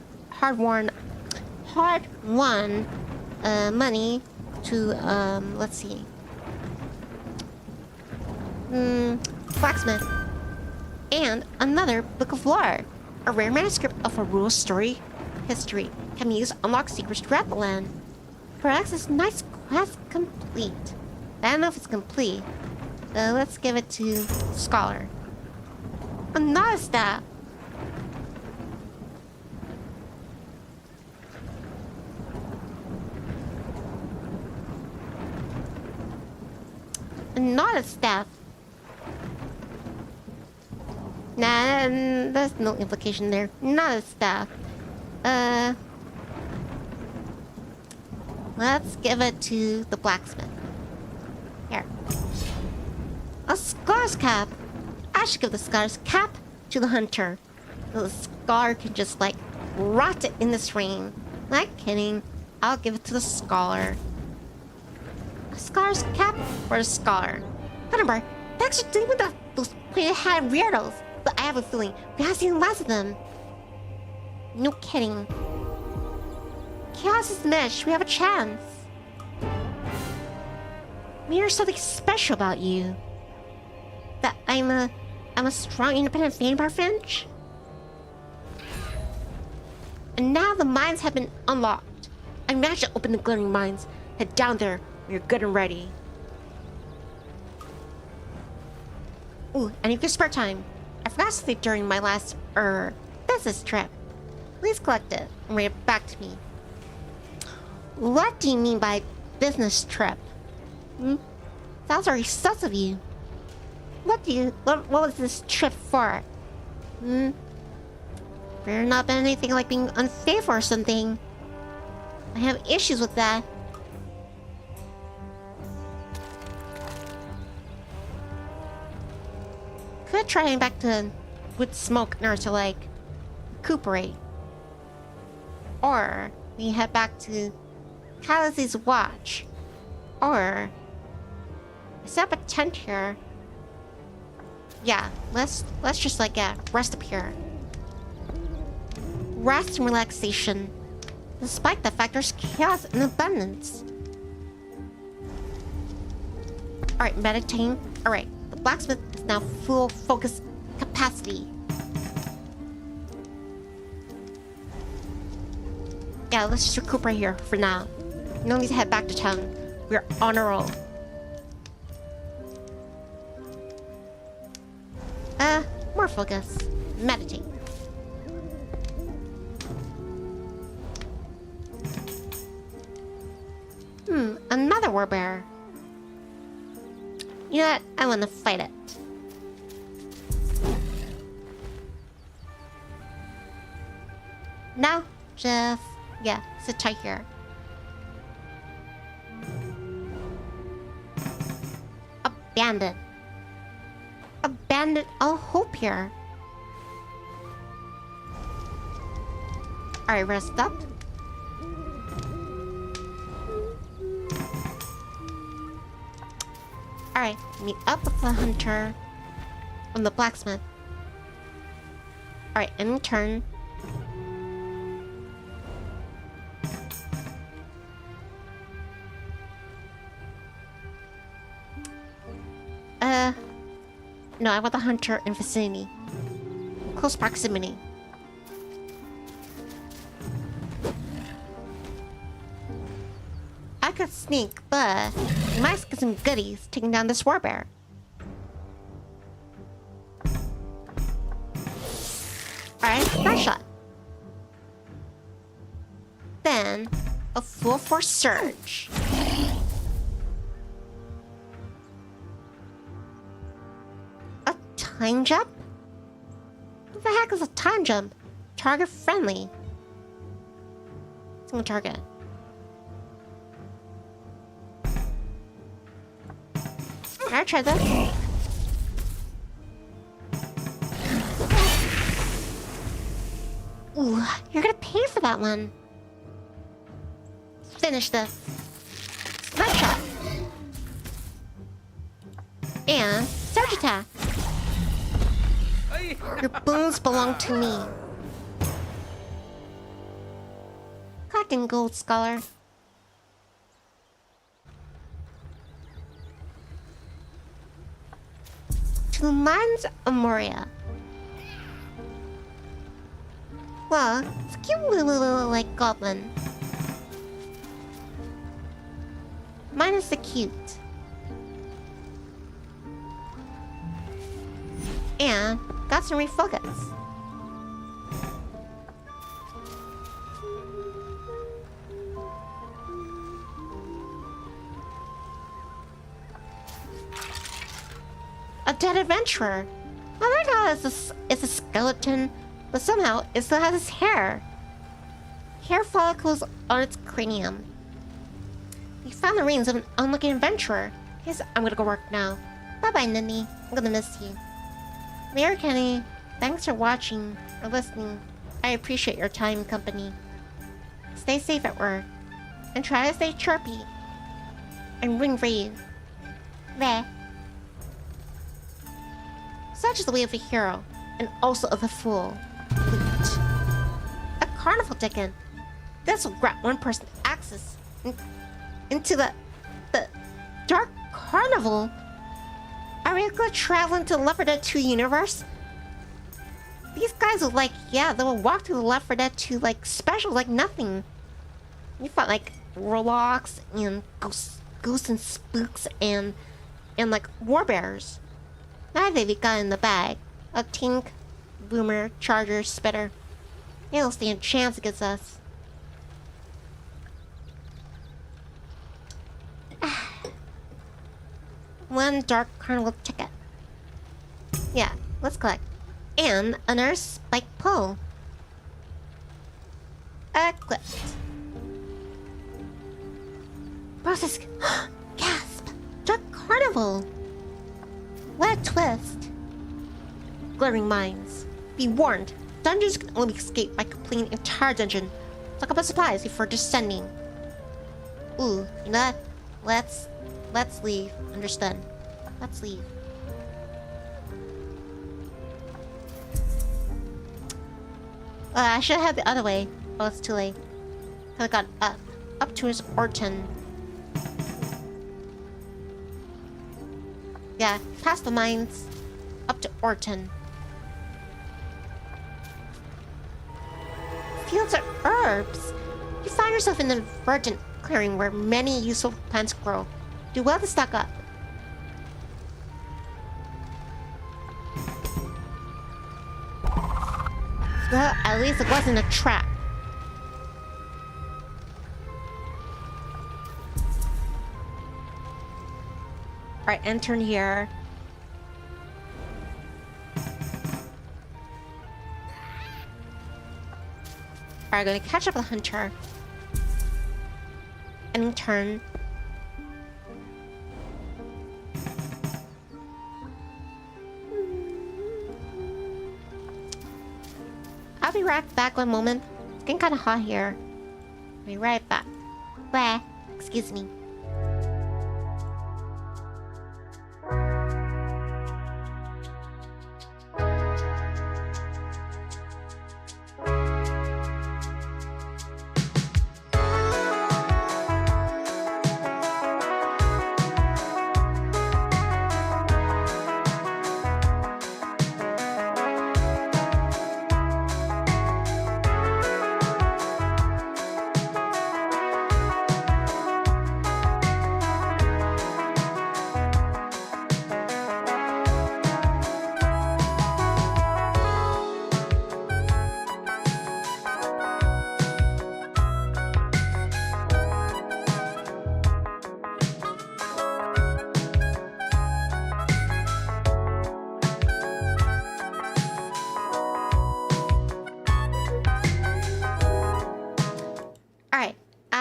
money to, let's see. Blacksmith. And another book of lore. A rare manuscript of Fahrul's story history can be used to unlock secrets throughout the land. Perhaps this nice quest complete. I don't know if it's complete. Let's give it to Scholar. Another staff. Not a staff. Nah, there's no implication there. Not a staff. Let's give it to the blacksmith. Here. A Scar's cap. I should give the Scar's cap to the hunter. The Scar can just like rot it in this rain. Not kidding. I'll give it to the Scholar. A Scar's cap for the Scholar. Remember, thanks for dealing with those pointed hat weirdos. But I have a feeling we haven't seen lots of them. No kidding. Chaos is diminished. We have a chance. Maybe there's something special about you. That I'm a strong, independent fan of our Finch. And now the mines have been unlocked. I managed to open the glittering mines. Head down there when you're good and ready. Ooh, and if you spare time, I forgot to sleep during my last, business trip. Please collect it and bring it back to me. What do you mean by business trip? Sounds very sus of you. What was this trip for? Better not been anything like being unfaithful or something. I have issues with that. Could try heading back to Wood Smoke in order to like recuperate. Or we head back to Callie's watch. Or I set up a tent here. Yeah, let's just like rest up here. Rest and relaxation. Despite the fact there's chaos and abundance. Alright, meditating. Alright, the blacksmith is now full focus capacity. Yeah, let's just recuperate here for now. No need to head back to town. We're on a roll. More focus. Meditate. Another warbearer. You know what? I want to fight it. Now, just sit tight here. Abandoned. Abandoned all hope here. Alright, rest up. Alright, meet up with the hunter and the blacksmith. Alright, in turn. No, I want the hunter in vicinity. Close proximity. I could sneak, but we might get some goodies taking down this war bear. Alright, first shot. Then, a full force surge. A time jump? What the heck is a time jump? Target friendly. Single target. Alright, try this. Ooh, you're gonna pay for that one. Finish this. Snipe shot. And surge attack. Your boons belong to me. Collecting gold, scholar. To the mines of Moria. Well, it's a cute little like goblin. Minus the cute. And got some refocus. A dead adventurer. I like how it's a skeleton, but somehow it still has his hair. Hair follicles on its cranium. We found the rings of an unlucky adventurer. Yes, I'm gonna go work now. Bye-bye, Nini. I'm gonna miss you. Mayor Kenny, thanks for watching or listening. I appreciate your time and company. Stay safe at work. And try to stay chirpy. And ring rave. There. Such is the way of a hero, and also of a fool. Loot. A carnival ticket. This will grant one person access into the Dark Carnival. Are we gonna travel into the Left 4 Dead 2 universe? These guys will they will walk through the Left 4 Dead 2 special like nothing. You fought warlocks and ghosts and spooks and warbears. Now they've got in the bag. A Tink, Boomer, Charger, Spitter. They don't stand a chance against us. One Dark Carnival ticket. Yeah, let's collect. And another spike pole. Equipped. Process. Gasp! Dark Carnival! What a twist. Glittering mines. Be warned, dungeons can only be escaped by completing an entire dungeon. Stock up on supplies before descending. Ooh, you know what? Let's leave. Understood. Let's leave. I should have the other way. Oh, it's too late. I got up towards Orton. Yeah, past the mines, up to Orton. Fields of herbs. You find yourself in a verdant clearing where many useful plants grow. Do well to stock up. Well, at least it wasn't a trap. Alright, enter in here. Alright, gonna catch up with the hunter. And in turn. I'll be right back one moment. It's getting kinda hot here. I'll be right back. Bleh. Excuse me.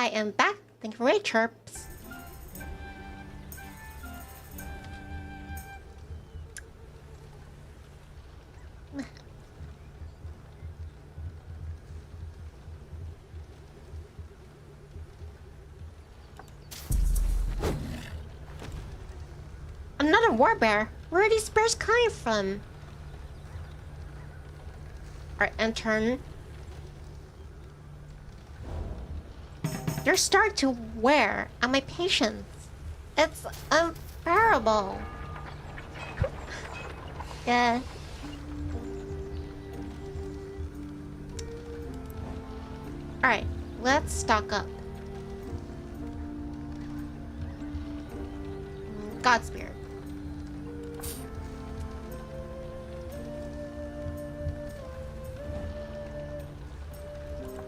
I am back. Thank you for waiting, chirps. Another warbear? Where are these bears coming from? Alright, and turn. They're starting to wear on my patience. It's unbearable. Yeah. Alright, let's stock up. Godspear.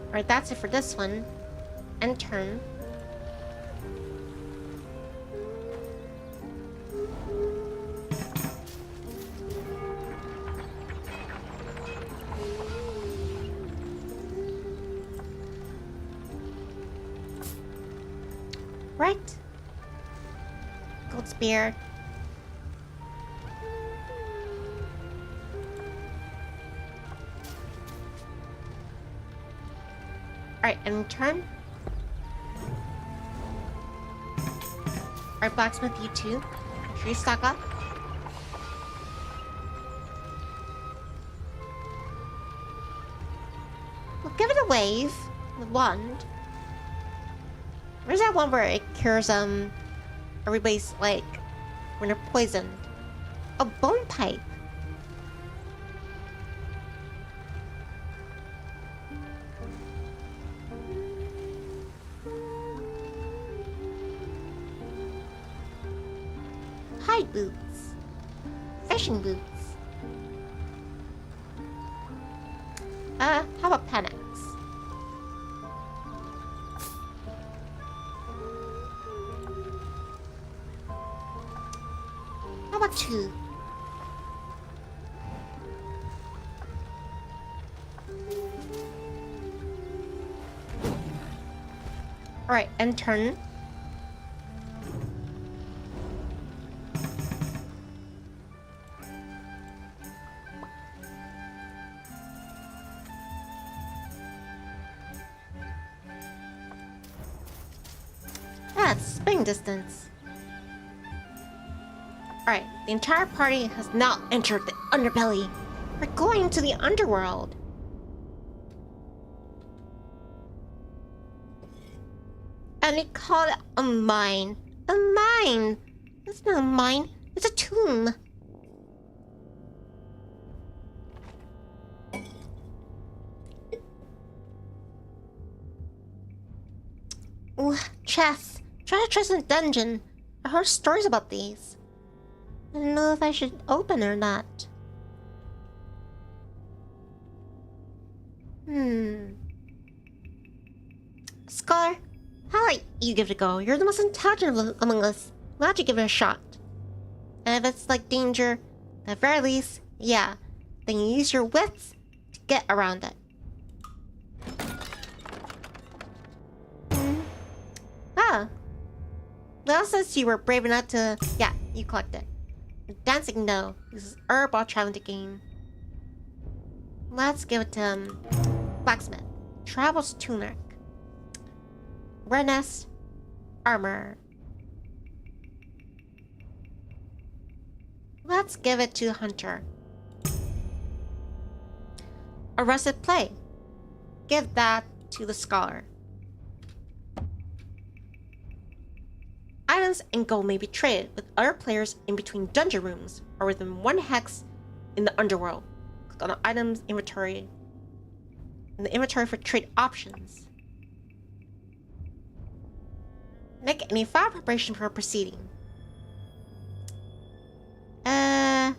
Alright, that's it for this one. And turn. Right. Gold spear. Alright, and turn. Alright, blacksmith, you too. Make sure you stock up. We'll give it a wave. The wand. Where's that one where it cures everybody's like when they're poisoned? A bone pipe. Hide boots. Fishing boots. How about panics? How about two? Alright, and turn. That's spin distance. Alright, the entire party has now entered the underbelly. We're going to the underworld. And they call it a mine. A mine! It's not a mine, it's a tomb. Ooh, chests. Treasure chest in dungeon. I heard stories about these. I don't know if I should open or not. Scholar, how about you give it a go? You're the most intelligent among us. Why don't you give it a shot? And if it's like danger, at the very least, yeah, then you use your wits to get around it. Ah. Well, since you were brave enough to... Yeah, you collect it. Dancing, no. This is herb while traveling to gain. Let's give it to blacksmith. Travels tunic. Redness. Armor. Let's give it to hunter. Arrested play. Give that to the scholar. Items and gold may be traded with other players in between dungeon rooms or within one hex in the underworld. Click on the items inventory in the inventory for trade options. Make any file preparation for proceeding. I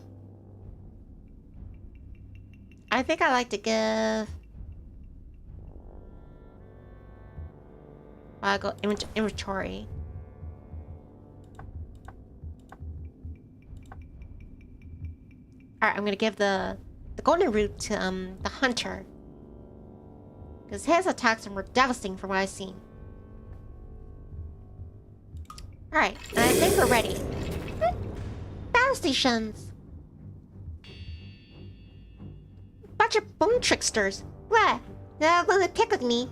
think I like to give... I'll go inventory. Alright, I'm gonna give the golden root to the hunter. Because his attacks were devastating from what I've seen. Alright, I think we're ready. Battle stations. Bunch of bone tricksters. What? They're gonna pick with me.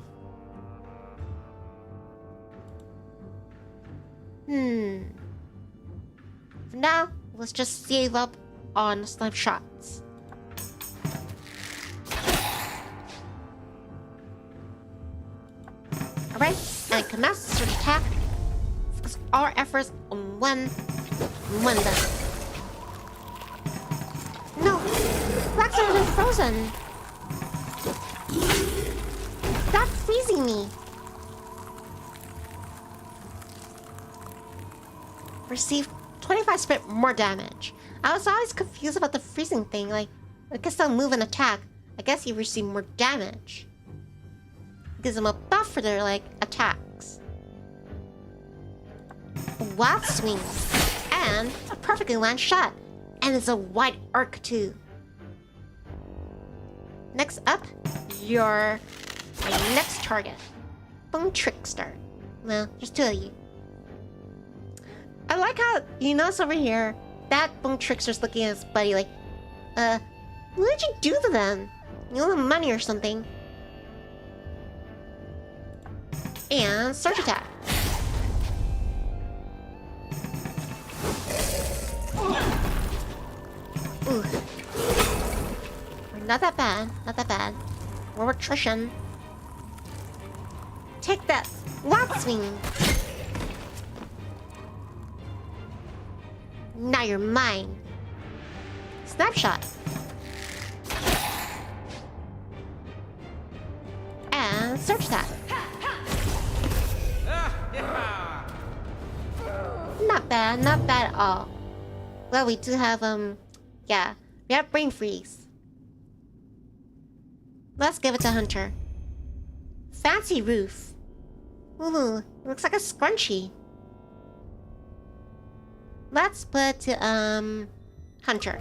For now, let's just save up on snipe shots. Alright, and commence search attack. Focus all our efforts on one done. No! Blacks are frozen! Stop freezing me! Receive 25% more damage. I was always confused about the freezing thing, like, I guess they'll move and attack. I guess you receive more damage. It gives them a buff for their, like, attacks. A wild swing. And a perfectly lined shot. And it's a wide arc, too. Next up, your next target. Bone Trickster. Well, just two of you. I like how, you notice over here, that Bone Trickster's looking at his buddy like, what did you do to them? You owe them money or something. And search attack. Ooh. Not that bad, not that bad. More attrition. Take that, wild swing. Now you're mine. Snapshot. And search that. Not bad at all. Well, we do have, yeah, we have brain freeze. Let's give it to Hunter. Fancy roof. Ooh, looks like a scrunchie. Let's put Hunter.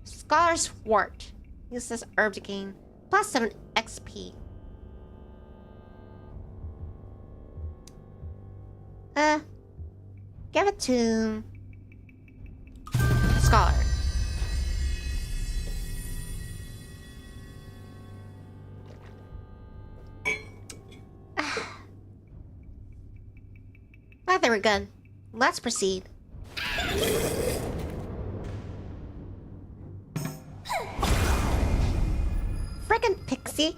Scholar's Wart. Use this herb to gain plus 7 XP. Give it to Scholar. Ah, there we're good. Let's proceed. Frickin' pixie.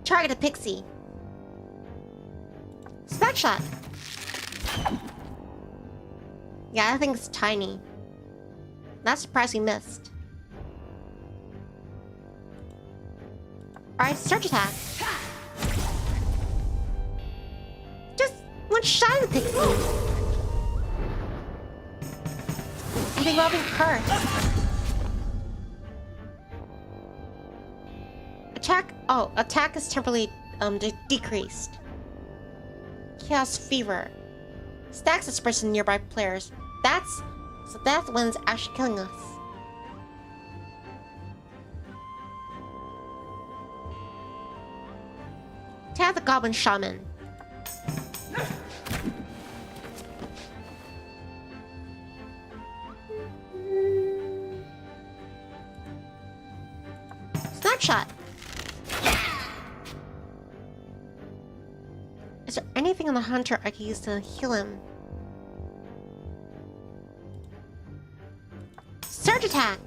Target a pixie. Snapshot. Yeah, I think it's tiny. Not surprised we missed. Alright, search attack. Just one shot of the pixie. I think we're all being cursed. Attack is temporarily decreased. Chaos Fever. Stacks disperse in nearby players. That's when it's actually killing us. Tag the Goblin Shaman. Snapshot. Is there anything on the Hunter I can use to heal him? Surge attack!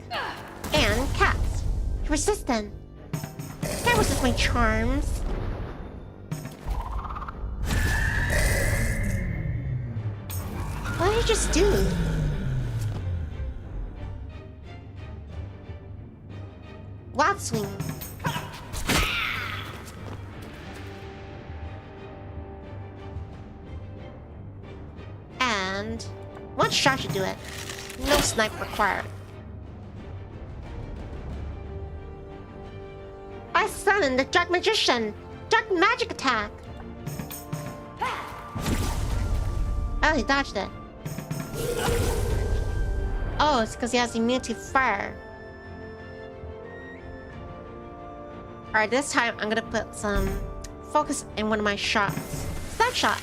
And cast. Resistant. Can't resist my charms. What did you just do? Wild swing. And one shot should do it. No snipe required. I summon the Dark Magician! Dark Magic Attack! Oh, he dodged it. Oh, it's because he has immunity to fire. Alright, this time I'm gonna put some focus in one of my shots. Snapshot!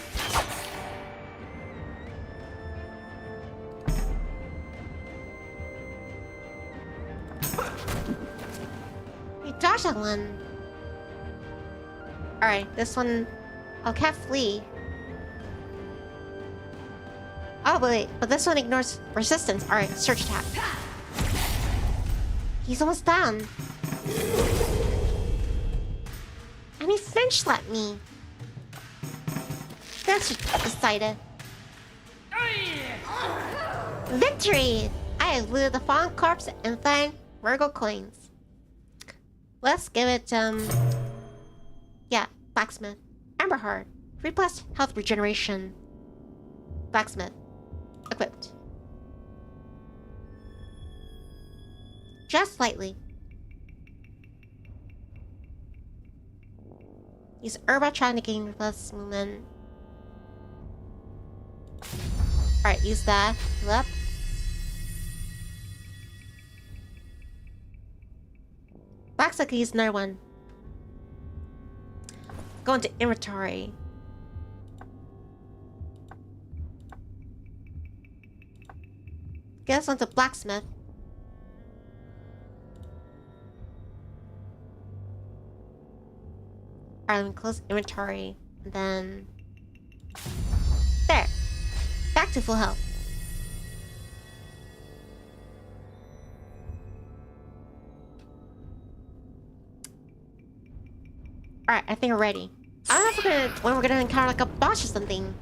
You dodged that one. Alright, this one... I can't flee. Oh, wait, but this one ignores resistance. Alright, search attack. He's almost done. And he flinch slapped me. That's decided. Victory! I have looted the fallen corpse and found Virgo coins. Let's give it, yeah, blacksmith. Amber heart. 3+ health regeneration. Blacksmith. Equipped. Just slightly. Use herb trying to gain less movement. Alright, use that. Heal up. Blacksmith can use another one. Go into inventory. Get us onto blacksmith. Alright, let me close inventory. And then... there! Back to full health. Alright, I think we're ready. I don't know if when we're gonna encounter like a boss or something.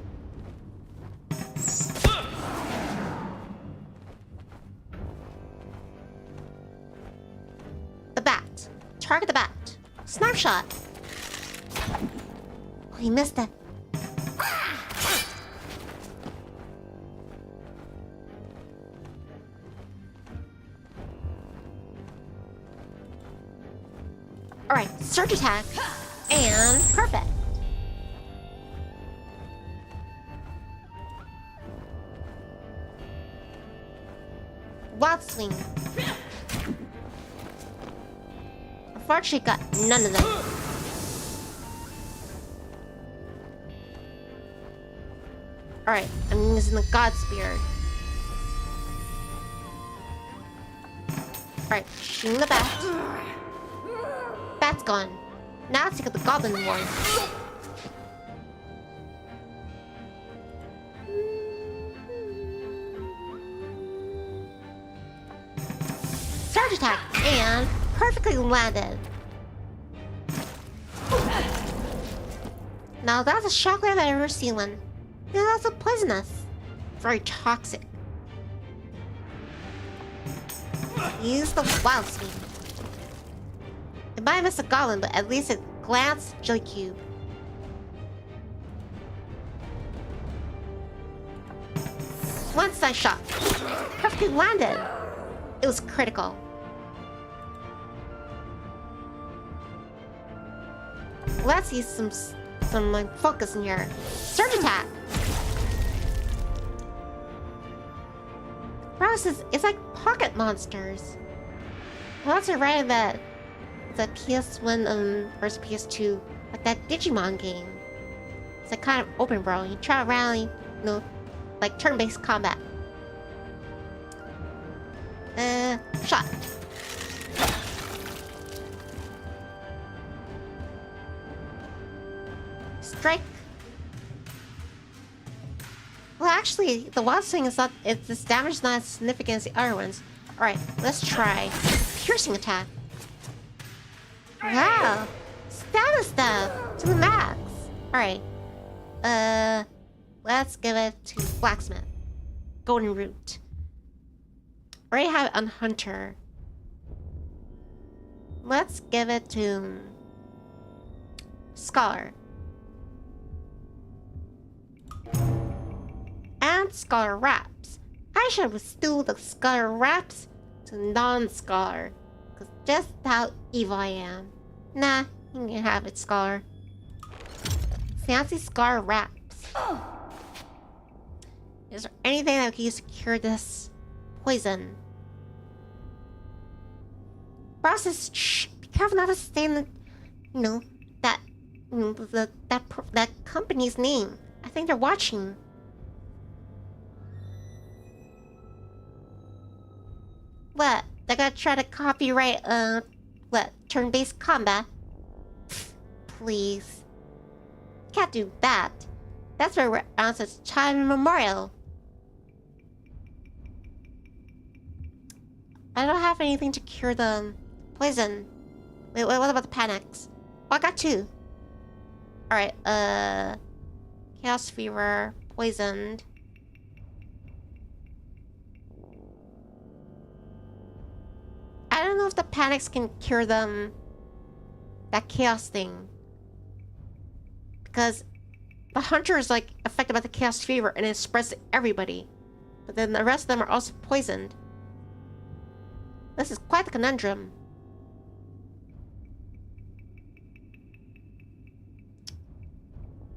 The bat. Target the bat. Snapshot. Oh, he missed it. Alright, surge attack. And perfect. Wild swing. Unfortunately, got none of them. Alright, I'm using the God Spear. Alright, shooting the bat. Bat's gone. Now let's take out the Goblin one. Surge attack and perfectly landed. Now that's a shockwave I've ever seen one. It's also poisonous. Very toxic. Use the wild swing. It might miss a goblin, but at least it glanced Jelly Cube. One side shot. Perfectly landed. It was critical. Let's use some like focus in here. Surge attack. Process it's like pocket monsters. I also read that the PS1 versus PS2, like that Digimon game. It's like kind of open world. You travel around, you know, like turn-based combat. Shot. Strike. Well, actually, the wild swing is not. Its damage is not as significant as the other ones. All right, let's try piercing attack. Wow! Stab stuff to the max! Alright. Let's give it to Blacksmith. Golden Root. Already have it on Hunter. Let's give it to Scholar. And Scholar Wraps. I should have stooled the Scholar Wraps to non-Scholar. Cause just how evil I am. Nah, you can have it, Scholar. Fancy Scholar Wraps. Is there anything that we can use to cure this poison? Process. Shh. Be careful not to stay in the You know, that, that company's name. I think they're watching. What? They're gonna try to copyright, turn-based combat? Pfft, please. Can't do that. That's where we're on since time immemorial. I don't have anything to cure the poison. Wait, what about the panics? Oh, I got 2. Alright, Chaos Fever, poisoned. I don't know if the panics can cure them. That chaos thing. Because the hunter is like affected by the chaos fever and it spreads to everybody. But then the rest of them are also poisoned. This is quite the conundrum.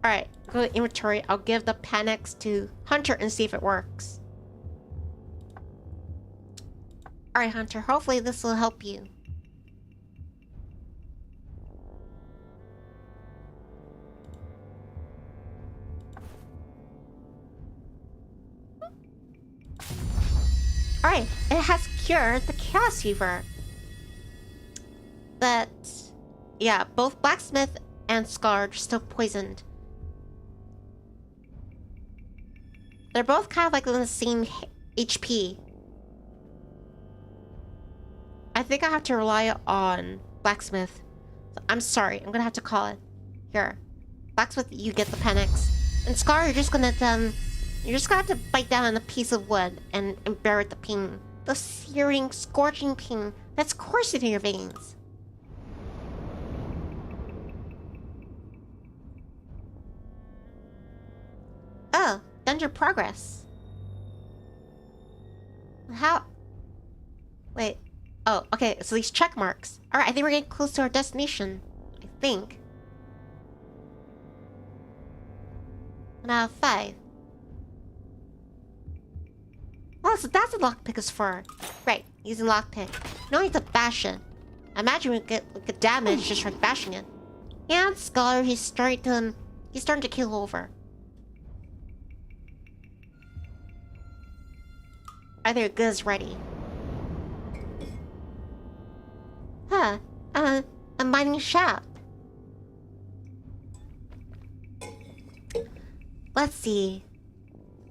Alright, go to inventory. I'll give the panics to Hunter and see if it works. Alright, Hunter, hopefully this will help you. Alright, it has cured the chaos fever. But, yeah, both Blacksmith and Scar are still poisoned. They're both kind of like in the same HP. I think I have to rely on Blacksmith. So I'm sorry, I'm gonna have to call it. Here. Blacksmith, you get the panics. And Scar, you're just gonna have to bite down on a piece of wood and bear with the pain. The searing, scorching pain that's coursing in your veins. Oh, dungeon progress. How? Wait. Oh, okay, so these check marks. Alright, I think we're getting close to our destination. I think. 1 out of 5. Oh, so that's what lockpick is for. Right, using lockpick. No need to bash it. I imagine we get damage just from bashing it. And Scholar, he's starting to kill over. Are their goods ready? Huh, a mining shaft. Let's see.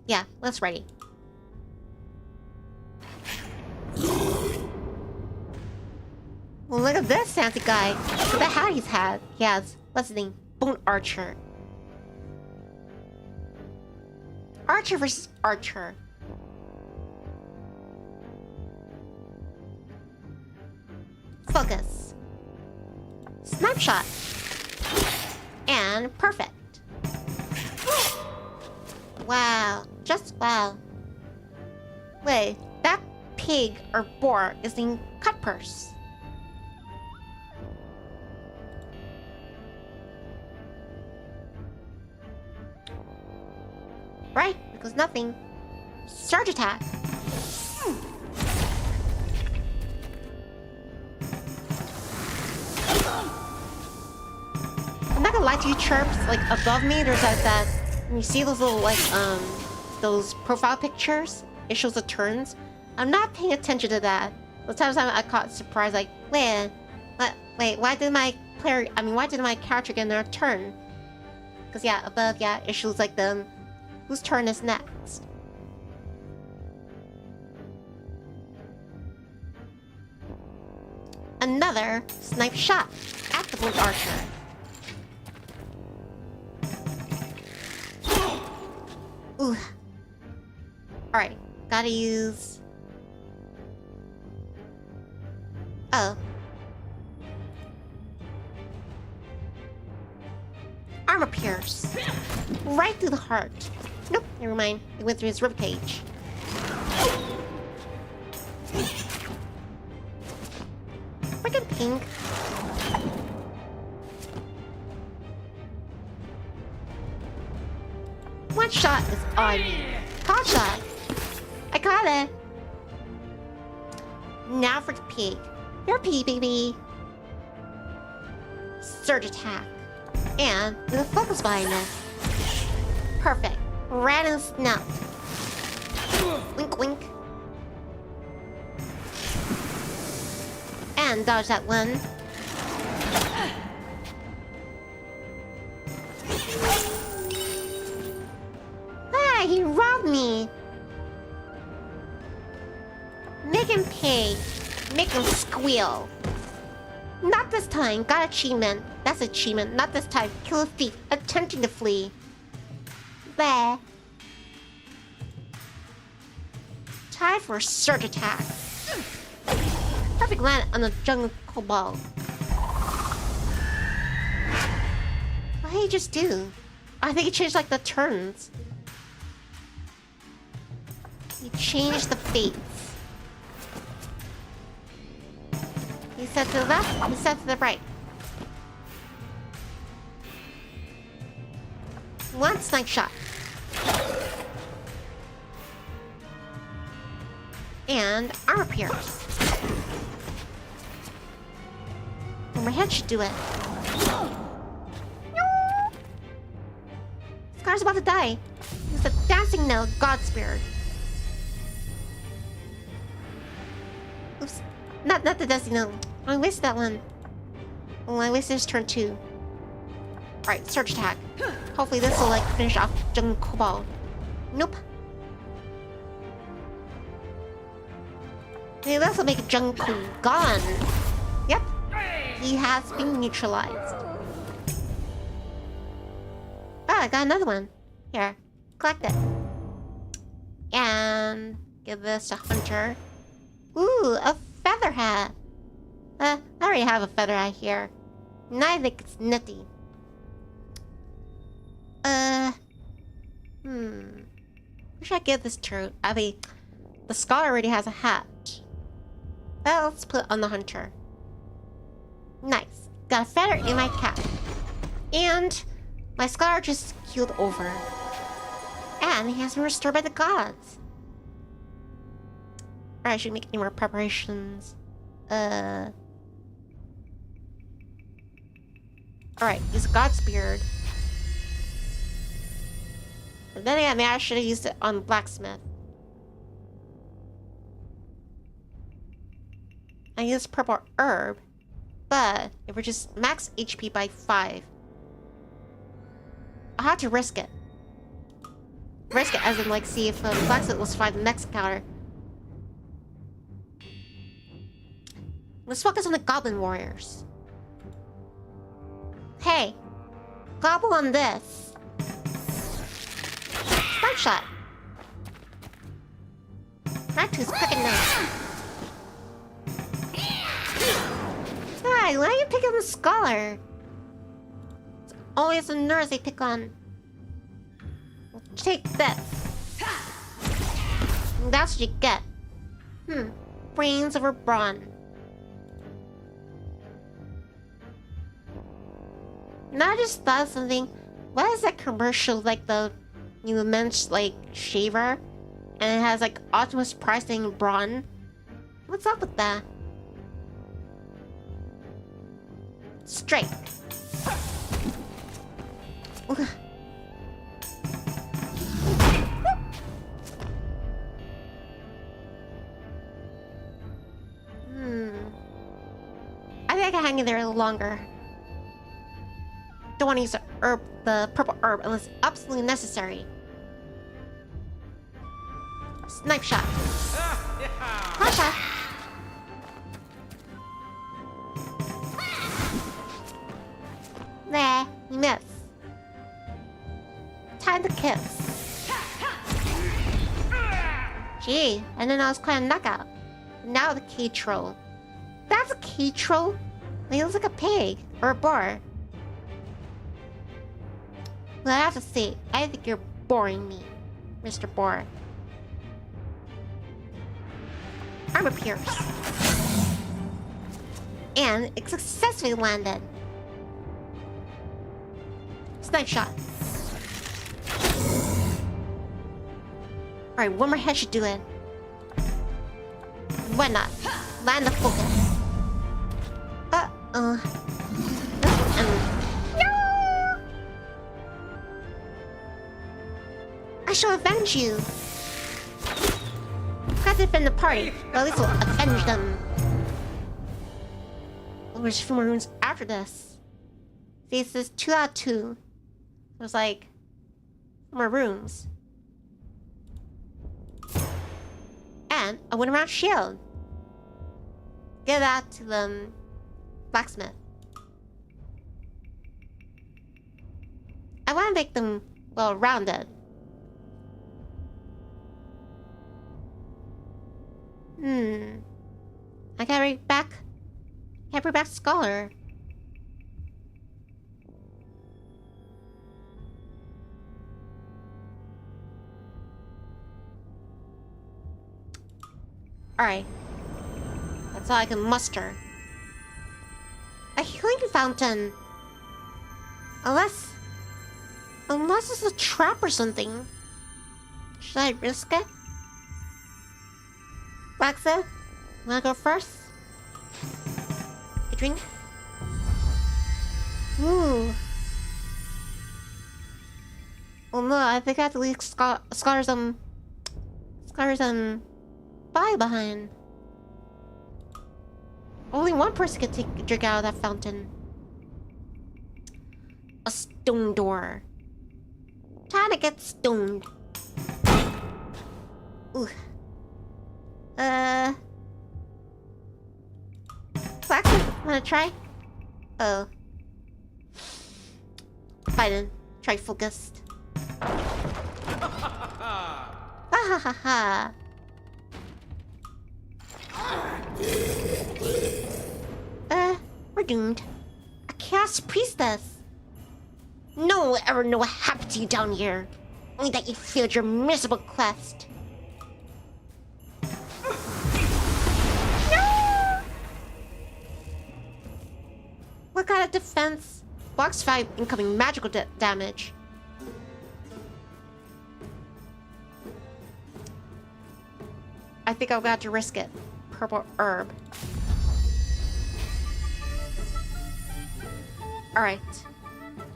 Yeah, let's ready. Well, look at this fancy guy. Look at the hat he's had. He has, what's his name? Bone Archer. Archer versus Archer. Focus. Snipe shot. And perfect. Wow. Just wow. Wait, that pig or boar is named Cutpurse. Right, because nothing. Surge attack. I'm not gonna lie to you, Chirps. Like above me, there's like that. When you see those little those profile pictures, it shows the turns. I'm not paying attention to that. Sometimes I caught surprised, like, wait, why did my character get another turn? Because yeah, above, yeah, it shows like whose turn is next. Another snipe shot at the Blue Archer. Ooh. Alright, gotta use... Oh. Armor pierce. Right through the heart. Nope, never mind. It went through his ribcage. Freaking pink. One shot is on me. Caught shot. I caught it. Now for the pig. You're a pig, baby. Surge attack. And with a focus behind it. Perfect. Rat and snout. Wink wink. And dodge that one. Ah, he robbed me. Make him pay. Make him squeal. Not this time. Got achievement. That's achievement. Not this time. Kill a thief attempting to flee. Bleh. Time for a surge attack. Perfect land on the jungle ball. What did he just do? I think he changed like the turns. He changed the fates. He said to the left, he said to the right. One snipe shot. And armor pierce. My head should do it. Scar's about to die. It's a dancing note, God Spirit. Oops. Not the dancing note. I wasted that one. Oh, I wasted his turn 2. Alright, surge attack. Hopefully this will like finish off Jungle Cobalt. Nope. Hey, this will make Jungle gone. Yep. He has been neutralized. Ah, I got another one. Here, collect it. And give this to Hunter. Ooh, a feather hat. I already have a feather hat here. And I think it's nutty. Who should I give this to? I mean, the Scott already has a hat. Well, let's put it on the Hunter. Nice. Got a feather in my cap. And my Scar just keeled over. And he has been restored by the gods. Alright, I should make any more preparations. Alright, use a God's Beard. But then again, maybe I should have used it on Blacksmith. I used Purple Herb. But if we're just max HP by 5, I'll have to risk it. Risk it as in like see if Blacksmith will survive the next encounter. Let's focus on the Goblin Warriors. Hey, gobble on this. Snipe shot. Right to his crooked nose. Why are you picking on the scholar? It's always the nurse they pick on. Take this. That's what you get. Brains over brawn. Now I just thought of something. What is that commercial like the new men's like shaver? And it has like Optimus Prime saying brawn? What's up with that? Straight. I think I can hang in there a little longer. Don't want to use the herb, the purple herb, unless absolutely necessary. Snipe shot. Hot shot. Nah, you miss. Time to kiss. Gee, and then I was quite a knockout. Now the key troll. That's a key troll? He looks like a pig or a boar. Well, I have to say, I think you're boring me, Mr. Boar. Armor pierce. And it successfully landed. Snipe shot. Alright, one more head should do it. Why not? Land the focus. shall avenge you. Got to defend the party, but at least we'll avenge them. Oh, there's a few more rooms after this. See, it says 2 out of 2. There's like more rooms. And a wooden round shield. Give that to the blacksmith. I want to make them well rounded. I gotta bring back. Can't bring back Scholar. Alright. That's all I can muster. A healing fountain. Unless it's a trap or something. Should I risk it? Blacksmith, wanna go first? A drink? Ooh. Oh no, I think I have to leave Scholar's body behind. Only one person can take a drink out of that fountain. A stone door. Time to get stoned. Ooh. Blacksmith, wanna try? Oh. Fine, try focused. Ha ha ha ha. We're doomed. A chaos priestess. No one will ever know what happened to you down here. Only that you failed your miserable quest. No! What kind of defense? Blocks 5 incoming magical damage. I think I'm gonna have to risk it. Purple herb. Alright.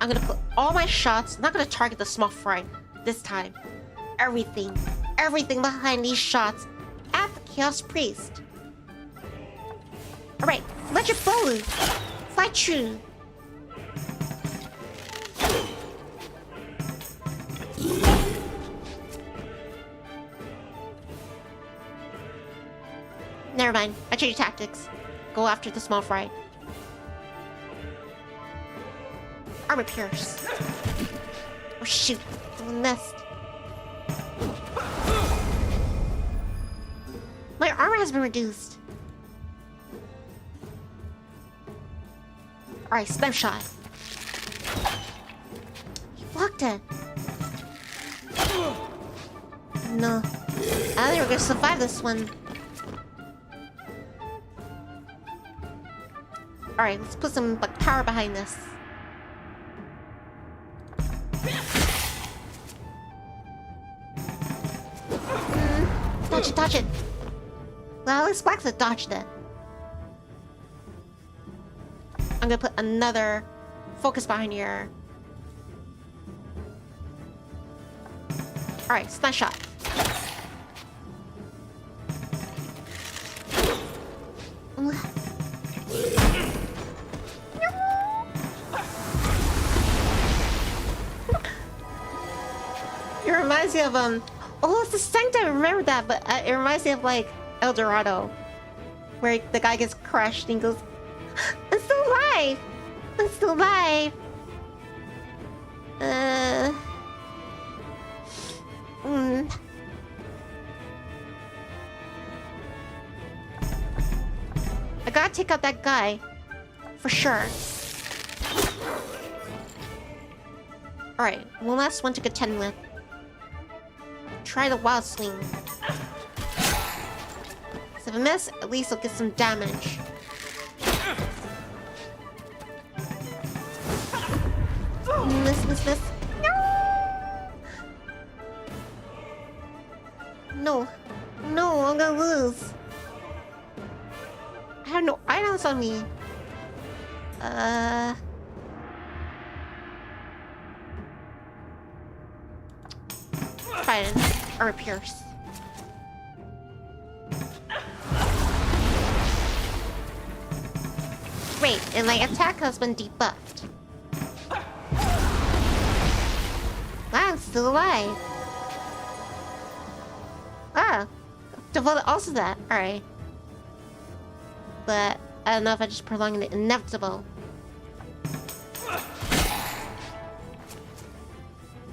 I'm gonna put all my shots. I'm not gonna target the small fry this time. Everything behind these shots at the Chaos Priest. Alright, let your bow loose. Fly true. Never mind. I changed tactics. Go after the small fry. Armor pierce. Oh shoot! Someone missed. My armor has been reduced. Alright, slam shot. He blocked it. No. I don't think we're gonna survive this one. Alright, let's put some power behind this. Dodge it. Well, at least Blacksmith dodged it. I'm gonna put another focus behind here. Alright, smash shot. It reminds me of oh, it's the Sanctum. I remember that, but it reminds me of like El Dorado, where the guy gets crushed and he goes, "I'm still alive. I'm still alive." I gotta take out that guy for sure. All right, one last one to contend with. Try the wild swing. So if I miss, at least I'll get some damage. Miss. No, I'm gonna lose. I have no items on me. frighten or pierce. Great, and my attack has been debuffed. Wow, I'm still alive. Ah, devoted also that. Alright. But I don't know if I just prolonged the inevitable.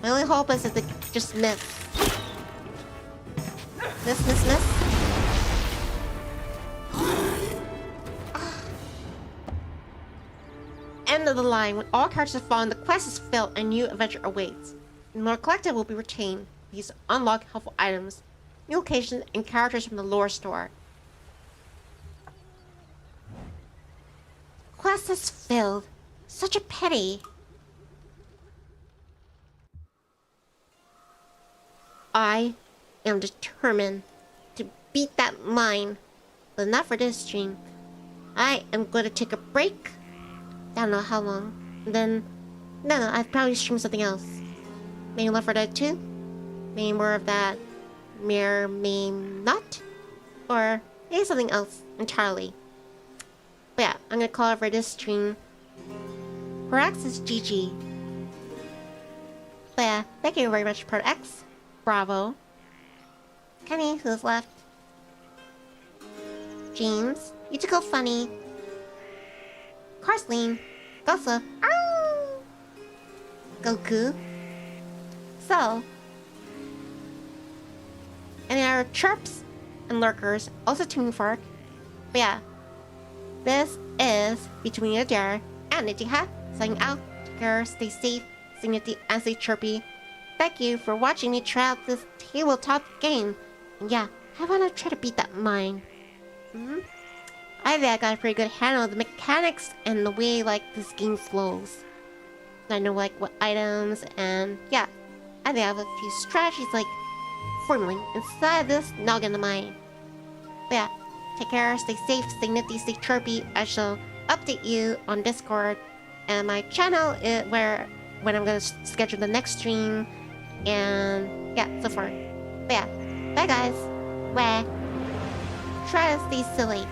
My only hope is that they just miss. Miss. End of the line. When all characters have fallen, the quest is filled and new adventure awaits. The lore collected will be retained. These unlock helpful items, new locations, and characters from the lore store. Quest is filled. Such a pity. I am determined to beat that mine, but not for this stream. I am going to take a break. I don't know how long. And then, no, I'd probably stream something else. Maybe Left 4 Dead 2? Maybe more of that mere meme not? Or maybe something else entirely. But yeah, I'm gonna call it for this stream. Parax is GG. But yeah, thank you very much, Part X. Bravo. Kenny, who's left? James, you to go funny. Karsleen, Gosa, Goku. So, and there are chirps and lurkers, also tuning fork. But yeah, this is between Adair and Nijiha signing out. Take care, stay safe, stay nifty, and stay chirpy. Thank you for watching me try out this tabletop game. And yeah, I wanna try to beat that mine. I think I got a pretty good handle of the mechanics and the way like this game flows. I know like what items and yeah, I think I have a few strategies like formulating inside this noggin of mine. But yeah, take care, stay safe, stay nifty, stay chirpy. I shall update you on Discord and my channel when I'm gonna schedule the next stream and yeah, so forth. But yeah, bye guys. Try to stay silly.